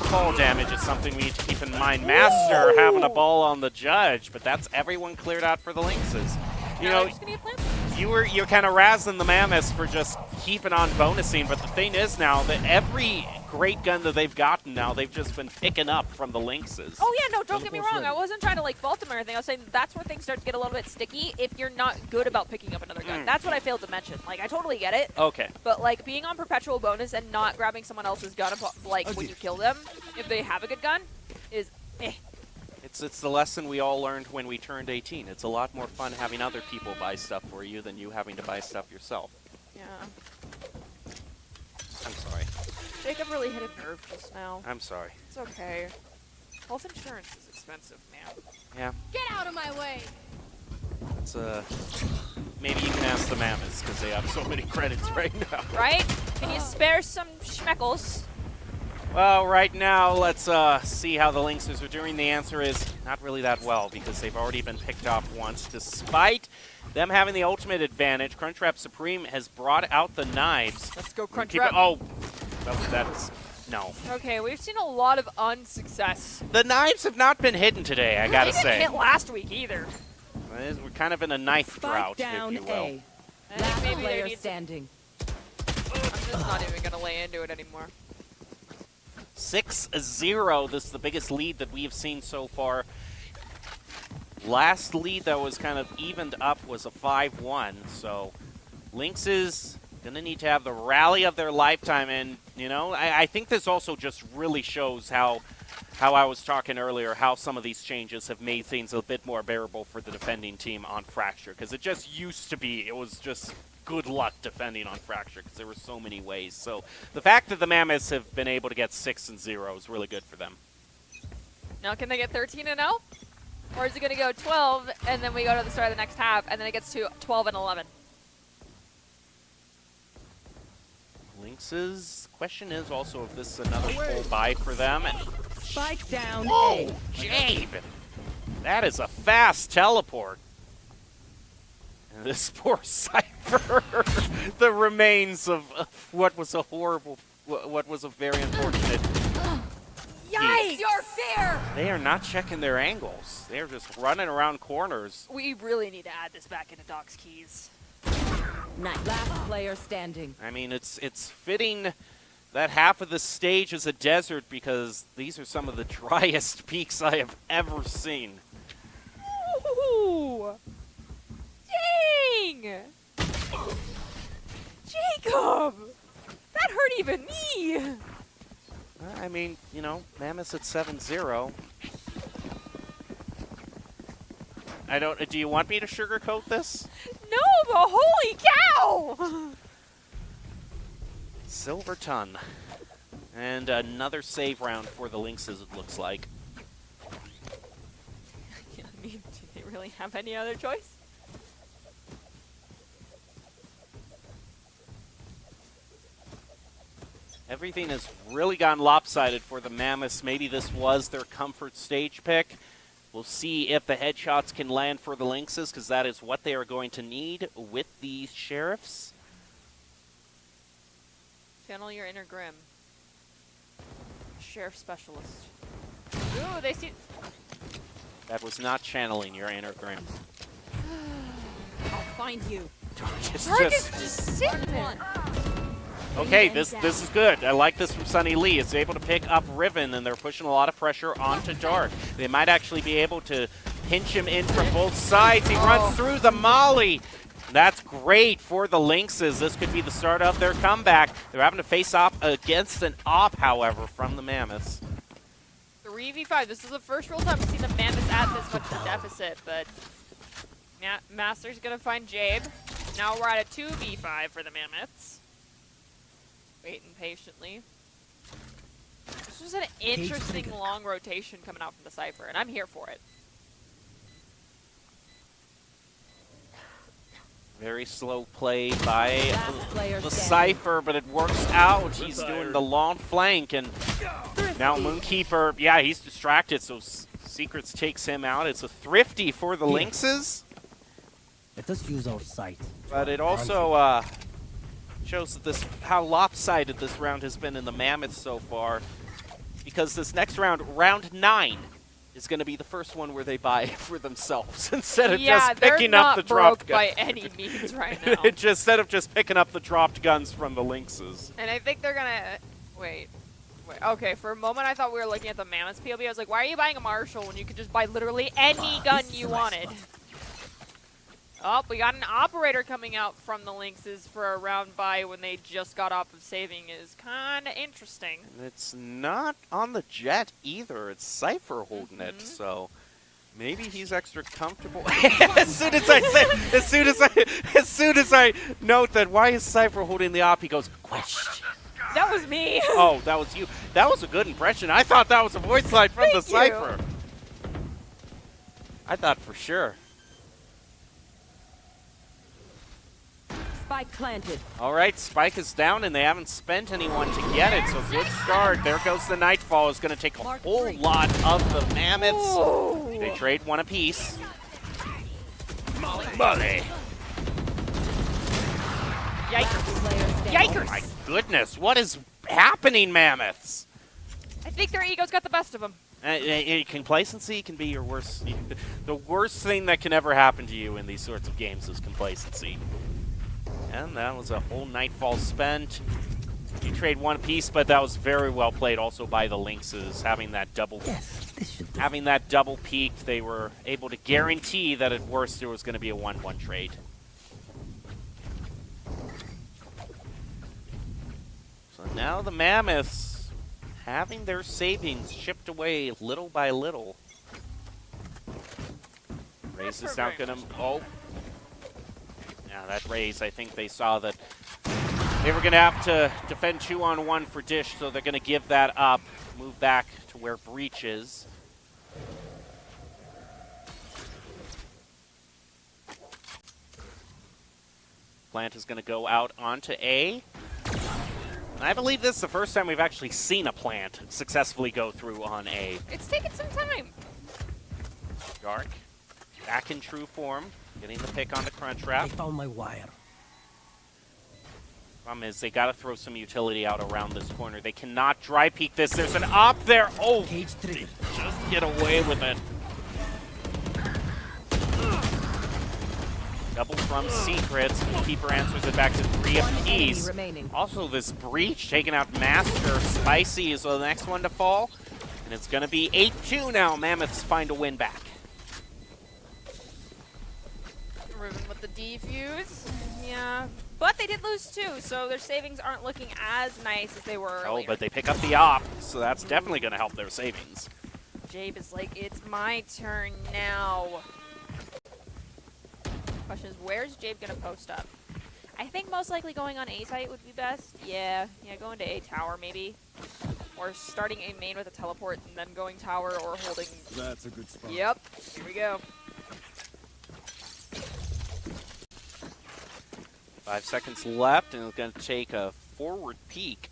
[SPEAKER 2] ball damage is something we need to keep in mind. Master having a ball on the judge, but that's everyone cleared out for the Lynxes. You
[SPEAKER 1] Now
[SPEAKER 2] know,
[SPEAKER 1] they're just gonna get planted.
[SPEAKER 2] you're kind of razzing the Mammoths for just keeping on bonusing, but the thing is now that every great gun that they've gotten now, they've just been picking up from the Lynxes.
[SPEAKER 1] Oh yeah, no, don't get me wrong. I wasn't trying to like fault them or anything. I was saying that's where things start to get a little bit sticky if you're not good about picking up another gun. That's what I failed to mention. Like I totally get it,
[SPEAKER 2] Okay.
[SPEAKER 1] but like being on perpetual bonus and not grabbing someone else's gun, like when you kill them, if they have a good gun, is eh.
[SPEAKER 2] It's the lesson we all learned when we turned 18. It's a lot more fun having other people buy stuff for you than you having to buy stuff yourself.
[SPEAKER 1] Yeah.
[SPEAKER 2] I'm sorry.
[SPEAKER 1] Jacob really hit a nerve just now.
[SPEAKER 2] I'm sorry.
[SPEAKER 1] It's okay. Health insurance is expensive, man.
[SPEAKER 2] Yeah.
[SPEAKER 3] Get out of my way!
[SPEAKER 2] It's maybe you can ask the Mammoths because they have so many credits right now.
[SPEAKER 1] Right? Can you spare some schmeckles?
[SPEAKER 2] Well, right now, let's see how the Lynxes are doing. The answer is not really that well because they've already been picked off once. Despite them having the ultimate advantage, Crunchwrap Supreme has brought out the knives.
[SPEAKER 1] Let's go,
[SPEAKER 2] Keep it-
[SPEAKER 1] Crunchwrap.
[SPEAKER 2] Oh, that's... No.
[SPEAKER 1] Okay, we've seen a lot of unsuccess.
[SPEAKER 2] The knives have not been hidden today, I gotta
[SPEAKER 1] They didn't
[SPEAKER 2] say.
[SPEAKER 1] hit last week either.
[SPEAKER 2] We're kind of in a knife
[SPEAKER 6] Spike
[SPEAKER 2] drought,
[SPEAKER 6] down
[SPEAKER 2] if you will.
[SPEAKER 6] A.
[SPEAKER 1] I think
[SPEAKER 6] Last
[SPEAKER 1] maybe there
[SPEAKER 6] player
[SPEAKER 1] needs.
[SPEAKER 6] standing.
[SPEAKER 1] I'm just not even gonna lay into it anymore.
[SPEAKER 2] 6-0. This is the biggest lead that we have seen so far. Last lead that was kind of evened up was a 5-1. So Lynx is going to need to have the rally of their lifetime. And, you know, I think this also just really shows how I was talking earlier, how some of these changes have made things a bit more bearable for the defending team on Fracture. Because it just used to be, it was just good luck defending on Fracture because there were so many ways. So the fact that the Mammoths have been able to get 6-0 is really good for them.
[SPEAKER 1] Now can they get 13-0? Or is it going to go 12 and then we go to the start of the next half and then it gets to 12-11?
[SPEAKER 2] Lynx's question is also if this is another full buy for them. And
[SPEAKER 6] Spike down.
[SPEAKER 2] whoa, Jabe! That is a fast teleport. And this poor Cypher, the remains of what was a horrible, what was a very unfortunate.
[SPEAKER 1] Yikes! You're fair!
[SPEAKER 2] They are not checking their angles. They are just running around corners.
[SPEAKER 1] We really need to add this back into Doc's keys.
[SPEAKER 6] Nice. Last player standing.
[SPEAKER 2] I mean, it's fitting that half of the stage is a desert because these are some of the driest peaks I have ever seen.
[SPEAKER 1] Ooh. Dang! Jacob! That hurt even me!
[SPEAKER 2] I mean, you know, Mammoth's at 7-0. Do you want me to sugarcoat this?
[SPEAKER 1] No, but holy cow!
[SPEAKER 2] Silverton. And another save round for the Lynxes, it looks like.
[SPEAKER 1] I mean, do they really have any other choice?
[SPEAKER 2] Everything has really gone lopsided for the Mammoths. Maybe this was their comfort stage pick. We'll see if the headshots can land for the Lynxes, because that is what they are going to need with these Sheriffs.
[SPEAKER 1] Channel your inner Grim. Sheriff specialist. Ooh, they see.
[SPEAKER 2] That was not channeling your inner Grim.
[SPEAKER 6] I'll find you.
[SPEAKER 1] Target's just sitting there.
[SPEAKER 2] Okay, this is good. I like this from Sunny Lee. It's able to pick up Riven, and they're pushing a lot of pressure onto Dark. They might actually be able to pinch him in from both sides. He runs through the molly. That's great for the Lynxes. This could be the start of their comeback. They're having to face off against an op, however, from the Mammoths.
[SPEAKER 1] 3v5. This is the first real time we've seen the Mammoths at this much of a deficit, but Master's going to find Jabe. Now we're at a 2v5 for the Mammoths. Waiting patiently. This was an interesting long rotation coming out from the Cypher, and I'm here for it.
[SPEAKER 2] Very slow play by the
[SPEAKER 6] standing.
[SPEAKER 2] Cypher, but it works out. He's doing the long flank, and now Moonkeeper, yeah, he's distracted, so Secrets takes him out. It's a thrifty for the Lynxes.
[SPEAKER 9] Let us use our sight.
[SPEAKER 2] But it also shows that how lopsided this round has been in the Mammoths so far, because this next round, round 9, is going to be the first one where they buy for themselves instead of just picking up the dropped guns.
[SPEAKER 1] By any means right now.
[SPEAKER 2] Instead of just picking up the dropped guns from the Lynxes.
[SPEAKER 1] And I think they're gonna wait. Okay, for a moment I thought we were looking at the Mammoths POV. I was like, why are you buying a Marshall when you could just buy literally any gun you wanted? Oh, we got an operator coming out from the Lynxes for a round buy when they just got off of saving is kind of interesting.
[SPEAKER 2] And it's not on the Jet either. It's Cypher holding it, so maybe he's extra comfortable. as soon as I note that why is Cypher holding the op, he goes, question.
[SPEAKER 1] That was me.
[SPEAKER 2] Oh, that was you. That was a good impression. I thought that was a voice line from the Cypher. I thought for sure.
[SPEAKER 6] Spike planted.
[SPEAKER 2] All right, Spike is down, and they haven't spent anyone to get it, so good start. There goes the Nightfall. It's going to take a whole lot of the Mammoths.
[SPEAKER 1] Ooh.
[SPEAKER 2] They trade one apiece. Molly.
[SPEAKER 1] Yikers.
[SPEAKER 2] Oh
[SPEAKER 1] Yikers.
[SPEAKER 2] my goodness, what is happening, Mammoths?
[SPEAKER 1] I think their egos got the best of them.
[SPEAKER 2] Complacency can be your worst. The worst thing that can ever happen to you in these sorts of games is complacency. And that was a whole Nightfall spent. You trade one piece, but that was very well played also by the Lynxes, having that double
[SPEAKER 9] Yes, this should do.
[SPEAKER 2] having that double peak. They were able to guarantee that at worst there was going to be a 1-1 trade. So now the Mammoths having their savings chipped away little by little. Raze is now going to... Oh. Now that Raze, I think they saw that they were going to have to defend 2-on-1 for Dish, so they're going to give that up, move back to where Breach is. Plant is going to go out onto A. I believe this is the first time we've actually seen a Plant successfully go through on A.
[SPEAKER 1] It's taken some time.
[SPEAKER 2] Dark, back in true form, getting the pick on the
[SPEAKER 9] I
[SPEAKER 2] crunch wrap.
[SPEAKER 9] found my wire.
[SPEAKER 2] Problem is, they got to throw some utility out around this corner. They cannot dry peek this. There's an op there. Oh,
[SPEAKER 9] Cage trigger.
[SPEAKER 2] just get away with it. Double from Secrets. Keeper answers it back to 3 apiece.
[SPEAKER 6] remaining.
[SPEAKER 2] Also, this Breach taking out Master. Spicy is the next one to fall. And it's going to be 8-2 now. Mammoths find a win back.
[SPEAKER 1] Ruben with the defuse. Yeah. But they did lose too, so their savings aren't looking as nice as they were
[SPEAKER 2] Oh,
[SPEAKER 1] earlier.
[SPEAKER 2] but they pick up the op, so that's definitely going to help their savings.
[SPEAKER 1] Jabe is like, it's my turn now. Question is, where's Jabe gonna post up? I think most likely going on A site would be best. Yeah, going to A tower maybe. Or starting A main with a teleport and then going tower or holding.
[SPEAKER 5] That's a good spot.
[SPEAKER 1] Yep, here we go.
[SPEAKER 2] 5 seconds left, and it's going to take a forward peek.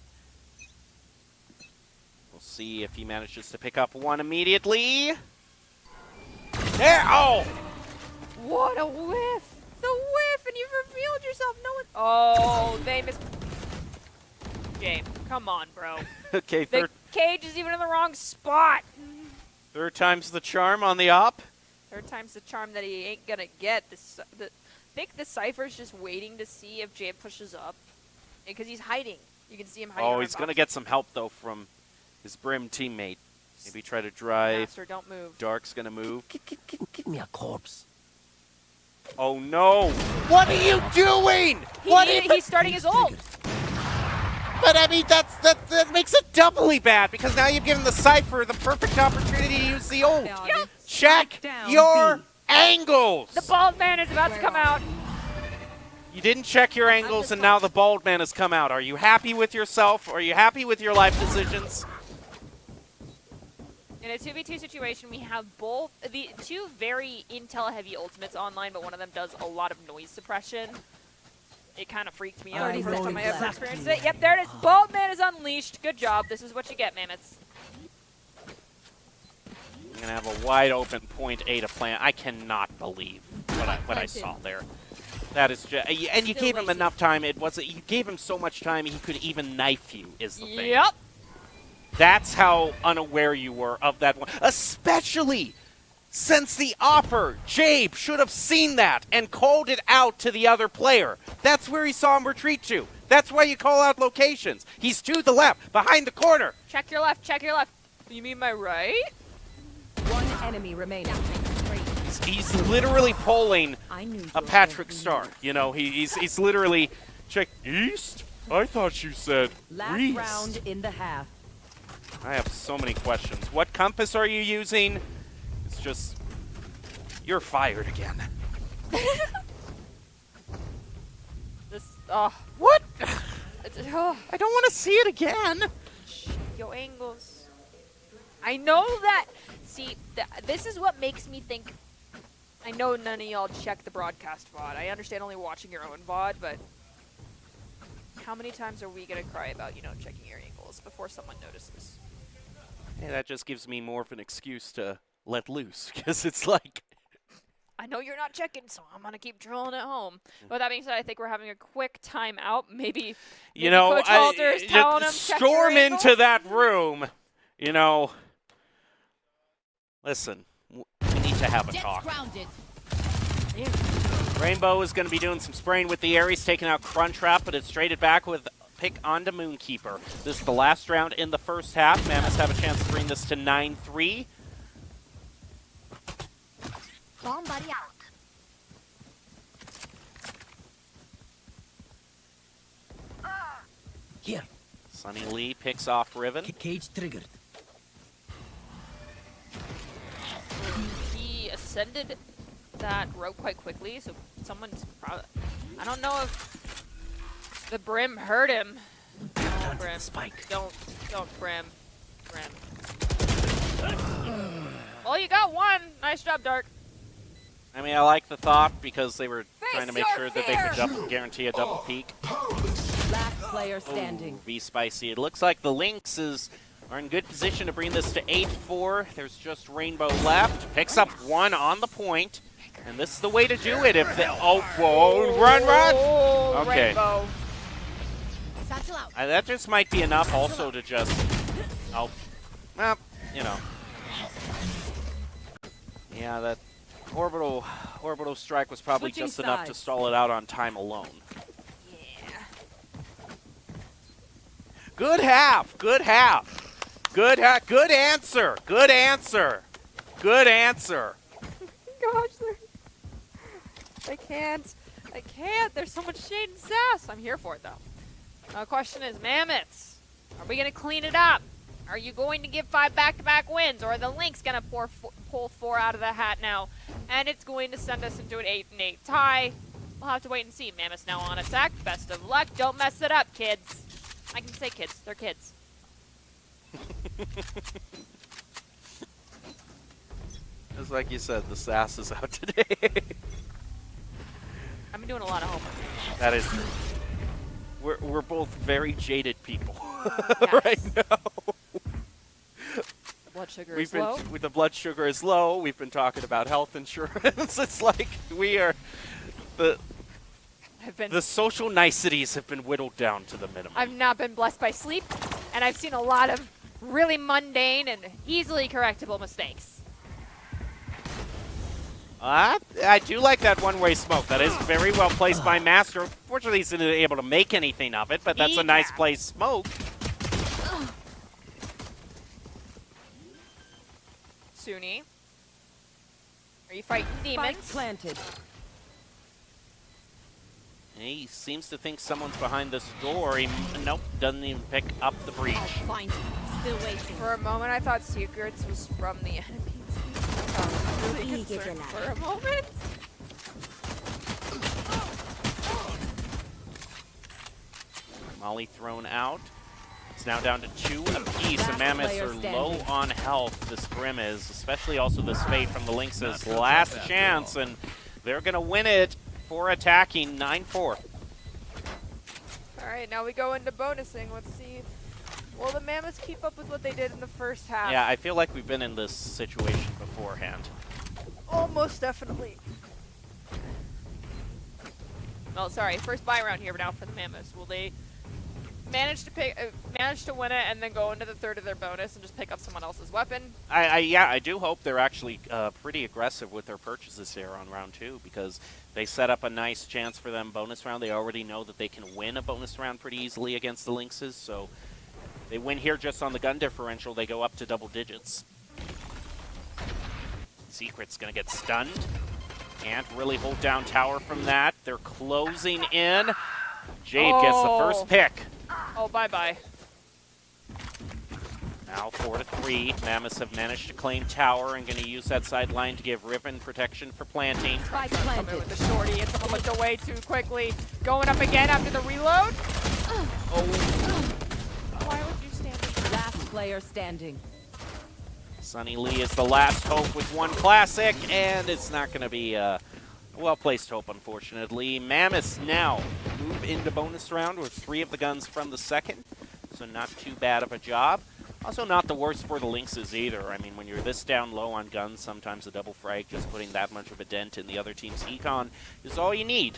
[SPEAKER 2] We'll see if he manages to pick up one immediately. There! Oh!
[SPEAKER 1] What a whiff! The whiff, and you've revealed yourself. No one. Oh, they missed. Jabe, come on, bro.
[SPEAKER 2] Okay,
[SPEAKER 1] The cage is even in the wrong spot.
[SPEAKER 2] third time's the charm on the op.
[SPEAKER 1] Third time's the charm that he ain't gonna get. I think the Cypher's just waiting to see if Jabe pushes up. Because he's hiding. You can see him hiding.
[SPEAKER 2] Oh,
[SPEAKER 1] around
[SPEAKER 2] he's going to
[SPEAKER 1] boxes.
[SPEAKER 2] get some help, though, from his Brim teammate. Maybe try to drive.
[SPEAKER 1] Master, don't move.
[SPEAKER 2] Dark's going to move.
[SPEAKER 9] Give me a corpse.
[SPEAKER 2] Oh, no! What are you doing?
[SPEAKER 1] He's starting his ult.
[SPEAKER 2] But I mean, that makes it doubly bad, because now you've given the Cypher the perfect opportunity to use the ult.
[SPEAKER 1] Yep.
[SPEAKER 2] Check your angles!
[SPEAKER 1] The bald man is about to come out.
[SPEAKER 2] You didn't check your angles, and now the bald man has come out. Are you happy with yourself? Are you happy with your life decisions?
[SPEAKER 1] In a 2v2 situation, we have both the two very intel-heavy ultimates online, but one of them does a lot of noise suppression. It kind of freaked me out the first time I ever experienced it. Yep, there it is. Bald man is unleashed. Good job. This is what you get, Mammoths.
[SPEAKER 2] I'm going to have a wide open point A to plant. I cannot believe what I saw there. That is just, and you gave him enough time. You gave him so much time he could even knife you, is the thing.
[SPEAKER 1] Yep.
[SPEAKER 2] That's how unaware you were of that one. Especially since the opper, Jabe, should have seen that and called it out to the other player. That's where he saw him retreat to. That's why you call out locations. He's to the left, behind the corner.
[SPEAKER 1] Check your left. Check your left. You mean my right?
[SPEAKER 6] One enemy remaining.
[SPEAKER 2] He's literally polling a Patrick Star. You know, he's literally check east. I thought you said
[SPEAKER 6] Last
[SPEAKER 2] east.
[SPEAKER 6] round in the half.
[SPEAKER 2] I have so many questions. What compass are you using? It's just, you're fired again. What? I don't want to see it again.
[SPEAKER 1] Yo, angles. I know that. See, this is what makes me think. I know none of y'all check the broadcast VOD. I understand only watching your own VOD, but how many times are we going to cry about, checking your angles before someone notices?
[SPEAKER 2] Hey, that just gives me more of an excuse to let loose, because it's like...
[SPEAKER 1] I know you're not checking, so I'm going to keep drilling at home. With that being said, I think we're having a quick timeout. Maybe Coach Walter is telling him, check your
[SPEAKER 2] storm
[SPEAKER 1] angles.
[SPEAKER 2] into that room, Listen, we need to have a talk.
[SPEAKER 3] Grounded.
[SPEAKER 2] Rainbow is going to be doing some spraying with the Ares, taking out Cruntrap, but it's traded back with pick onto Moonkeeper. This is the last round in the first half. Mammoths have a chance to bring this to 9-3.
[SPEAKER 3] Bomb buddy out.
[SPEAKER 9] Here,
[SPEAKER 2] Sunny Lee picks off Riven.
[SPEAKER 9] cage triggered.
[SPEAKER 1] He ascended that rope quite quickly, so someone's probably... I don't know if the Brim hurt him. Oh,
[SPEAKER 9] Planted
[SPEAKER 1] Brim.
[SPEAKER 9] the spike.
[SPEAKER 1] Don't, Brim. Brim. Well, you got one. Nice job, Dark.
[SPEAKER 2] I mean, I like the thought because they were trying to make
[SPEAKER 6] your
[SPEAKER 2] sure that they could guarantee a double peak.
[SPEAKER 6] Last player standing.
[SPEAKER 2] Ooh, V-Spicy. It looks like the Lynx are in good position to bring this to 8-4. There's just Rainbow left. Picks up one on the point. And this is the way to do it if they... Oh, whoa, run!
[SPEAKER 1] Oh,
[SPEAKER 2] Okay.
[SPEAKER 1] Rainbow.
[SPEAKER 3] Satchel out.
[SPEAKER 2] That just might be enough also to just... Oh, well, you know. Yeah, that orbital strike was probably
[SPEAKER 6] Switching
[SPEAKER 2] just enough to
[SPEAKER 6] sides.
[SPEAKER 2] stall it out on time alone.
[SPEAKER 1] Yeah.
[SPEAKER 2] Good half. Good half. Good answer. Good answer. Good answer.
[SPEAKER 1] Gosh, I can't. I can't. There's so much shade and sass. I'm here for it, though. Now, the question is, Mammoths, are we going to clean it up? Are you going to give 5 back-to-back wins? Or are the Lynx going to pull 4 out of the hat now? And it's going to send us into an 8-8 tie. We'll have to wait and see. Mammoths now on attack. Best of luck. Don't mess it up, kids. I can say kids. They're kids.
[SPEAKER 2] Just like you said, the sass is out today.
[SPEAKER 1] I've been doing a lot of homework.
[SPEAKER 2] That is true. We're both very jaded people
[SPEAKER 1] Yes.
[SPEAKER 2] right now.
[SPEAKER 1] Blood sugar
[SPEAKER 2] We've
[SPEAKER 1] is
[SPEAKER 2] been
[SPEAKER 1] low.
[SPEAKER 2] the blood sugar is low. We've been talking about health insurance. It's like we are the social niceties have been whittled down to the minimum.
[SPEAKER 1] I've not been blessed by sleep, and I've seen a lot of really mundane and easily correctable mistakes.
[SPEAKER 2] I do like that one-way smoke. That is very well placed by Master. Unfortunately, he's not able to make anything of it, but that's a nice placed smoke.
[SPEAKER 1] Suni, are you fighting
[SPEAKER 6] Spike
[SPEAKER 1] demons?
[SPEAKER 6] planted.
[SPEAKER 2] He seems to think someone's behind this door. Nope, doesn't even pick up the breach.
[SPEAKER 3] Find you. Still waiting.
[SPEAKER 1] For a moment, I thought Secrets was from the enemy team. I was really concerned for a moment.
[SPEAKER 2] Molly thrown out. It's now down to 2 apiece, and
[SPEAKER 6] Last
[SPEAKER 2] Mammoths
[SPEAKER 6] player
[SPEAKER 2] are
[SPEAKER 6] standing.
[SPEAKER 2] low on health. This Grim is, especially also this Fate from the Lynx's last chance, and they're going to win it for attacking 9-4.
[SPEAKER 1] All right, now we go into bonusing. Let's see. Will the Mammoths keep up with what they did in the first half?
[SPEAKER 2] Yeah, I feel like we've been in this situation beforehand.
[SPEAKER 1] Almost definitely. Well, sorry, first buy round here now for the Mammoths. Will they manage to win it and then go into the third of their bonus and just pick up someone else's weapon?
[SPEAKER 2] Yeah, I do hope they're actually pretty aggressive with their purchases here on round 2, because they set up a nice chance for them bonus round. They already know that they can win a bonus round pretty easily against the Lynxes, so they win here just on the gun differential. They go up to double digits. Secret's gonna get stunned. Can't really hold down tower from that. They're closing in. Jade gets the first pick.
[SPEAKER 1] Oh, bye-bye.
[SPEAKER 2] Now 4-3. Mammoths have managed to claim tower and going to use that sideline to give Riven protection for planting.
[SPEAKER 6] Spike
[SPEAKER 1] Coming
[SPEAKER 6] planted.
[SPEAKER 1] with the shorty, and someone looked away too quickly. Going up again after the reload.
[SPEAKER 2] Oh,
[SPEAKER 1] Why would you stand there?
[SPEAKER 6] Last player standing.
[SPEAKER 2] Sunny Lee is the last hope with one classic, and it's not going to be a well-placed hope, unfortunately. Mammoths now move into bonus round with 3 of the guns from the second, so not too bad of a job. Also not the worst for the Lynxes either. I mean, when you're this down low on guns, sometimes a double frag, just putting that much of a dent in the other team's econ is all you need.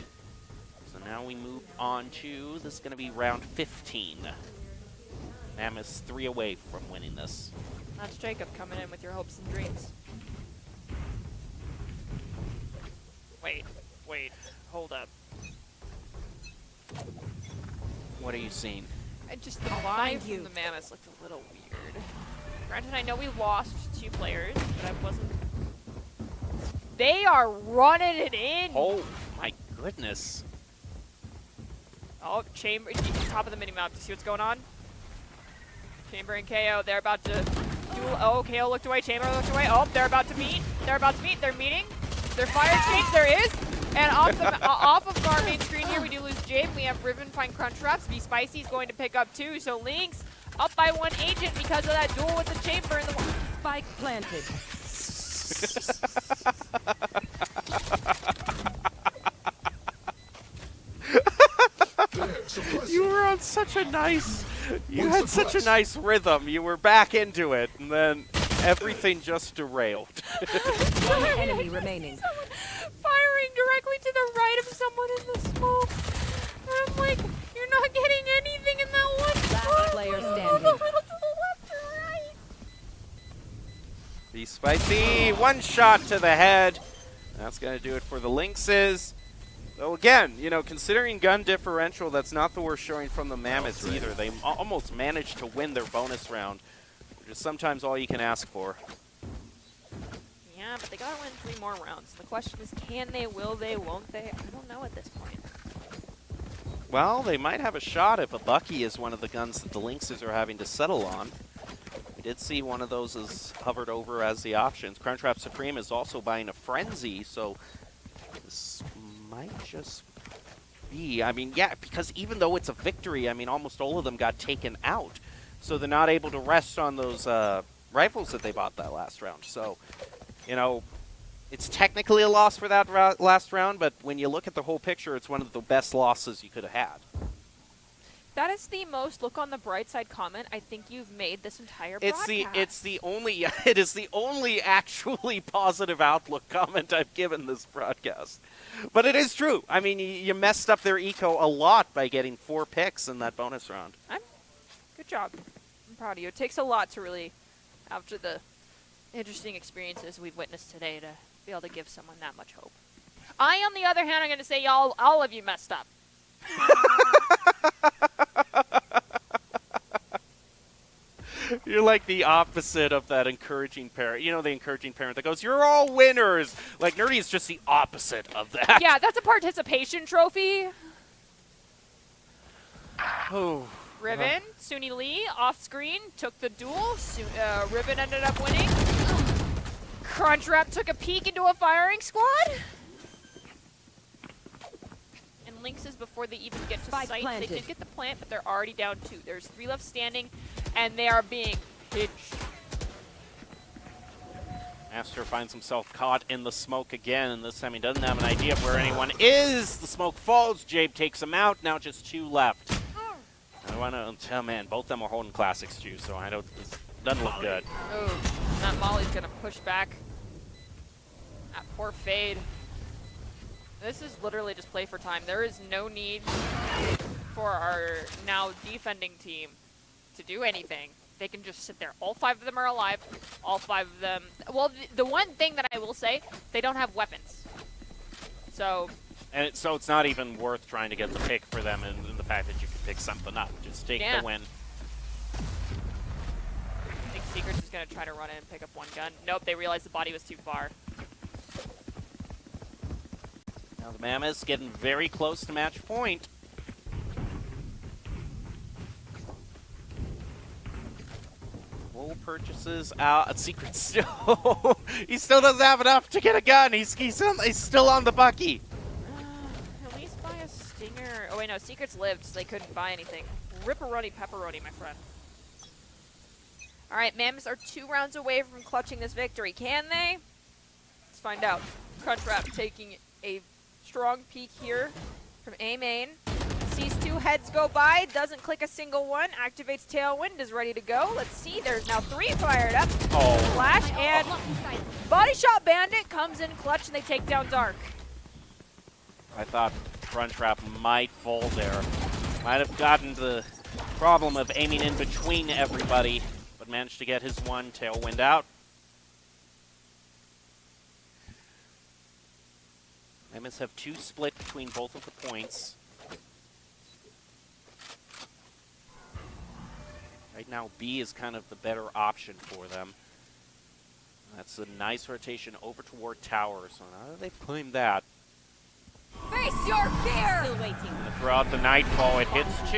[SPEAKER 2] So now we move on to, this is going to be round 15. Mammoths 3 away from winning this.
[SPEAKER 1] That's Jacob coming in with your hopes and dreams. Wait, hold up.
[SPEAKER 2] What are you seeing?
[SPEAKER 1] Just the vibe from the Mammoths looked a little weird. Granted, I know we lost 2 players, but I wasn't... They are running it in!
[SPEAKER 2] Oh, my goodness.
[SPEAKER 1] Oh, Chamber, top of the mini-map to see what's going on. Chamber and KO, they're about to duel. Oh, KO looked away, Chamber looked away. Oh, they're about to meet. They're meeting. Their fire exchange, there is. And off of our main screen here, we do lose Jabe. We have Riven find Crunch Traps. Be Spicy is going to pick up 2. So Lynx up by 1 agent because of that duel with the Chamber and the
[SPEAKER 6] Spike planted.
[SPEAKER 2] You were on such a nice, you had such a nice rhythm. You were back into it, and then everything just derailed.
[SPEAKER 6] One enemy remaining.
[SPEAKER 1] firing directly to the right of someone in the smoke. And I'm like, you're not getting anything in that one.
[SPEAKER 6] Last player standing.
[SPEAKER 1] A little to the left or right.
[SPEAKER 2] Be Spicy, 1 shot to the head. That's going to do it for the Lynxes. So again, you know, considering gun differential, that's not the worst showing from the Mammoths either. They almost managed to win their bonus round, which is sometimes all you can ask for.
[SPEAKER 1] Yeah, but they gotta win 3 more rounds. The question is, can they, will they, won't they? I don't know at this point.
[SPEAKER 2] Well, they might have a shot if a Bucky is one of the guns that the Lynxes are having to settle on. We did see one of those is hovered over as the options. Crunchtrap Supreme is also buying a Frenzy, so this might just be, I mean, yeah, because even though it's a victory, I mean, almost all of them got taken out. So they're not able to rest on those rifles that they bought that last round. So, you know, it's technically a loss for that last round, but when you look at the whole picture, it's one of the best losses you could have had.
[SPEAKER 1] That is the most look on the bright side comment I think you've made this entire broadcast.
[SPEAKER 2] It is the only actually positive outlook comment I've given this broadcast. But it is true. I mean, you messed up their eco a lot by getting 4 picks in that bonus round.
[SPEAKER 1] Good job. I'm proud of you. It takes a lot to really, after the interesting experiences we've witnessed today, to be able to give someone that much hope. I, on the other hand, I'm going to say all of you messed up.
[SPEAKER 2] You're like the opposite of that encouraging parent. You know, the encouraging parent that goes, "You're all winners." Like, Nerdy is just the opposite of that.
[SPEAKER 1] Yeah, that's a participation trophy.
[SPEAKER 2] Oh.
[SPEAKER 1] Riven, Suni Lee, off screen, took the duel. Riven ended up winning. Crunchwrap took a peek into a firing squad. And Lynxes, before they even get to sight, they did get the plant, but they're already down 2. There's 3 left standing, and they are being pinched.
[SPEAKER 2] Master finds himself caught in the smoke again, and this time he doesn't have an idea of where anyone is. The smoke falls. Jabe takes him out. Now just 2 left. I want to tell, man, both of them are holding classics too, so I don't. This doesn't look good.
[SPEAKER 1] Oh, that Molly's gonna push back. That poor Fade. This is literally just play for time. There is no need for our now defending team to do anything. They can just sit there. All 5 of them are alive. All 5 of them. Well, the one thing that I will say, they don't have weapons. So.
[SPEAKER 2] And so it's not even worth trying to get the pick for them, and the fact that you can pick something up. Just take the win.
[SPEAKER 1] I think Secret's just going to try to run in and pick up 1 gun. Nope, they realized the body was too far.
[SPEAKER 2] Now the Mammoths getting very close to match point. Full purchases out. Secret still. He still doesn't have enough to get a gun. He's still on the Bucky.
[SPEAKER 1] At least buy a Stinger. Oh, wait, no. Secrets lived, so they couldn't buy anything. Ripperoni pepperoni, my friend. All right, Mammoths are 2 rounds away from clutching this victory. Can they? Let's find out. Crunchwrap taking a strong peek here from A main. Sees 2 heads go by, doesn't click a single one, activates Tailwind, is ready to go. Let's see, there's now 3 fired up.
[SPEAKER 2] Oh.
[SPEAKER 1] Flash and Body Shot Bandit comes in clutch and they take down Dark.
[SPEAKER 2] I thought Crunchwrap might fall there. Might have gotten the problem of aiming in between everybody, but managed to get his 1 Tailwind out. Mammoths have 2 split between both of the points. Right now, B is kind of the better option for them. That's a nice rotation over toward tower. So now that they've claimed that.
[SPEAKER 6] Face your fear!
[SPEAKER 3] Still waiting.
[SPEAKER 2] And throughout the nightfall, it hits 2.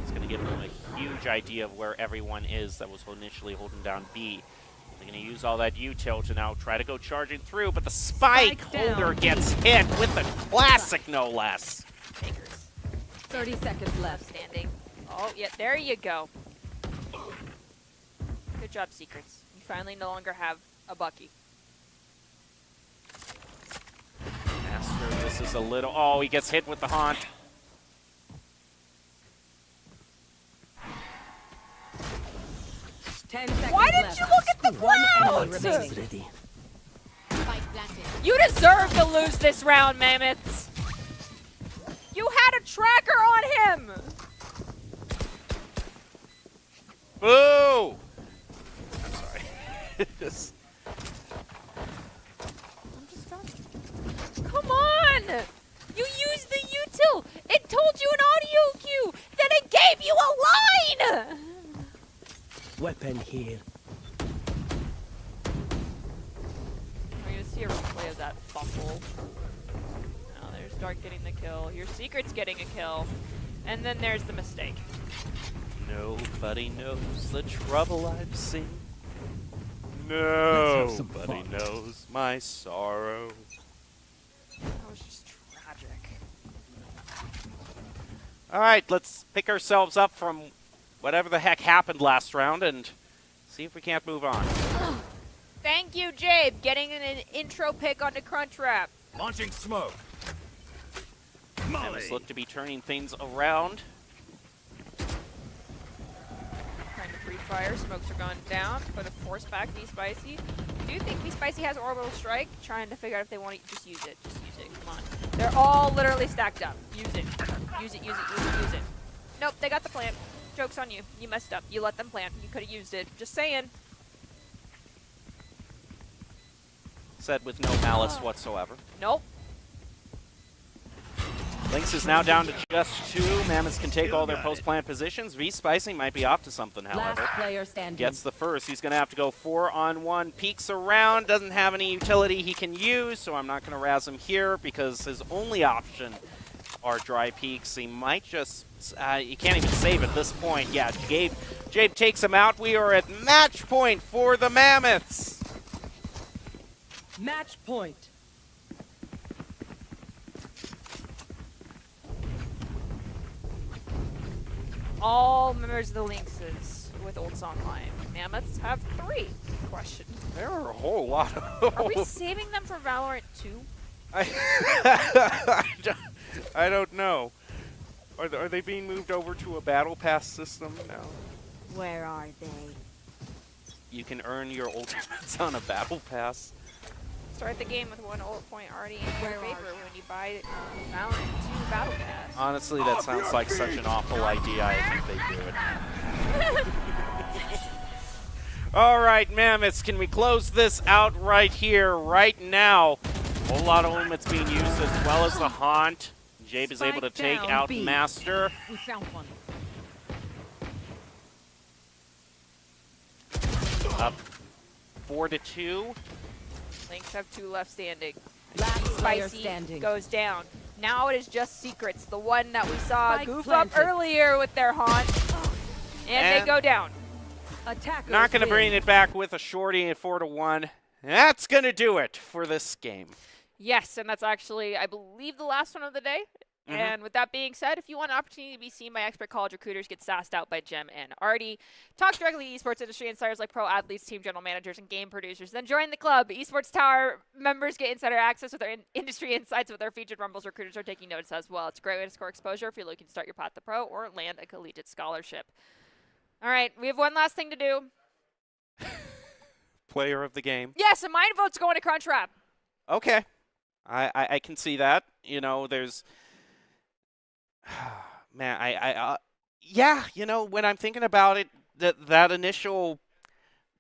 [SPEAKER 2] It's going to give them a huge idea of where everyone is that was initially holding down B. They're going to use all that util to now try to go charging through, but the spike holder gets hit with the classic, no less.
[SPEAKER 1] Takers.
[SPEAKER 6] 30 seconds left.
[SPEAKER 1] Standing. Oh, yeah, there you go. Good job, Secrets. You finally no longer have a Bucky.
[SPEAKER 2] Master, this is a little... Oh, he gets hit with the haunt.
[SPEAKER 6] Ten seconds
[SPEAKER 1] Why didn't
[SPEAKER 6] left.
[SPEAKER 1] you look at the
[SPEAKER 6] One enemy
[SPEAKER 1] clouds?
[SPEAKER 6] remaining.
[SPEAKER 9] Ready.
[SPEAKER 3] Spike planted.
[SPEAKER 1] You deserve to lose this round, Mammoths. You had a tracker on him.
[SPEAKER 2] Boo! I'm sorry. Just-
[SPEAKER 1] Come on! You used the util. It told you an audio cue. Then it gave you a line.
[SPEAKER 9] Weapon here.
[SPEAKER 1] We're gonna see a replay of that fumble. Now there's Dark getting the kill. Your Secret's getting a kill. And then there's the mistake.
[SPEAKER 2] Nobody knows the trouble I've seen.
[SPEAKER 5] Let's have some
[SPEAKER 2] Nobody
[SPEAKER 5] fun.
[SPEAKER 2] knows my sorrow.
[SPEAKER 1] That was just tragic.
[SPEAKER 2] All right, let's pick ourselves up from whatever the heck happened last round and see if we can't move on.
[SPEAKER 1] Thank you, Jabe, getting an intro pick onto Crunchwrap.
[SPEAKER 5] Launching smoke.
[SPEAKER 2] Nevis look to be turning things around.
[SPEAKER 1] Trying to free fire. Smokes are going down. Put a force back, Be Spicy. Do you think Be Spicy has Orbital Strike? Trying to figure out if they want to just use it. Just use it. Come on. They're all literally stacked up. Use it. Use it, use it, use it, use it. Nope, they got the plant. Joke's on you. You messed up. You let them plant. You could have used it. Just saying.
[SPEAKER 2] Said with no malice whatsoever.
[SPEAKER 1] Nope.
[SPEAKER 2] Lynx is now down to just 2. Mammoths can take all their post-plant positions. V-Spicy might be off to something, however.
[SPEAKER 6] Last player standing.
[SPEAKER 2] Gets the first. He's going to have to go 4-on-1. Peeks around. Doesn't have any utility he can use, so I'm not going to razz him here because his only option are dry peaks. He might just... he can't even save at this point. Yeah, Jabe takes him out. We are at match point for the Mammoths.
[SPEAKER 6] Match point.
[SPEAKER 1] All members of the Lynxes with Ults Online. Mammoths have 3. Question.
[SPEAKER 2] There are a whole lot of...
[SPEAKER 1] Are we saving them for Valorant 2?
[SPEAKER 2] I don't know. Are they being moved over to a battle pass system now?
[SPEAKER 6] Where are they?
[SPEAKER 2] You can earn your ultimates on a battle pass.
[SPEAKER 1] Start the game with 1 ult point already in your favor when you buy Valorant 2 Battle Pass.
[SPEAKER 2] Honestly, that sounds like such an awful idea. I think they do it. All right, Mammoths, can we close this out right here, right now? A whole lot of ultimates being used as well as the Haunt. Jabe is able to take
[SPEAKER 6] Spike down
[SPEAKER 2] out
[SPEAKER 6] B.
[SPEAKER 2] Master.
[SPEAKER 3] We found one.
[SPEAKER 2] Up 4-2.
[SPEAKER 1] Lynx have 2 left standing.
[SPEAKER 6] Last player
[SPEAKER 1] Spicy
[SPEAKER 6] standing.
[SPEAKER 1] goes down. Now it is just Secrets, the one that we saw
[SPEAKER 6] Spike
[SPEAKER 1] goof
[SPEAKER 6] planted.
[SPEAKER 1] up earlier with their Haunt. And they go down.
[SPEAKER 6] Attackers
[SPEAKER 2] Not going to
[SPEAKER 6] win.
[SPEAKER 2] bring it back with a shorty at 4-1. That's going to do it for this game.
[SPEAKER 1] Yes, and that's actually, I believe, the last one of the day. And with that being said, if you want an opportunity to be seen by expert college recruiters, get sassed out by Jem and Artie, talk directly to esports industry insiders like pro athletes, team general managers, and game producers, then join the club. Esports Tower members get insider access with their industry insights with their featured Rumbles. Recruiters are taking notice as well. It's a great way to score exposure if you're looking to start your path to pro or land a collegiate scholarship. All right, we have one last thing to do.
[SPEAKER 2] Player of the game.
[SPEAKER 1] Yes, a mind vote's going to Crunchwrap.
[SPEAKER 2] Okay. I can see that. You know, there's... Man, yeah, you know, when I'm thinking about it, that initial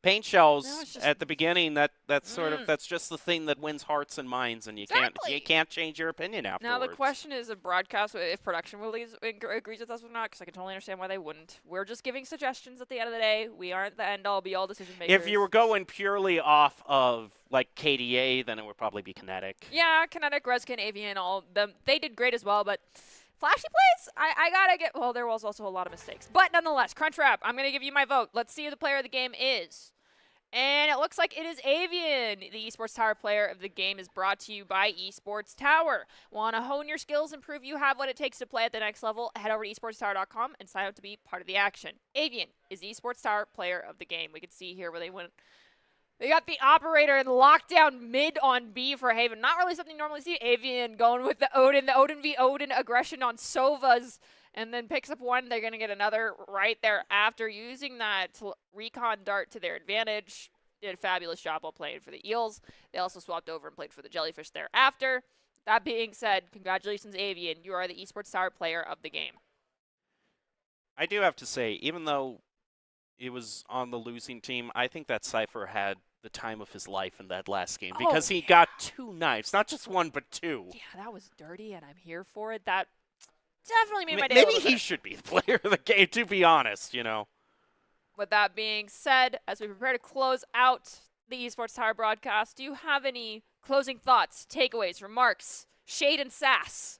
[SPEAKER 2] Paint shells
[SPEAKER 1] No, it's just-
[SPEAKER 2] at the beginning. That's sort of that's just the thing that wins hearts and minds, and you
[SPEAKER 1] Exactly.
[SPEAKER 2] can't change your opinion afterwards.
[SPEAKER 1] Now the question is if broadcast, if production agrees with us or not, because I can totally understand why they wouldn't. We're just giving suggestions at the end of the day. We aren't the end-all, be-all decision makers.
[SPEAKER 2] If you were going purely off of like KDA, then it would probably be Kinetic.
[SPEAKER 1] Yeah, Kinetic, Reskin, Avian, all them, they did great as well, but flashy plays, I gotta get, well, there was also a lot of mistakes. But nonetheless, Crunchwrap, I'm gonna give you my vote. Let's see who the player of the game is. And it looks like it is Avian. The Esports Tower player of the game is brought to you by Esports Tower. Want to hone your skills and prove you have what it takes to play at the next level? Head over to esportstower.com and sign up to be part of the action. Avian is the Esports Tower player of the game. We can see here where they went. They got the operator in lockdown mid on B for Haven. Not really something you normally see. Avian going with the Odin v Odin aggression on Sovas. And then picks up one. They're going to get another right there after using that recon dart to their advantage. Did a fabulous job while playing for the Eels. They also swapped over and played for the Jellyfish thereafter. That being said, congratulations, Avian. You are the Esports Tower player of the game.
[SPEAKER 2] I do have to say, even though it was on the losing team, I think that Cypher had the time of his life in that last game because he got 2 knives, not just 1, but 2.
[SPEAKER 1] Yeah, that was dirty, and I'm here for it. That definitely made my day.
[SPEAKER 2] Maybe he should be the player of the game, to be honest, you know.
[SPEAKER 1] With that being said, as we prepare to close out the Esports Tower broadcast, do you have any closing thoughts, takeaways, remarks, shade and sass?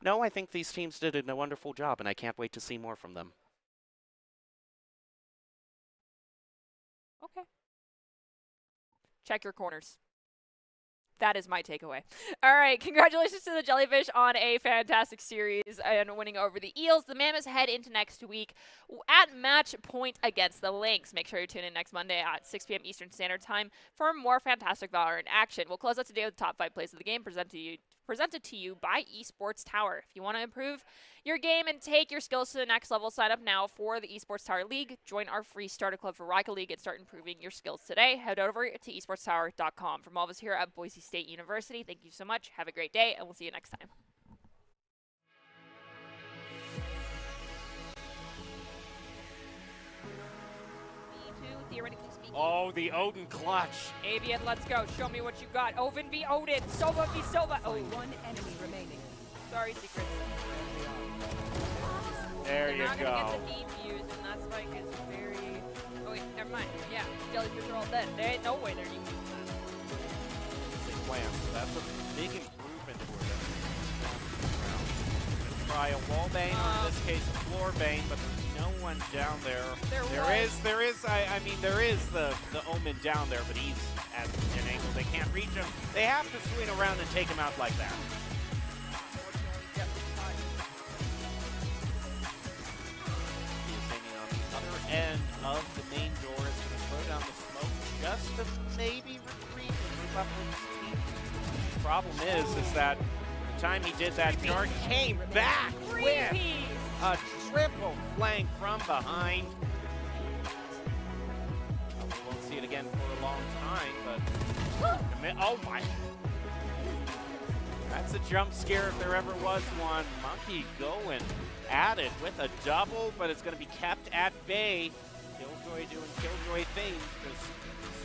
[SPEAKER 2] No, I think these teams did a wonderful job, and I can't wait to see more from them.
[SPEAKER 1] Okay. Check your corners. That is my takeaway. All right, congratulations to the Jellyfish on a fantastic series and winning over the Eels. The Mammoths head into next week at match point against the Lynx. Make sure you tune in next Monday at 6 p.m. Eastern Standard Time for more fantastic Valorant action. We'll close out today with the top 5 plays of the game presented to you by Esports Tower. If you want to improve your game and take your skills to the next level, sign up now for the Esports Tower League. Join our free starter club for Rika League and start improving your skills today. Head over to esportstower.com. From all of us here at Boise State University, thank you so much. Have a great day, and we'll see you next time. Theoretically speaking.
[SPEAKER 2] Oh, the Odin clutch.
[SPEAKER 1] Avian, let's go. Show me what you got. Oven v Odin. Sova v Sova. Oh,
[SPEAKER 6] One enemy remaining.
[SPEAKER 1] sorry, Secret.
[SPEAKER 2] There
[SPEAKER 1] They're
[SPEAKER 2] you
[SPEAKER 1] not
[SPEAKER 2] go.
[SPEAKER 1] gonna get the defuse, and that spike is very. Oh wait, never mind. Yeah, Jellyfish are all dead. There ain't no way they're defusing that.
[SPEAKER 2] Plan. So that's a big improvement for them. Try a wall bang, or in this case a floor bang, but there's no one down there. There is the Omen down there, but he's at an angle they can't reach him. They have to swing around and take him out like that. He's hanging on the other end of the main door. Is going to throw down the smoke just to maybe retreat and move up with his team. The problem is that the time he did that, Dart came back with a triple flank from behind. We won't see it again for a long time, but oh my! That's a jump scare if there ever was one. Monkey going at it with a double, but it's going to be kept at bay. Killjoy doing Killjoy things, just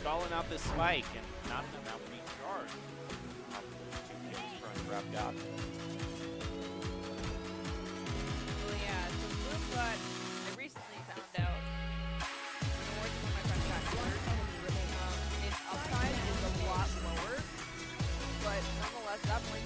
[SPEAKER 2] stalling out this spike and not enough recharge. 2 kills Crunchwrap got.
[SPEAKER 1] Well, yeah, so move, but I recently found out. More than when my friend got cornered. Its upside is a lot lower, but nonetheless, that point